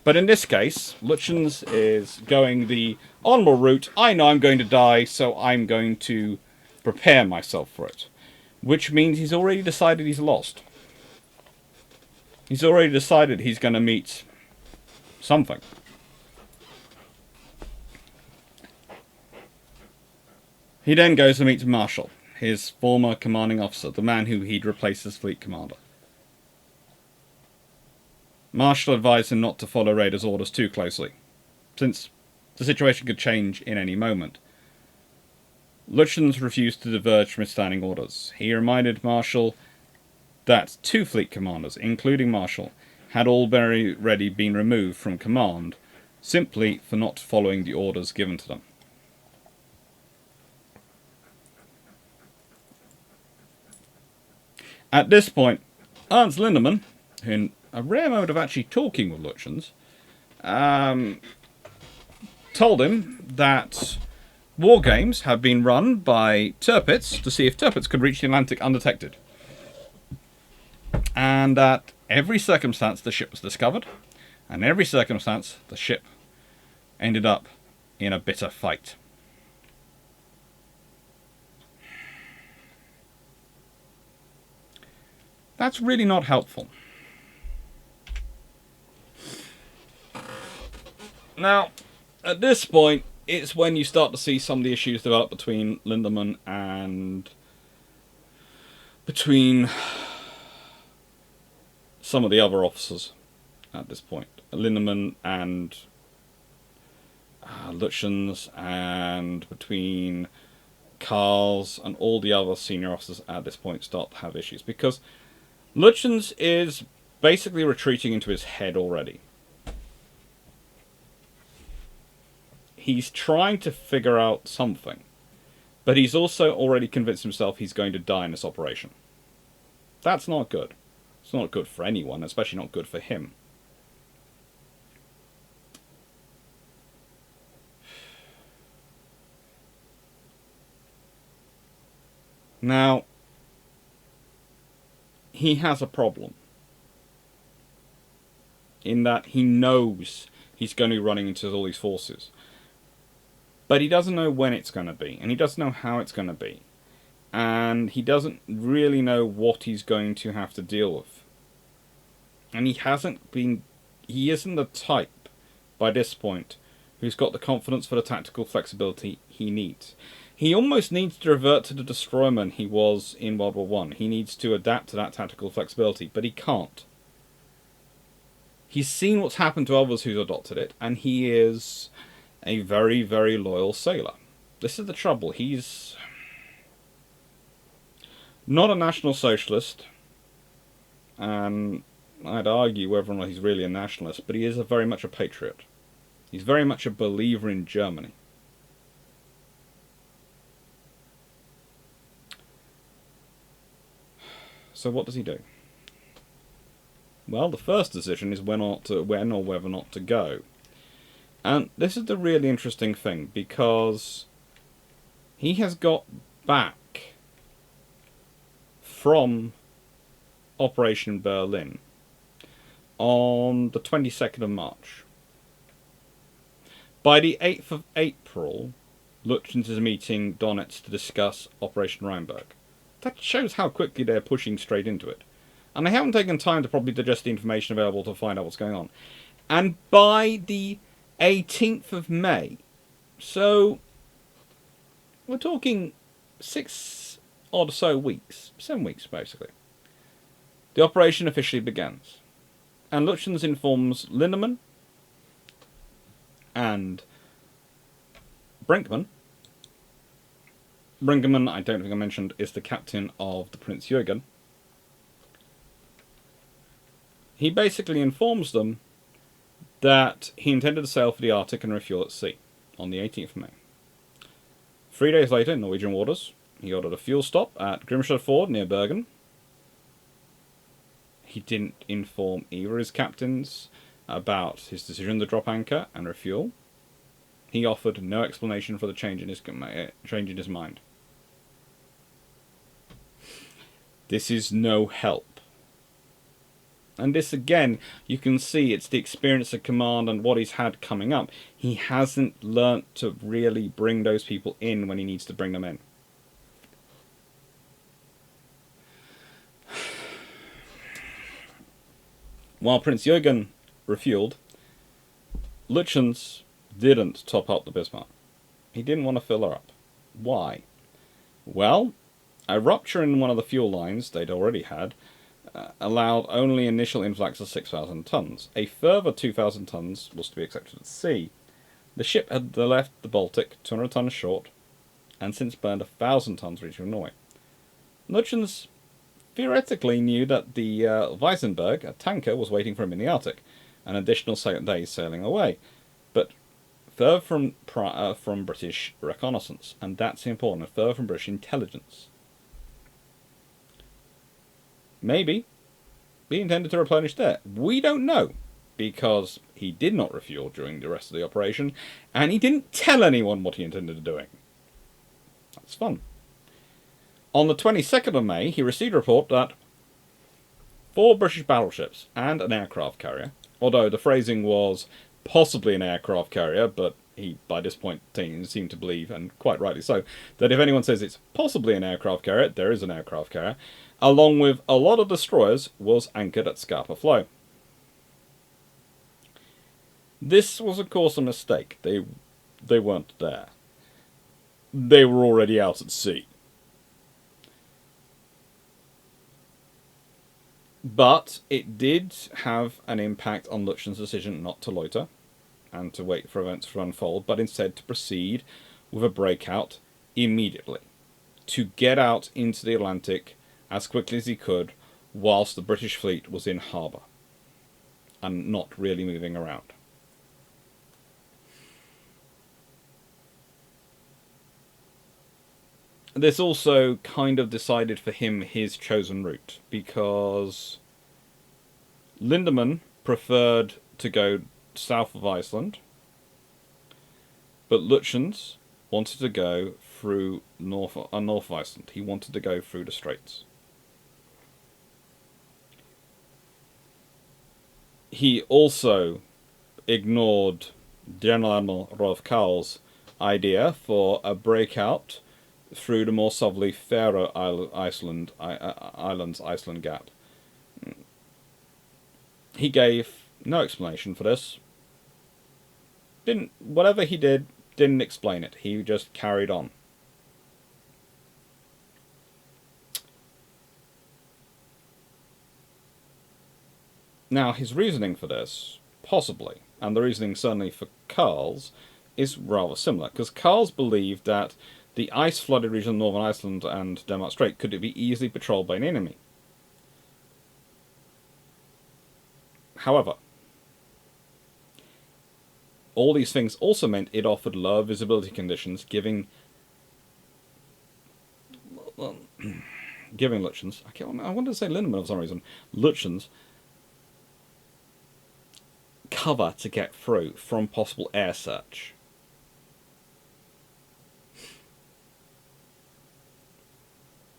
S1: But in this case, Lütjens is going the honourable route. I know I'm going to die, so I'm going to prepare myself for it. Which means he's already decided he's lost. He's already decided he's going to meet something. He then goes to meet Marshall, his former commanding officer, the man who he'd replaced as fleet commander. Marshall advised him not to follow Raeder's orders too closely, since the situation could change in any moment. Lütjens refused to diverge from his standing orders. He reminded Marshall that 2 fleet commanders, including Marshall, had already been removed from command, simply for not following the orders given to them. At this point, Ernst Lindemann, in a rare moment of actually talking with Lütjens, told him that war games had been run by Tirpitz to see if Tirpitz could reach the Atlantic undetected. And that every circumstance the ship was discovered, and every circumstance the ship ended up in a bitter fight. That's really not helpful. Now, at this point, it's when you start to see some of the issues develop between Lindemann and between some of the other officers at this point. Lindemann and Lütjens, and between Karls and all the other senior officers at this point start to have issues, because Lütjens is basically retreating into his head already. He's trying to figure out something, but he's also already convinced himself he's going to die in this operation. That's not good. It's not good for anyone, especially not good for him. Now, he has a problem in that he knows he's going to be running into all these forces. But he doesn't know when it's going to be, and he doesn't know how it's going to be. And he doesn't really know what he's going to have to deal with. And he isn't the type, by this point, who's got the confidence for the tactical flexibility he needs. He almost needs to revert to the destroyerman he was in World War I. He needs to adapt to that tactical flexibility, but he can't. He's seen what's happened to others who've adopted it, and he is a very, very loyal sailor. This is the trouble. He's not a National Socialist, and I'd argue whether or not he's really a nationalist, but he is very much a patriot. He's very much a believer in Germany. So what does he do? Well, the first decision is when or whether or not to go. And this is the really interesting thing, because he has got back from Operation Berlin on the 22nd of March. By the 8th of April, Lütjens is meeting Donetsk to discuss Operation Rheinberg. That shows how quickly they're pushing straight into it. And they haven't taken time to properly digest the information available to find out what's going on. And by the 18th of May, so we're talking 6 odd so weeks, 7 weeks basically, the operation officially begins. And Lütjens informs Lindemann and Brinkmann. Brinkmann, I don't think I mentioned, is the captain of the Prinz Eugen. He basically informs them that he intended to sail for the Arctic and refuel at sea on the 18th of May. 3 days later, in Norwegian waters, he ordered a fuel stop at Grimstad Ford near Bergen. He didn't inform either of his captains about his decision to drop anchor and refuel. He offered no explanation for the change in his mind. This is no help. And this again, you can see it's the experience of command and what he's had coming up. He hasn't learnt to really bring those people in when he needs to bring them in. While Prinz Eugen refueled, Lütjens didn't top up the Bismarck. He didn't want to fill her up. Why? Well, a rupture in one of the fuel lines they'd already had allowed only initial influx of 6,000 tons. A further 2,000 tons was to be accepted at sea. The ship had left the Baltic 200 tons short, and since burned 1,000 tons reaching Norway. Lütjens theoretically knew that the Weissenberg, a tanker, was waiting for him in the Arctic, an additional days sailing away, but further from British reconnaissance, and that's important, further from British intelligence. Maybe he intended to replenish there. We don't know, because he did not refuel during the rest of the operation, and he didn't tell anyone what he intended doing. That's fun. On the 22nd of May, he received a report that 4 British battleships and an aircraft carrier, although the phrasing was possibly an aircraft carrier, but he, by this point, seemed to believe, and quite rightly so, that if anyone says it's possibly an aircraft carrier, there is an aircraft carrier, along with a lot of destroyers, was anchored at Scapa Flow. This was, of course, a mistake. They weren't there. They were already out at sea. But it did have an impact on Lütjens' decision not to loiter and to wait for events to unfold, but instead to proceed with a breakout immediately, to get out into the Atlantic as quickly as he could whilst the British fleet was in harbour and not really moving around. This also kind of decided for him his chosen route, because Lindemann preferred to go south of Iceland, but Lütjens wanted to go through north of Iceland. He wanted to go through the Straits. He also ignored General Admiral Rolf Kahl's idea for a breakout through the more southerly Faroe Islands Iceland Gap. He gave no explanation for this. Whatever he did, didn't explain it. He just carried on. Now, his reasoning for this, possibly, and the reasoning certainly for Kahl's, is rather similar, because Kahl's believed that the ice-flooded region of northern Iceland and Denmark Strait could be easily patrolled by an enemy. However, all these things also meant it offered lower visibility conditions, giving Lütjens, I wanted to say Lindemann for some reason, Lütjens, cover to get through from possible air search.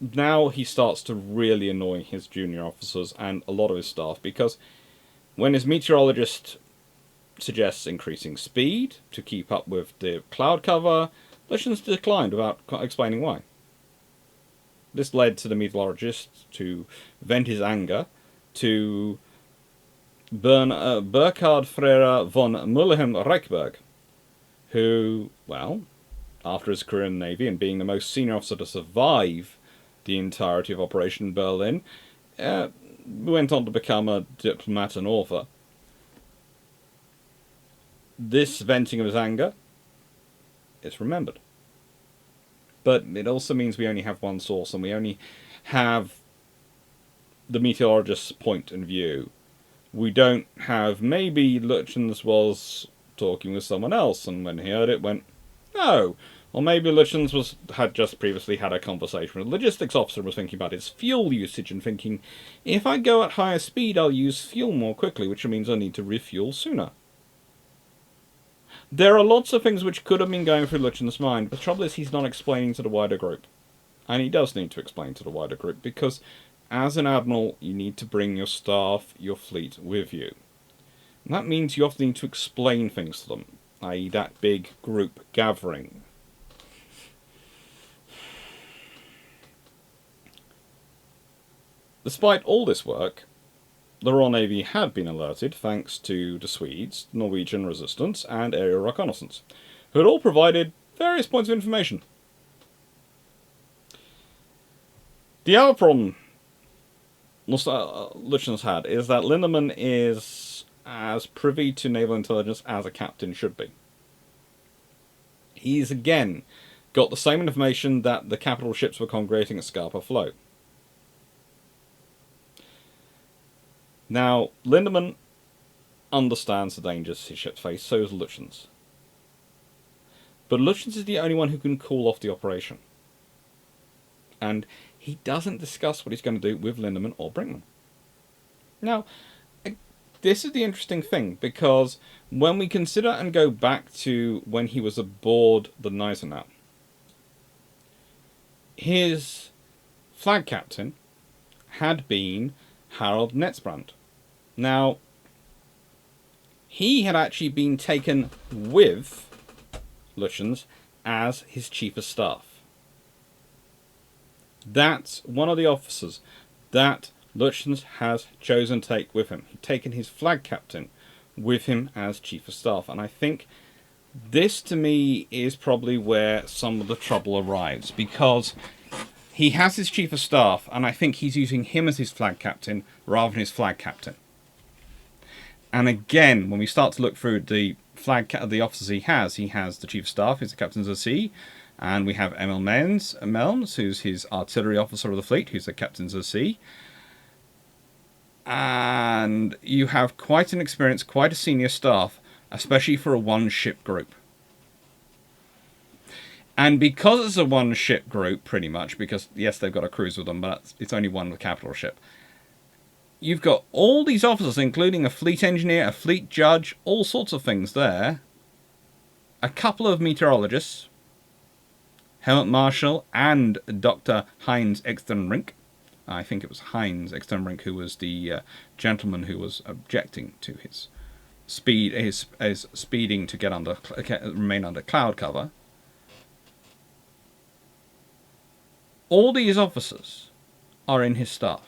S1: Now he starts to really annoy his junior officers and a lot of his staff, because when his meteorologist suggests increasing speed to keep up with the cloud cover, Lütjens declined without explaining why. This led to the meteorologist to vent his anger to Burkhard Freire von Mülheim-Reichberg, who, well, after his career in the Navy and being the most senior officer to survive the entirety of Operation Berlin, went on to become a diplomat and author. This venting of his anger is remembered. But it also means we only have one source, and we only have the meteorologist's point of view. We don't have, maybe Lütjens was talking with someone else, and when he heard it went, no. Or maybe Lütjens had just previously had a conversation with a logistics officer and was thinking about his fuel usage and thinking, if I go at higher speed, I'll use fuel more quickly, which means I need to refuel sooner. There are lots of things which could have been going through Lütjens' mind, but the trouble is he's not explaining to the wider group. And he does need to explain to the wider group, because as an admiral, you need to bring your staff, your fleet with you. And that means you often need to explain things to them, i.e. that big group gathering. Despite all this work, the Royal Navy had been alerted thanks to the Swedes, Norwegian resistance, and aerial reconnaissance, who had all provided various points of information. The other problem Lütjens had is that Lindemann is as privy to naval intelligence as a captain should be. He's again got the same information that the capital ships were congregating at Scapa Flow. Now, Lindemann understands the dangers his ships face, so does Lütjens. But Lütjens is the only one who can call off the operation. And he doesn't discuss what he's going to do with Lindemann or Brinkmann. Now, this is the interesting thing, because when we consider and go back to when he was aboard the Gneisenau, his flag captain had been Harald Netzbrand. Now, he had actually been taken with Lütjens as his chief of staff. That's one of the officers that Lütjens has chosen to take with him. He'd taken his flag captain with him as chief of staff. And I think this, to me, is probably where some of the trouble arrives, because he has his chief of staff, and I think he's using him as his flag captain rather than his flag captain. And again, when we start to look through the the officers he has the chief of staff, he's the captain of the sea, and we have Emil Melms, who's his artillery officer of the fleet, who's the captain of the sea. And you have quite an experience, quite a senior staff, especially for a one-ship group. And because it's a one-ship group, pretty much, because, yes, they've got a cruise with them, but it's only one capital ship, you've got all these officers, including a fleet engineer, a fleet judge, all sorts of things there, a couple of meteorologists, Helmut Marschall and Dr. Heinz Externrink. I think it was Heinz Externrink who was the gentleman who was objecting to his speeding to remain under cloud cover. All these officers are in his staff.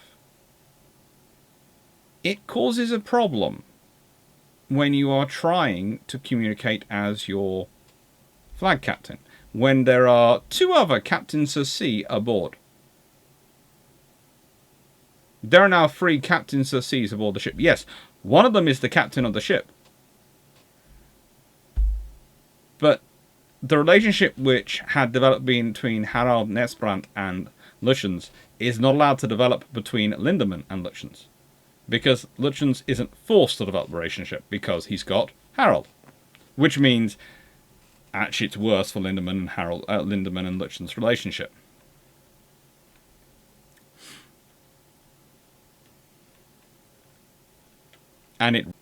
S1: It causes a problem when you are trying to communicate as your flag captain, when there are two other captains of sea aboard. There are now 3 captains of seas aboard the ship. Yes, one of them is the captain of the ship. But the relationship which had developed between Harald Netzbrand and Lütjens is not allowed to develop between Lindemann and Lütjens. Because Lütjens isn't forced to develop a relationship, because he's got Harold. Which means, actually, it's worse for Lindemann and Lütjens' relationship. And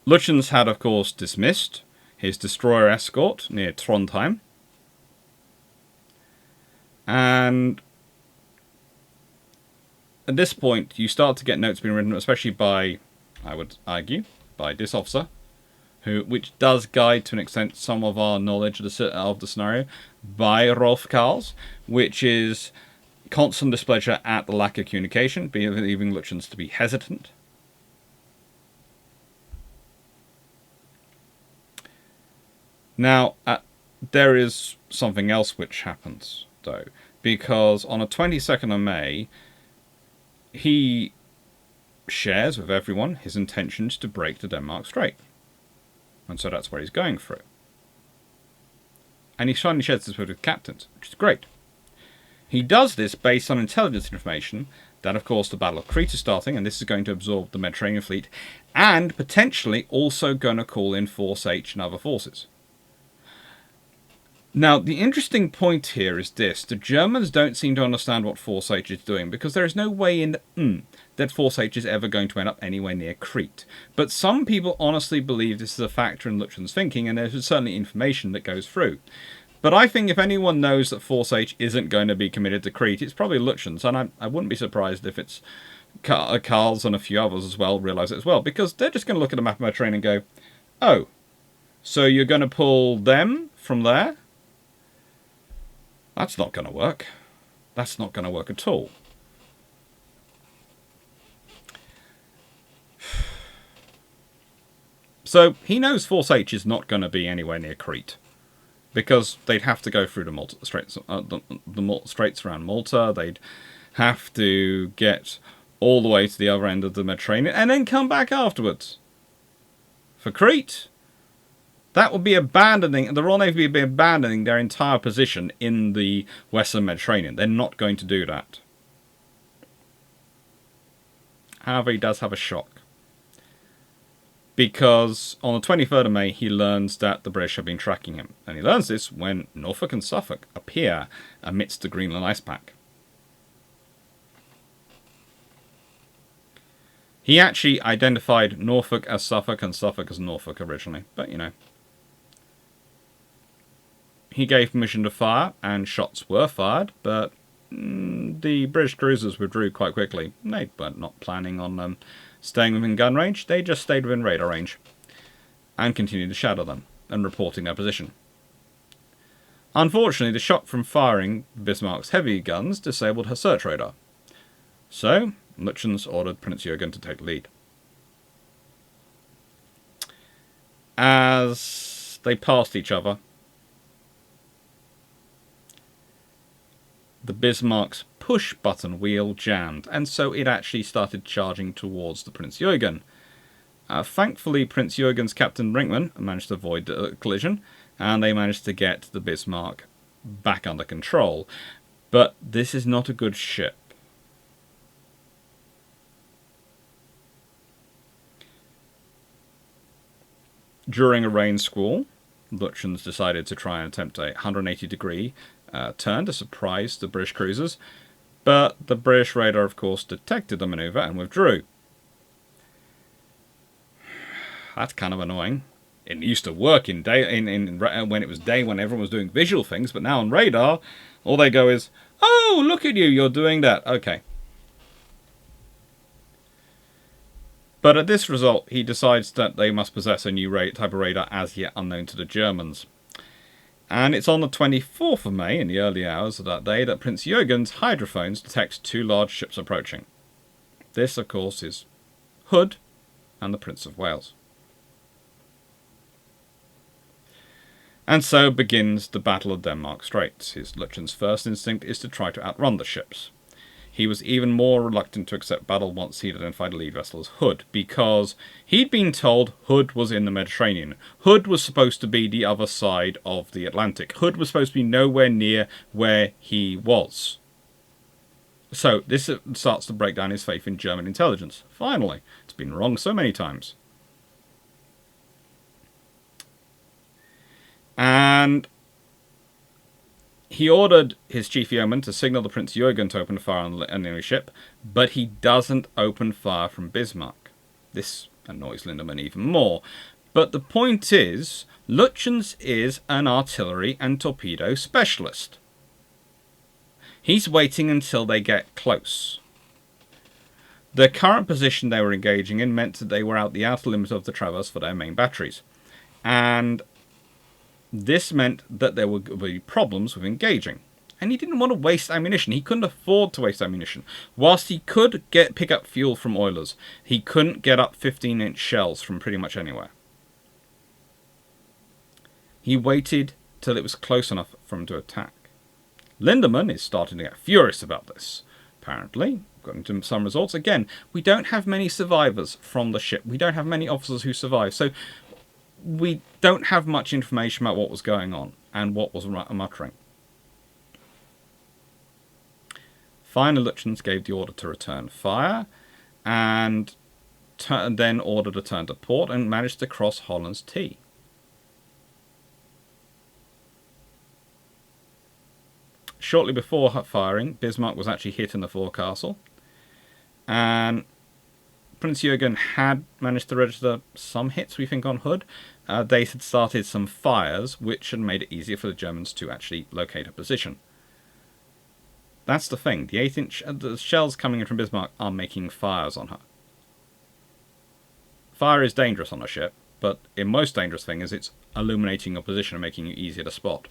S1: Lütjens had, of course, dismissed his destroyer escort near Trondheim. And at this point, you start to get notes being written, especially by, I would argue, by this officer, which does guide to an extent some of our knowledge of the scenario, by Rolf Karls, which is constant displeasure at the lack of communication, leaving Lütjens to be hesitant. Now, there is something else which happens, though, because on the 22nd of May, he shares with everyone his intentions to break the Denmark Strait. And so that's where he's going for it. And he finally shares this with his captains, which is great. He does this based on intelligence information that, of course, the Battle of Crete is starting, and this is going to absorb the Mediterranean fleet, and potentially also going to call in Force H and other forces. Now, the interesting point here is this. The Germans don't seem to understand what Force H is doing, because there is no way in that Force H is ever going to end up anywhere near Crete. But some people honestly believe this is a factor in Lütjens' thinking, and there's certainly information that goes through. But I think if anyone knows that Force H isn't going to be committed to Crete, it's probably Lütjens, and I wouldn't be surprised if it's Karls and a few others as well realise it as well, because they're just going to look at a map of Mediterranean and go, oh, so you're going to pull them from there? That's not going to work. That's not going to work at all. So he knows Force H is not going to be anywhere near Crete, because they'd have to go through the straits around Malta. They'd have to get all the way to the other end of the Mediterranean and then come back afterwards. For Crete, that would be abandoning, the Royal Navy would be abandoning their entire position in the Western Mediterranean. They're not going to do that. However, he does have a shock. Because on the 23rd of May, he learns that the British have been tracking him. And he learns this when Norfolk and Suffolk appear amidst the Greenland ice pack. He actually identified Norfolk as Suffolk and Suffolk as Norfolk originally. But, you know. He gave permission to fire, and shots were fired, but the British cruisers withdrew quite quickly. They were not planning on staying within gun range, they just stayed within radar range, and continued to shadow them, and reporting their position. Unfortunately, the shock from firing Bismarck's heavy guns disabled her search radar. So, Lütjens ordered Prince Jürgen to take the lead. As they passed each other, the Bismarck's push-button wheel jammed, and so it actually started charging towards the Prince Jürgen. Thankfully, Prince Jürgen's Captain Brinkmann managed to avoid the collision, and they managed to get the Bismarck back under control. But this is not a good ship. During a rain squall, Lütjens decided to try and attempt a 180-degree turn to surprise the British cruisers, but the British radar, of course, detected the manoeuvre and withdrew. That's kind of annoying. It used to work when it was day, when everyone was doing visual things, but now on radar, all they go is, "Oh, look at you, you're doing that." Okay. But at this result, he decides that they must possess a new type of radar as yet unknown to the Germans. And it's on the 24th of May, in the early hours of that day, that Prince Jürgen's hydrophones detect two large ships approaching. This, of course, is Hood and the Prince of Wales. And so begins the Battle of Denmark Straits. Lütjens' first instinct is to try to outrun the ships. He was even more reluctant to accept battle once he'd identified the lead vessel as Hood, because he'd been told Hood was in the Mediterranean. Hood was supposed to be the other side of the Atlantic. Hood was supposed to be nowhere near where he was. So this starts to break down his faith in German intelligence. Finally, it's been wrong so many times. And he ordered his chief yeoman to signal the Prince Jürgen to open fire on the enemy ship, but he doesn't open fire from Bismarck. This annoys Lindemann even more. But the point is, Lütjens is an artillery and torpedo specialist. He's waiting until they get close. The current position they were engaging in meant that they were out the outer limit of the traverse for their main batteries. And this meant that there would be problems with engaging. And he didn't want to waste ammunition. He couldn't afford to waste ammunition. Whilst he could pick up fuel from oilers, he couldn't get up 15-inch shells from pretty much anywhere. He waited till it was close enough for him to attack. Lindemann is starting to get furious about this. Apparently, according to some results, again, we don't have many survivors from the ship. We don't have many officers who survive. So we don't have much information about what was going on and what was muttering. Finally, Lütjens gave the order to return fire and then ordered a turn to port and managed to cross Holland's T. Shortly before firing, Bismarck was actually hit in the forecastle, and Prince Jürgen had managed to register some hits, we think, on Hood. They had started some fires, which had made it easier for the Germans to actually locate a position. That's the thing. The 8-inch the shells coming in from Bismarck are making fires on her. Fire is dangerous on a ship, but the most dangerous thing is it's illuminating your position and making you easier to spot.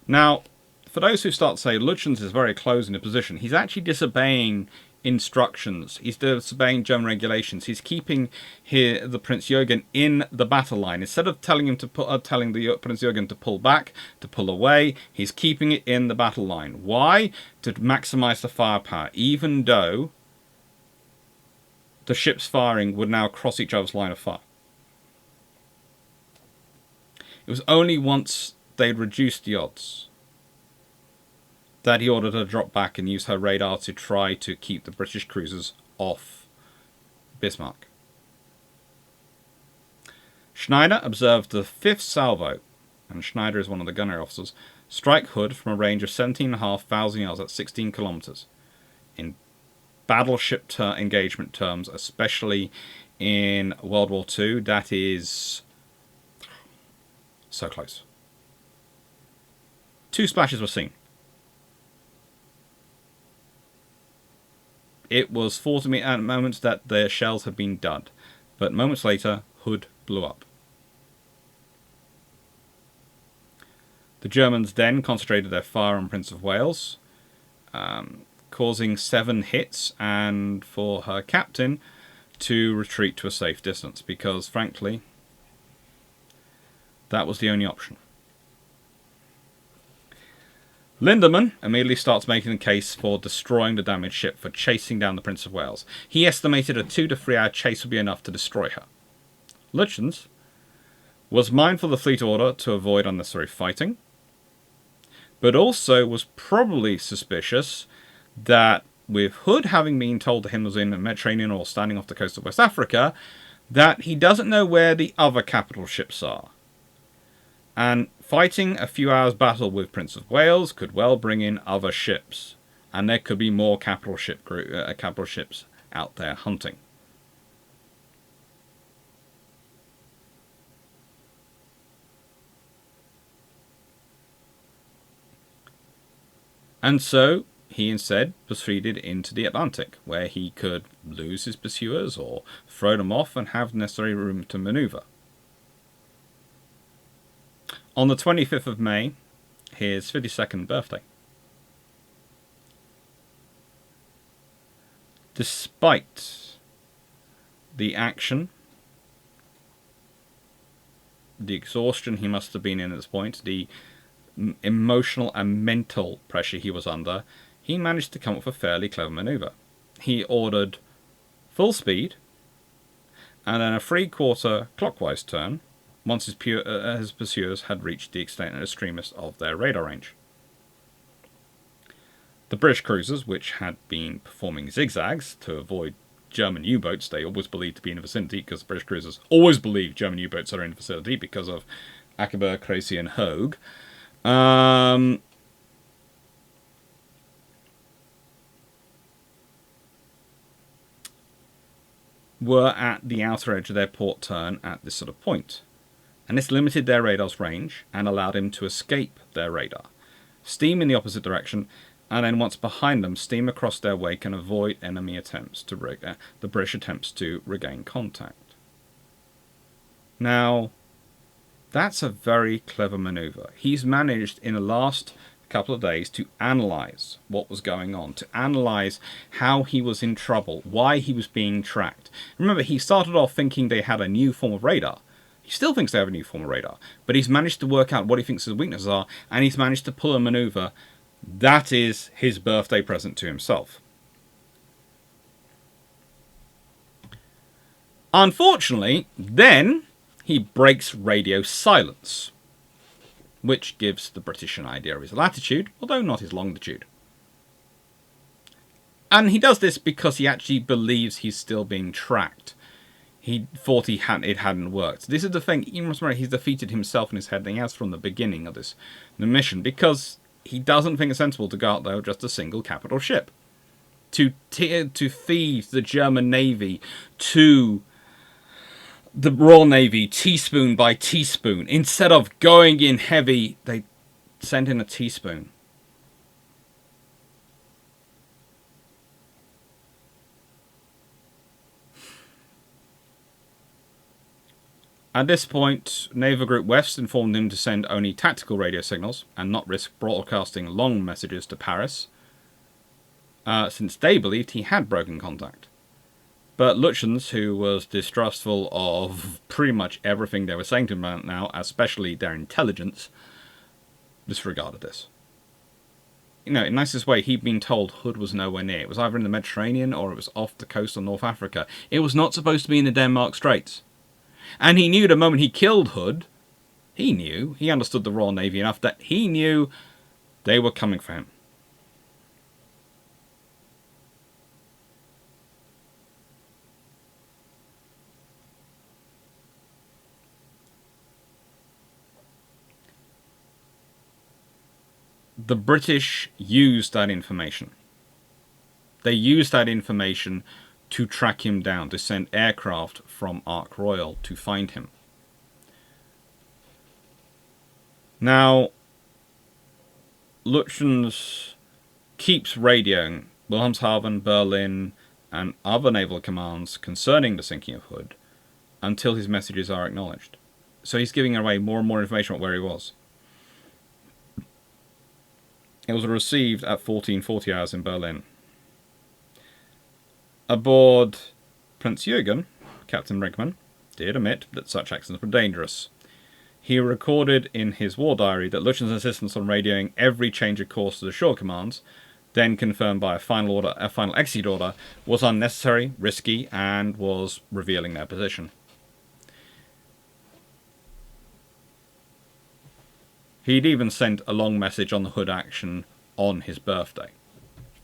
S1: Now, for those who start to say Lütjens is very close in a position, he's actually disobeying instructions. He's disobeying German regulations. He's keeping the Prince Jürgen in the battle line. Instead of telling him to telling the Prince Jürgen to pull back, to pull away, he's keeping it in the battle line. Why? To maximize the firepower, even though the ships firing would now cross each other's line of fire. It was only once they'd reduced the odds that he ordered her to drop back and use her radar to try to keep the British cruisers off Bismarck. Schneider observed the 5th salvo, and Schneider is one of the gunnery officers, strike Hood from a range of 17,500 yards at 16 kilometers. In battleship engagement terms, especially in World War II, that is so close. 2 splashes were seen. It was thought to me at moments that their shells had been dud, but moments later, Hood blew up. The Germans then concentrated their fire on Prince of Wales, causing 7 hits, and for her captain to retreat to a safe distance, because frankly, that was the only option. Lindemann immediately starts making the case for destroying the damaged ship, for chasing down the Prince of Wales. He estimated a 2 to 3 hour chase would be enough to destroy her. Lütjens was mindful of the fleet order to avoid unnecessary fighting, but also was probably suspicious that with Hood having been told to him was in the Mediterranean or standing off the coast of West Africa, that he doesn't know where the other capital ships are. And fighting a few hours battle with Prince of Wales could well bring in other ships, and there could be more capital ships out there hunting. And so he instead proceeded into the Atlantic, where he could lose his pursuers or throw them off and have necessary room to maneuver. On the 25th of May, his 52nd birthday. Despite the action, the exhaustion he must have been in at this point, the emotional and mental pressure he was under, he managed to come up with a fairly clever maneuver. He ordered full speed and then a 3/4 clockwise turn once his, his pursuers had reached the extent and extremist of their radar range. The British cruisers, which had been performing zigzags to avoid German U-boats they always believed to be in the vicinity, because British cruisers always believe German U-boats are in the vicinity because of Akaba, Crecy and Hogue. Were at the outer edge of their port turn at this sort of point. And this limited their radar's range and allowed him to escape their radar, steam in the opposite direction, and then once behind them, steam across their wake and avoid enemy attempts to the British attempts to regain contact. Now, that's a very clever maneuver. He's managed in the last couple of days to analyze what was going on, to analyze how he was in trouble, why he was being tracked. Remember, he started off thinking they had a new form of radar. He still thinks they have a new form of radar, but he's managed to work out what he thinks his weaknesses are, and he's managed to pull a maneuver. That is his birthday present to himself. Unfortunately, then he breaks radio silence, which gives the British an idea of his latitude, although not his longitude. And he does this because he actually believes he's still being tracked. He thought it hadn't worked. This is the thing, you must remember, he's defeated himself in his head, and he has from the beginning of the mission, because he doesn't think it's sensible to go out there with just a single capital ship. To feed the German Navy to the Royal Navy teaspoon by teaspoon. Instead of going in heavy, they sent in a teaspoon. At this point, Naval Group West informed him to send only tactical radio signals and not risk broadcasting long messages to Paris, since they believed he had broken contact. But Lütjens, who was distrustful of pretty much everything they were saying to him about now, especially their intelligence, disregarded this. You know, in the nicest way, he'd been told Hood was nowhere near. It was either in the Mediterranean or it was off the coast of North Africa. It was not supposed to be in the Denmark Straits. And he knew the moment he killed Hood, he understood the Royal Navy enough that he knew they were coming for him. The British used that information. They used that information to track him down, to send aircraft from Ark Royal to find him. Now, Lütjens keeps radioing Wilhelmshaven, Berlin, and other naval commands concerning the sinking of Hood until his messages are acknowledged. So he's giving away more and more information about where he was. It was received at 1440 hours in Berlin. Aboard Prince Jürgen, Captain Brinkmann did admit that such actions were dangerous. He recorded in his war diary that Lütjens' insistence on radioing every change of course to the shore commands, then confirmed by a final execute order, was unnecessary, risky, and was revealing their position. He'd even sent a long message on the Hood action on his birthday,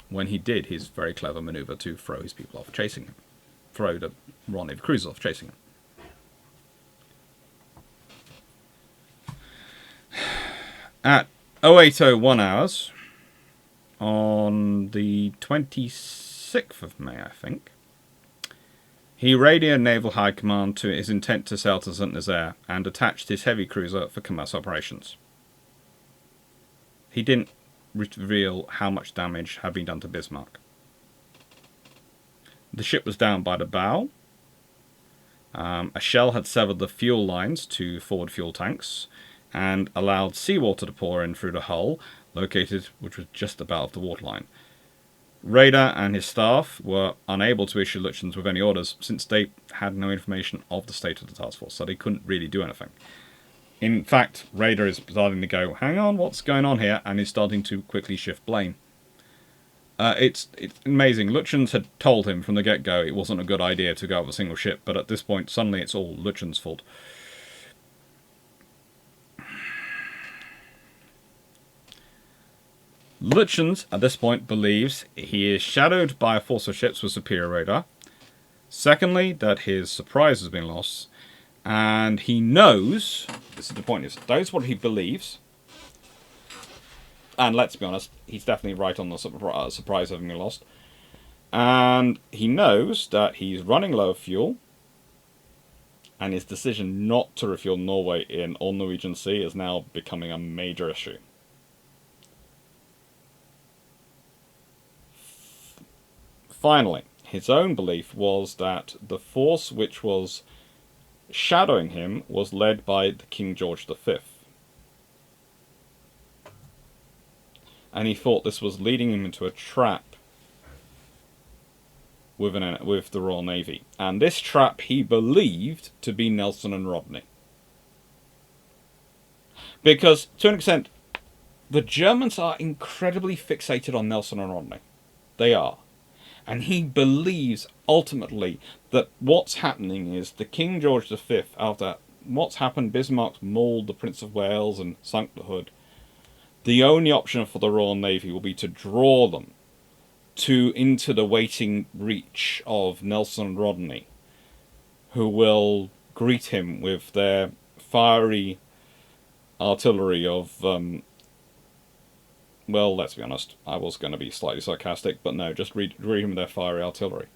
S1: when he did his very clever maneuver to throw his people off chasing him. Throw the Royal Navy cruisers off chasing him. At 0801 hours, on the 26th of May, I think, he radioed Naval High Command to his intent to sail to St. Nazaire and attached his heavy cruiser for commercial operations. He didn't reveal how much damage had been done to Bismarck. The ship was down by the bow. A shell had severed the fuel lines to forward fuel tanks and allowed seawater to pour in through the hull, located which was just above the waterline. Raeder and his staff were unable to issue Lütjens with any orders since they had no information of the state of the task force, so they couldn't really do anything. In fact, Raeder is starting to go, hang on, what's going on here? And is starting to quickly shift blame. It's amazing. Lütjens had told him from the get-go it wasn't a good idea to go with a single ship, but at this point, suddenly it's all Lütjens' fault. Lütjens, at this point, believes he is shadowed by a force of ships with superior radar. Secondly, that his surprise has been lost. And he knows, this is the point, he knows what he believes. And let's be honest, he's definitely right on the surprise having been lost. And he knows that he's running low of fuel. And his decision not to refuel Norway on Norwegian Sea is now becoming a major issue. Finally, his own belief was that the force which was shadowing him was led by the King George V. And he thought this was leading him into a trap with the Royal Navy. And this trap he believed to be Nelson and Rodney. Because, to an extent, the Germans are incredibly fixated on Nelson and Rodney. They are. And he believes, ultimately, that what's happening is the King George V, after what's happened, Bismarck mauled the Prince of Wales and sunk the Hood. The only option for the Royal Navy will be to draw them into the waiting reach of Nelson and Rodney, who will greet him with their fiery artillery of, well, let's be honest, I was going to be slightly sarcastic, but no, just read him with their fiery artillery.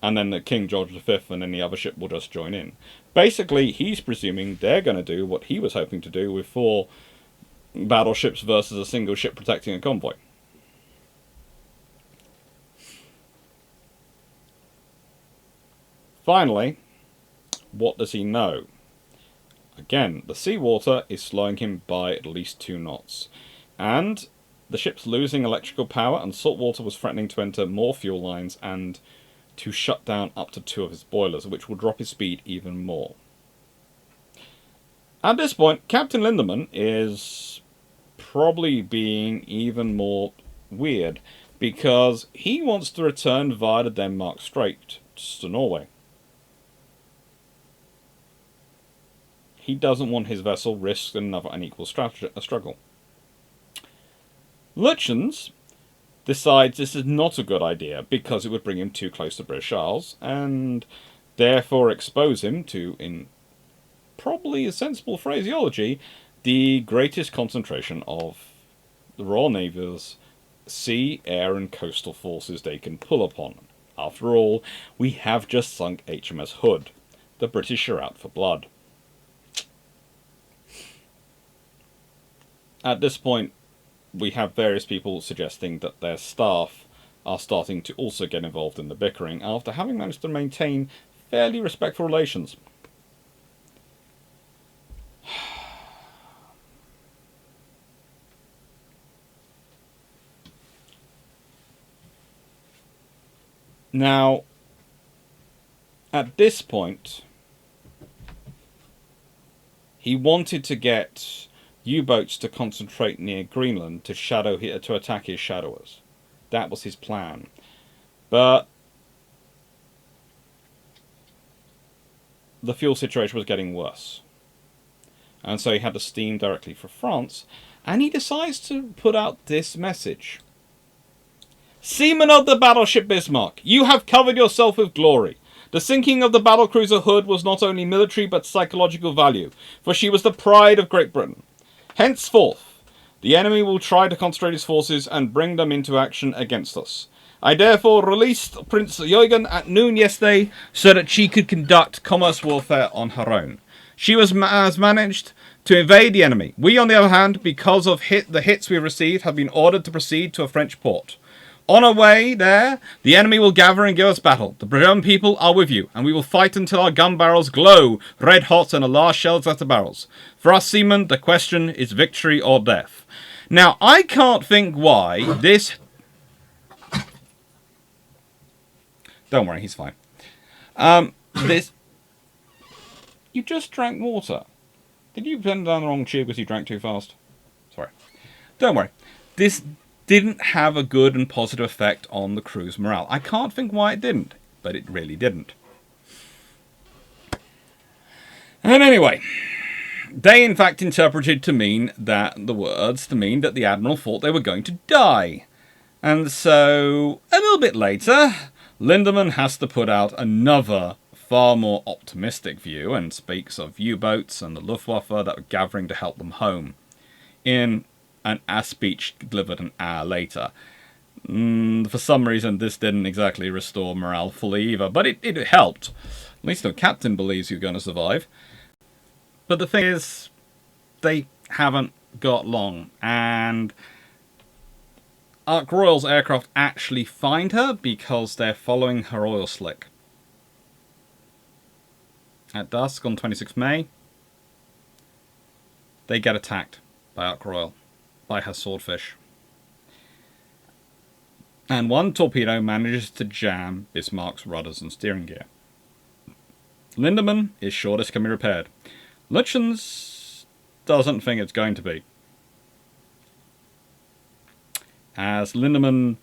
S1: And then the King George V and any other ship will just join in. Basically, he's presuming they're going to do what he was hoping to do with 4 battleships versus a single ship protecting a convoy. Finally, what does he know? Again, the seawater is slowing him by at least 2 knots. And the ship's losing electrical power, and salt water was threatening to enter more fuel lines and to shut down up to 2 of his boilers, which will drop his speed even more. At this point, Captain Lindemann is probably being even more weird, because he wants to return via the Denmark Strait to Norway. He doesn't want his vessel risked in another unequal struggle. Lütjens decides this is not a good idea because it would bring him too close to British Isles and therefore expose him to, in probably a sensible phraseology, the greatest concentration of the Royal Navy's sea, air and coastal forces they can pull upon. After all, we have just sunk HMS Hood. The British are out for blood. At this point, we have various people suggesting that their staff are starting to also get involved in the bickering after having managed to maintain fairly respectful relations. Now, at this point, he wanted to get U-boats to concentrate near Greenland to attack his shadowers. That was his plan. But the fuel situation was getting worse. And so he had to steam directly for France, and he decides to put out this message. Seamen of the battleship Bismarck, you have covered yourself with glory. The sinking of the battlecruiser Hood was not only military but psychological value, for she was the pride of Great Britain. Henceforth, the enemy will try to concentrate his forces and bring them into action against us. I therefore released Prince Eugen at noon yesterday so that she could conduct commerce warfare on her own. She has managed to invade the enemy. We, on the other hand, because of the hits we received, have been ordered to proceed to a French port. On our way there, the enemy will gather and give us battle. The German people are with you, and we will fight until our gun barrels glow red hot and the last shells out the barrels. For us seamen, the question is victory or death. Now, I can't think why this... Don't worry, he's fine. This... You just drank water. Did you bend down the wrong tube because you drank too fast? Sorry. Don't worry. This didn't have a good and positive effect on the crew's morale. I can't think why it didn't, but it really didn't. And anyway, They in fact interpreted to mean that the Admiral thought they were going to die. And so, a little bit later, Lindemann has to put out another, far more optimistic view and speaks of U-boats and the Luftwaffe that were gathering to help them home in a speech delivered an hour later. For some reason, this didn't exactly restore morale fully either, but it helped. At least the captain believes you're going to survive. But the thing is, they haven't got long, and Ark Royal's aircraft actually find her because they're following her oil slick. At dusk on 26 May, they get attacked by Ark Royal, by her swordfish. And one torpedo manages to jam Bismarck's rudders and steering gear. Lindemann is sure this can be repaired. Lütjens doesn't think it's going to be. As Lindemann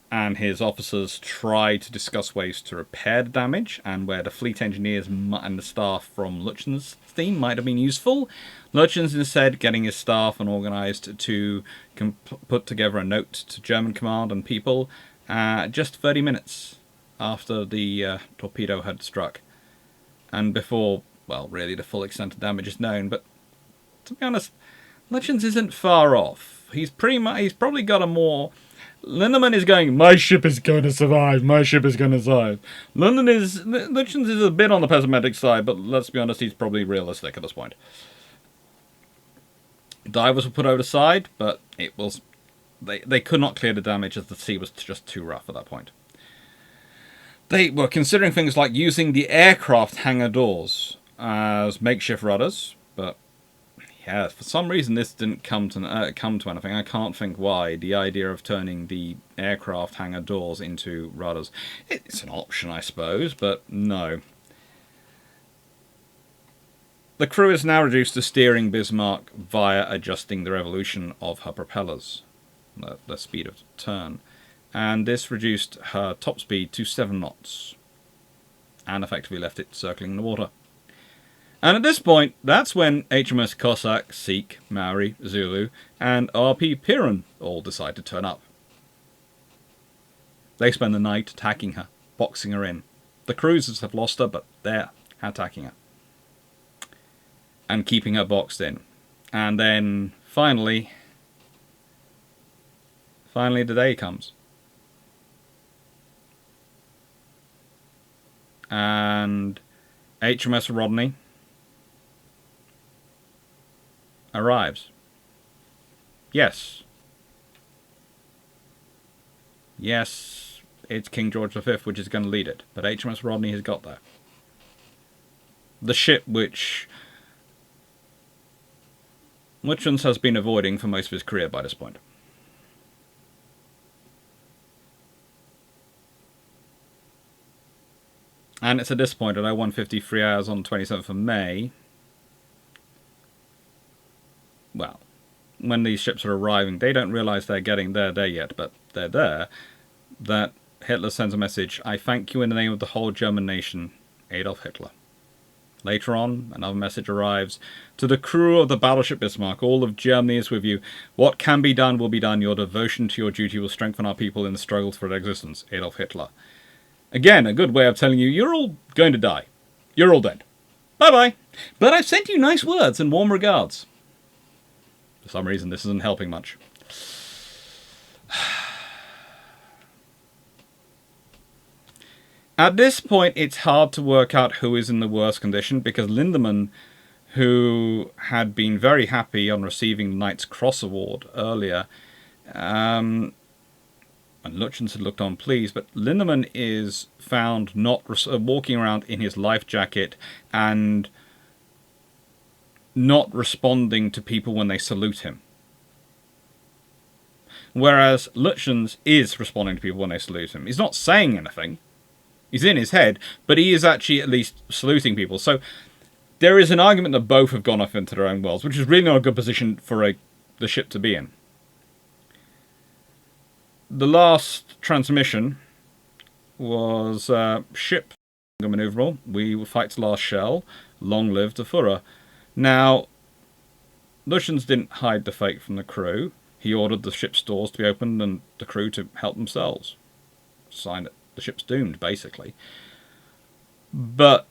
S1: and his officers try to discuss ways to repair the damage, and where the fleet engineers and the staff from Lütjens' team might have been useful, Lütjens instead getting his staff and organised to put together a note to German command and people just 30 minutes after the torpedo had struck, and before, well, really the full extent of damage is known. But to be honest, Lütjens isn't far off. He's probably got a more... Lindemann is going, my ship is going to survive, my ship is going to survive. Lütjens is a bit on the pessimistic side, but let's be honest, he's probably realistic at this point. Divers were put over the side, but it was... They could not clear the damage as the sea was just too rough at that point. They were considering things like using the aircraft hangar doors as makeshift rudders, but yeah, for some reason this didn't come to anything. I can't think why. The idea of turning the aircraft hangar doors into rudders, it's an option, I suppose, but no. The crew is now reduced to steering Bismarck via adjusting the revolution of her propellers, the speed of turn, and this reduced her top speed to 7 knots, and effectively left it circling in the water. And at this point, that's when HMS Cossack, Sikh, Maori, Zulu, and RP Piran all decide to turn up. They spend the night attacking her, boxing her in. The cruisers have lost her, but they're attacking her and keeping her boxed in. And then finally the day comes. And HMS Rodney arrives. Yes, it's King George V which is going to lead it, but HMS Rodney has got there. The ship which Lütjens has been avoiding for most of his career by this point. And it's at this point, at 01:53 hours on the 27th of May, well, when these ships are arriving, they don't realise they're getting there yet, but they're there, that Hitler sends a message, I thank you in the name of the whole German nation, Adolf Hitler. Later on, another message arrives, to the crew of the battleship Bismarck, all of Germany is with you. What can be done will be done. Your devotion to your duty will strengthen our people in the struggle for their existence, Adolf Hitler. Again, a good way of telling you, you're all going to die. You're all dead. Bye-bye. But I've sent you nice words and warm regards. For some reason, this isn't helping much. At this point, it's hard to work out who is in the worst condition, because Lindemann, who had been very happy on receiving the Knight's Cross Award earlier, and Lütjens had looked on pleased, but Lindemann is found not walking around in his life jacket and not responding to people when they salute him. Whereas Lütjens is responding to people when they salute him. He's not saying anything. He's in his head, but he is actually at least saluting people. So there is an argument that both have gone off into their own worlds, which is really not a good position for the ship to be in. The last transmission was ship maneuverable. We will fight to last shell. Long live the Führer. Now, Lütjens didn't hide the fate from the crew. He ordered the ship's doors to be opened and the crew to help themselves. Sign that the ship's doomed, basically. But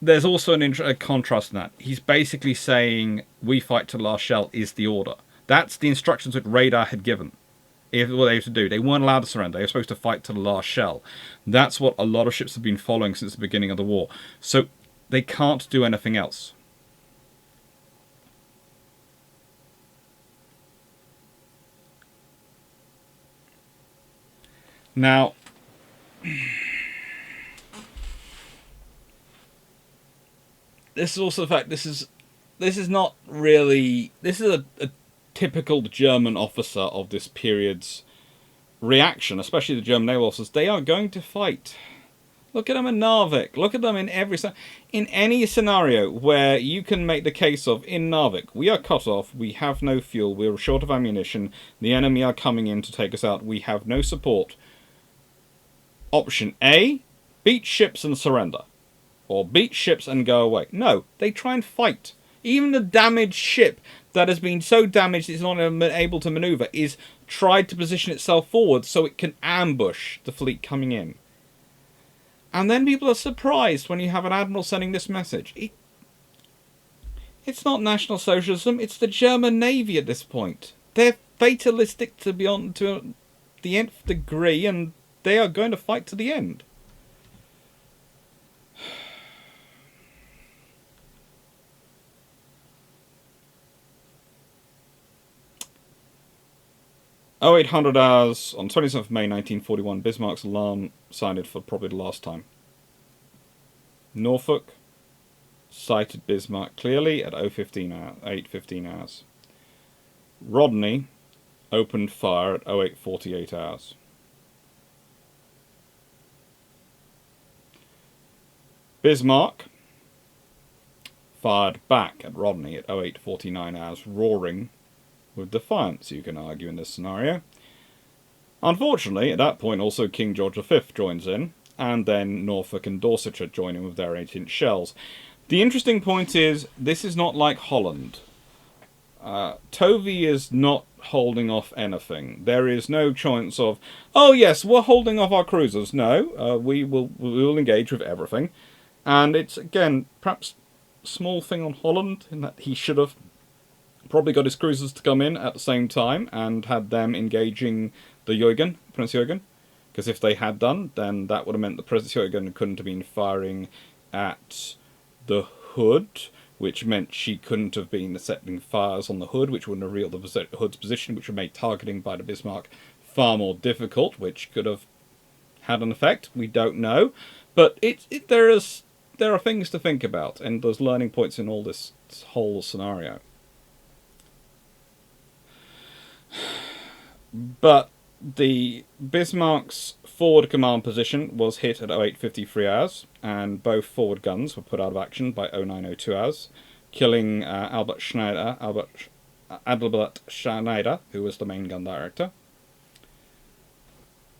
S1: there's also a contrast in that. He's basically saying, we fight to the last shell is the order. That's the instructions that Radar had given. What they have to do. They weren't allowed to surrender. They were supposed to fight to the last shell. That's what a lot of ships have been following since the beginning of the war. So they can't do anything else. Now, this is also the fact. This is not really. This is a typical German officer of this period's reaction, especially the German naval officers. They are going to fight. Look at them in Narvik. Look at them in any scenario where you can make the case of, in Narvik, we are cut off, we have no fuel, we're short of ammunition, the enemy are coming in to take us out, we have no support. Option A, beat ships and surrender. Or beat ships and go away. No, they try and fight. Even the damaged ship that has been so damaged it's not able to maneuver is tried to position itself forward so it can ambush the fleet coming in. And then people are surprised when you have an admiral sending this message. It's not National Socialism, it's the German Navy at this point. They're fatalistic to the nth degree, and they are going to fight to the end. Oh, 0800 hours on 27th of May 1941, Bismarck's alarm sounded for probably the last time. Norfolk sighted Bismarck clearly at 8:15 hours. Rodney opened fire at 08:48 hours. Bismarck fired back at Rodney at 08:49 hours, roaring with defiance, you can argue, in this scenario. Unfortunately, at that point also King George V joins in, and then Norfolk and Dorsetshire join in with their 8-inch shells. The interesting point is, this is not like Holland. Tovey is not holding off anything. There is no chance of, oh yes, we're holding off our cruisers. No, we will engage with everything. And it's, again, perhaps a small thing on Holland, in that he should have probably got his cruisers to come in at the same time and had them engaging the Jürgen, Prince Jürgen. Because if they had done, then that would have meant the Prince Jürgen couldn't have been firing at the Hood, which meant she couldn't have been setting fires on the Hood, which wouldn't have revealed the Hood's position, which would make targeting by the Bismarck far more difficult, which could have had an effect. We don't know. But there are things to think about, and there's learning points in all this whole scenario. But the Bismarck's forward command position was hit at 08:53 hours, and both forward guns were put out of action by 09:02 hours, killing Albert Schneider, who was the main gun director.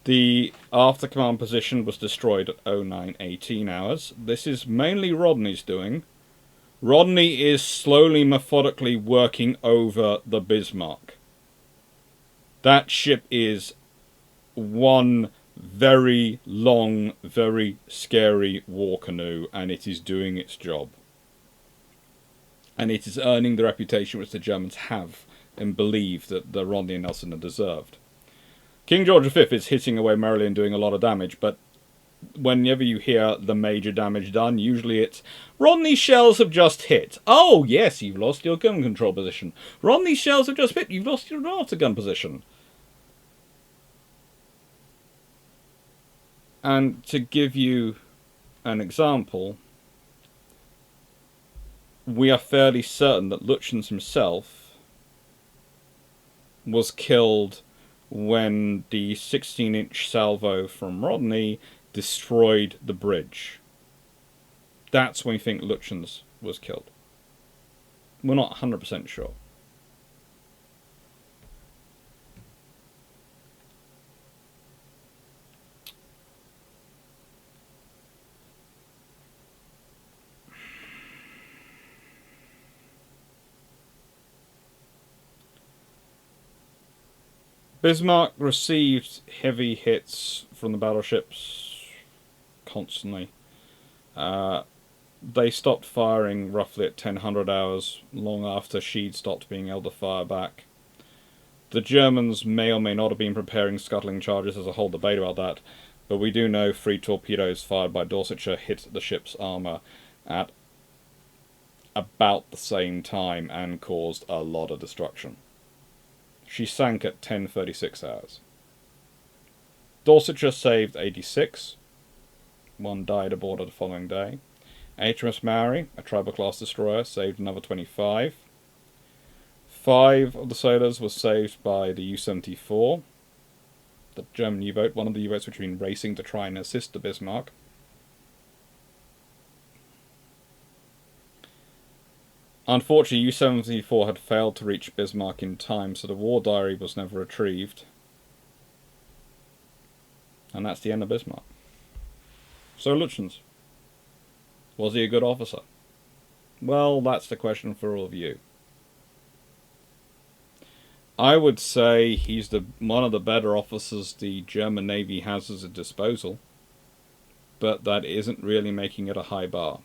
S1: The after command position was destroyed at 09:18 hours. This is mainly Rodney's doing. Rodney is slowly, methodically working over the Bismarck. That ship is one very long, very scary war canoe, and it is doing its job. And it is earning the reputation which the Germans have and believe that the Rodney and Nelson have deserved. King George V is hitting away merrily and doing a lot of damage, but whenever you hear the major damage done, usually it's, Rodney's shells have just hit. Oh, yes, you've lost your gun control position. Rodney's shells have just hit. You've lost your after-gun position. And to give you an example, we are fairly certain that Lütjens himself was killed when the 16-inch salvo from Rodney destroyed the bridge. That's when we think Lütjens was killed. We're not 100% sure. Bismarck received heavy hits from the battleships constantly. They stopped firing roughly at 1000 hours, long after she'd stopped being able to fire back. The Germans may or may not have been preparing scuttling charges. There's a whole debate about that, but we do know 3 torpedoes fired by Dorsetshire hit the ship's armour at about the same time and caused a lot of destruction. She sank at 10:36 hours. Dorsetshire saved 86. One died aboard her the following day. HMS Maori, a Tribal-class destroyer, saved another 25. 5 of the sailors were saved by the U-74, the German U-boat, one of the U-boats which had been racing to try and assist the Bismarck. Unfortunately, U-74 had failed to reach Bismarck in time, so the war diary was never retrieved. And that's the end of Bismarck. So Lütjens, was he a good officer? Well, that's the question for all of you. I would say he's one of the better officers the German Navy has at its disposal, but that isn't really making it a high bar.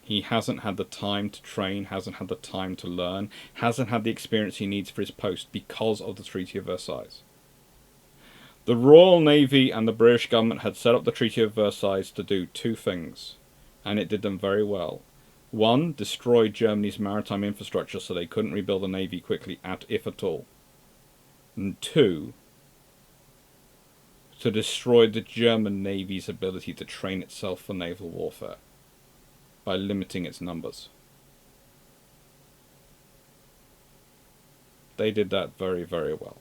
S1: He hasn't had the time to train, hasn't had the time to learn, hasn't had the experience he needs for his post because of the Treaty of Versailles. The Royal Navy and the British government had set up the Treaty of Versailles to do 2 things, and it did them very well. 1, destroy Germany's maritime infrastructure so they couldn't rebuild a navy quickly, if at all. And 2, to destroy the German Navy's ability to train itself for naval warfare by limiting its numbers. They did that very, very well.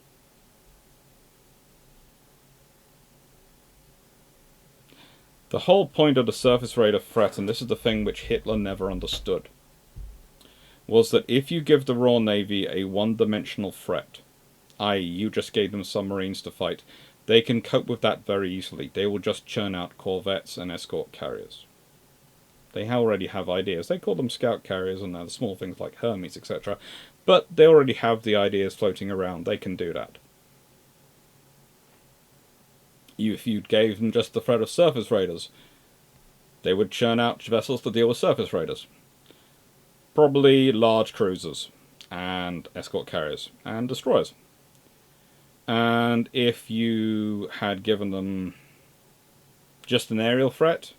S1: The whole point of the surface raider threat, and this is the thing which Hitler never understood, was that if you give the Royal Navy a one-dimensional threat, i.e. you just gave them submarines to fight, they can cope with that very easily. They will just churn out corvettes and escort carriers. They already have ideas. They call them scout carriers and the small things like Hermes, etc. But they already have the ideas floating around. They can do that. If you gave them just the threat of surface raiders, they would churn out vessels to deal with surface raiders. Probably large cruisers and escort carriers and destroyers. And if you had given them just an aerial threat,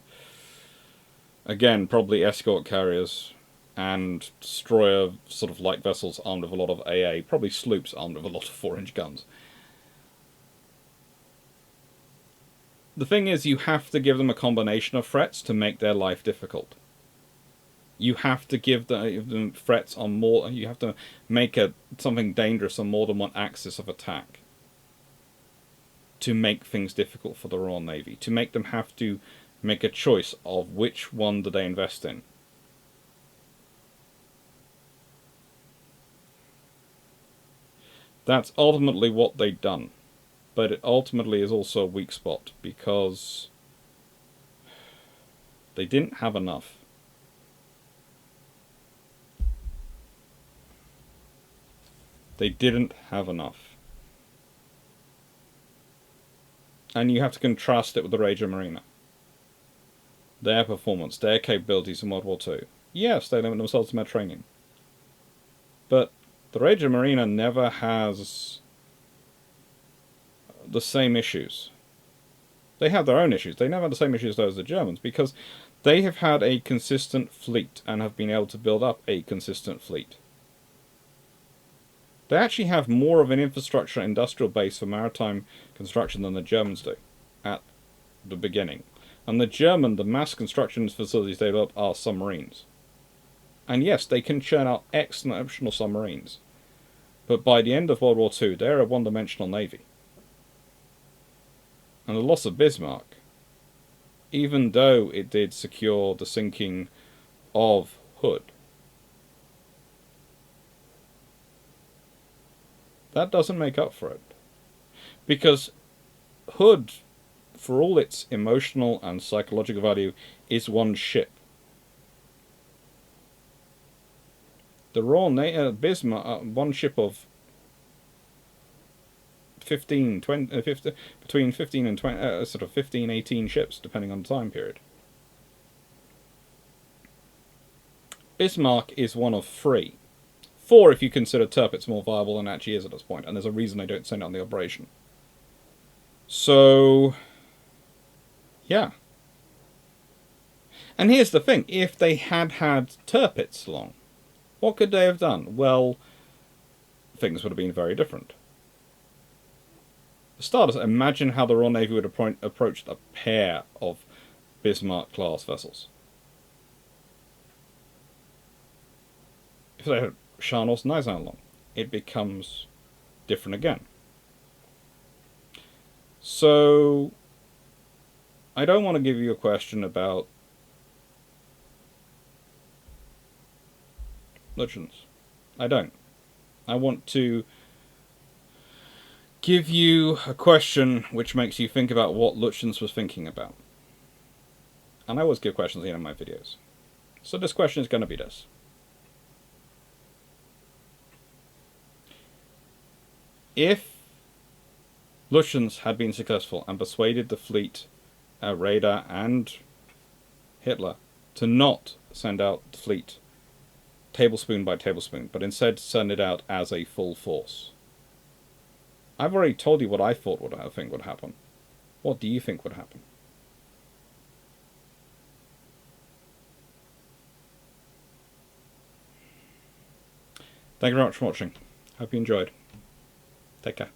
S1: again, probably escort carriers and destroyer sort of light vessels armed with a lot of AA, probably sloops armed with a lot of 4-inch guns. The thing is, you have to give them a combination of threats to make their life difficult. You have to give them threats on more. You have to make something dangerous on more than one axis of attack to make things difficult for the Royal Navy. To make them have to make a choice of which one do they invest in. That's ultimately what they've done. But it ultimately is also a weak spot, because they didn't have enough. They didn't have enough. And you have to contrast it with the Regia Marina. Their performance, their capabilities in World War II. Yes, they limit themselves to Mediterranean. But the Regia Marina never has the same issues. They have their own issues. They never had the same issues as the Germans, because they have had a consistent fleet and have been able to build up a consistent fleet. They actually have more of an infrastructure industrial base for maritime construction than the Germans do at the beginning. And the mass construction facilities they develop are submarines. And yes, they can churn out exceptional submarines. But by the end of World War II, they're a one-dimensional navy. And the loss of Bismarck, even though it did secure the sinking of Hood, that doesn't make up for it. Because Hood, for all its emotional and psychological value, is one ship. The Royal Navy, Bismarck, one ship of 15, 20, 50, between 15 and 20, sort of 15, 18 ships, depending on the time period. Bismarck is one of 3. 4 if you consider Tirpitz more viable than it actually is at this point, and there's a reason they don't send it on the operation. So, yeah. And here's the thing, if they had Tirpitz along, what could they have done? Well, things would have been very different. For starters, imagine how the Royal Navy would have approached a pair of Bismarck-class vessels. If they had Scharnhorst and Eisenhower along, it becomes different again. So, I don't want to give you a question about Lütjens. I don't. I want to give you a question which makes you think about what Lütjens was thinking about. And I always give questions at the end of my videos. So this question is going to be this. If Lütjens had been successful and persuaded the fleet, Raeder and Hitler, to not send out the fleet tablespoon by tablespoon, but instead send it out as a full force. I've already told you what I think would happen. What do you think would happen? Thank you very much for watching. Hope you enjoyed. Take care.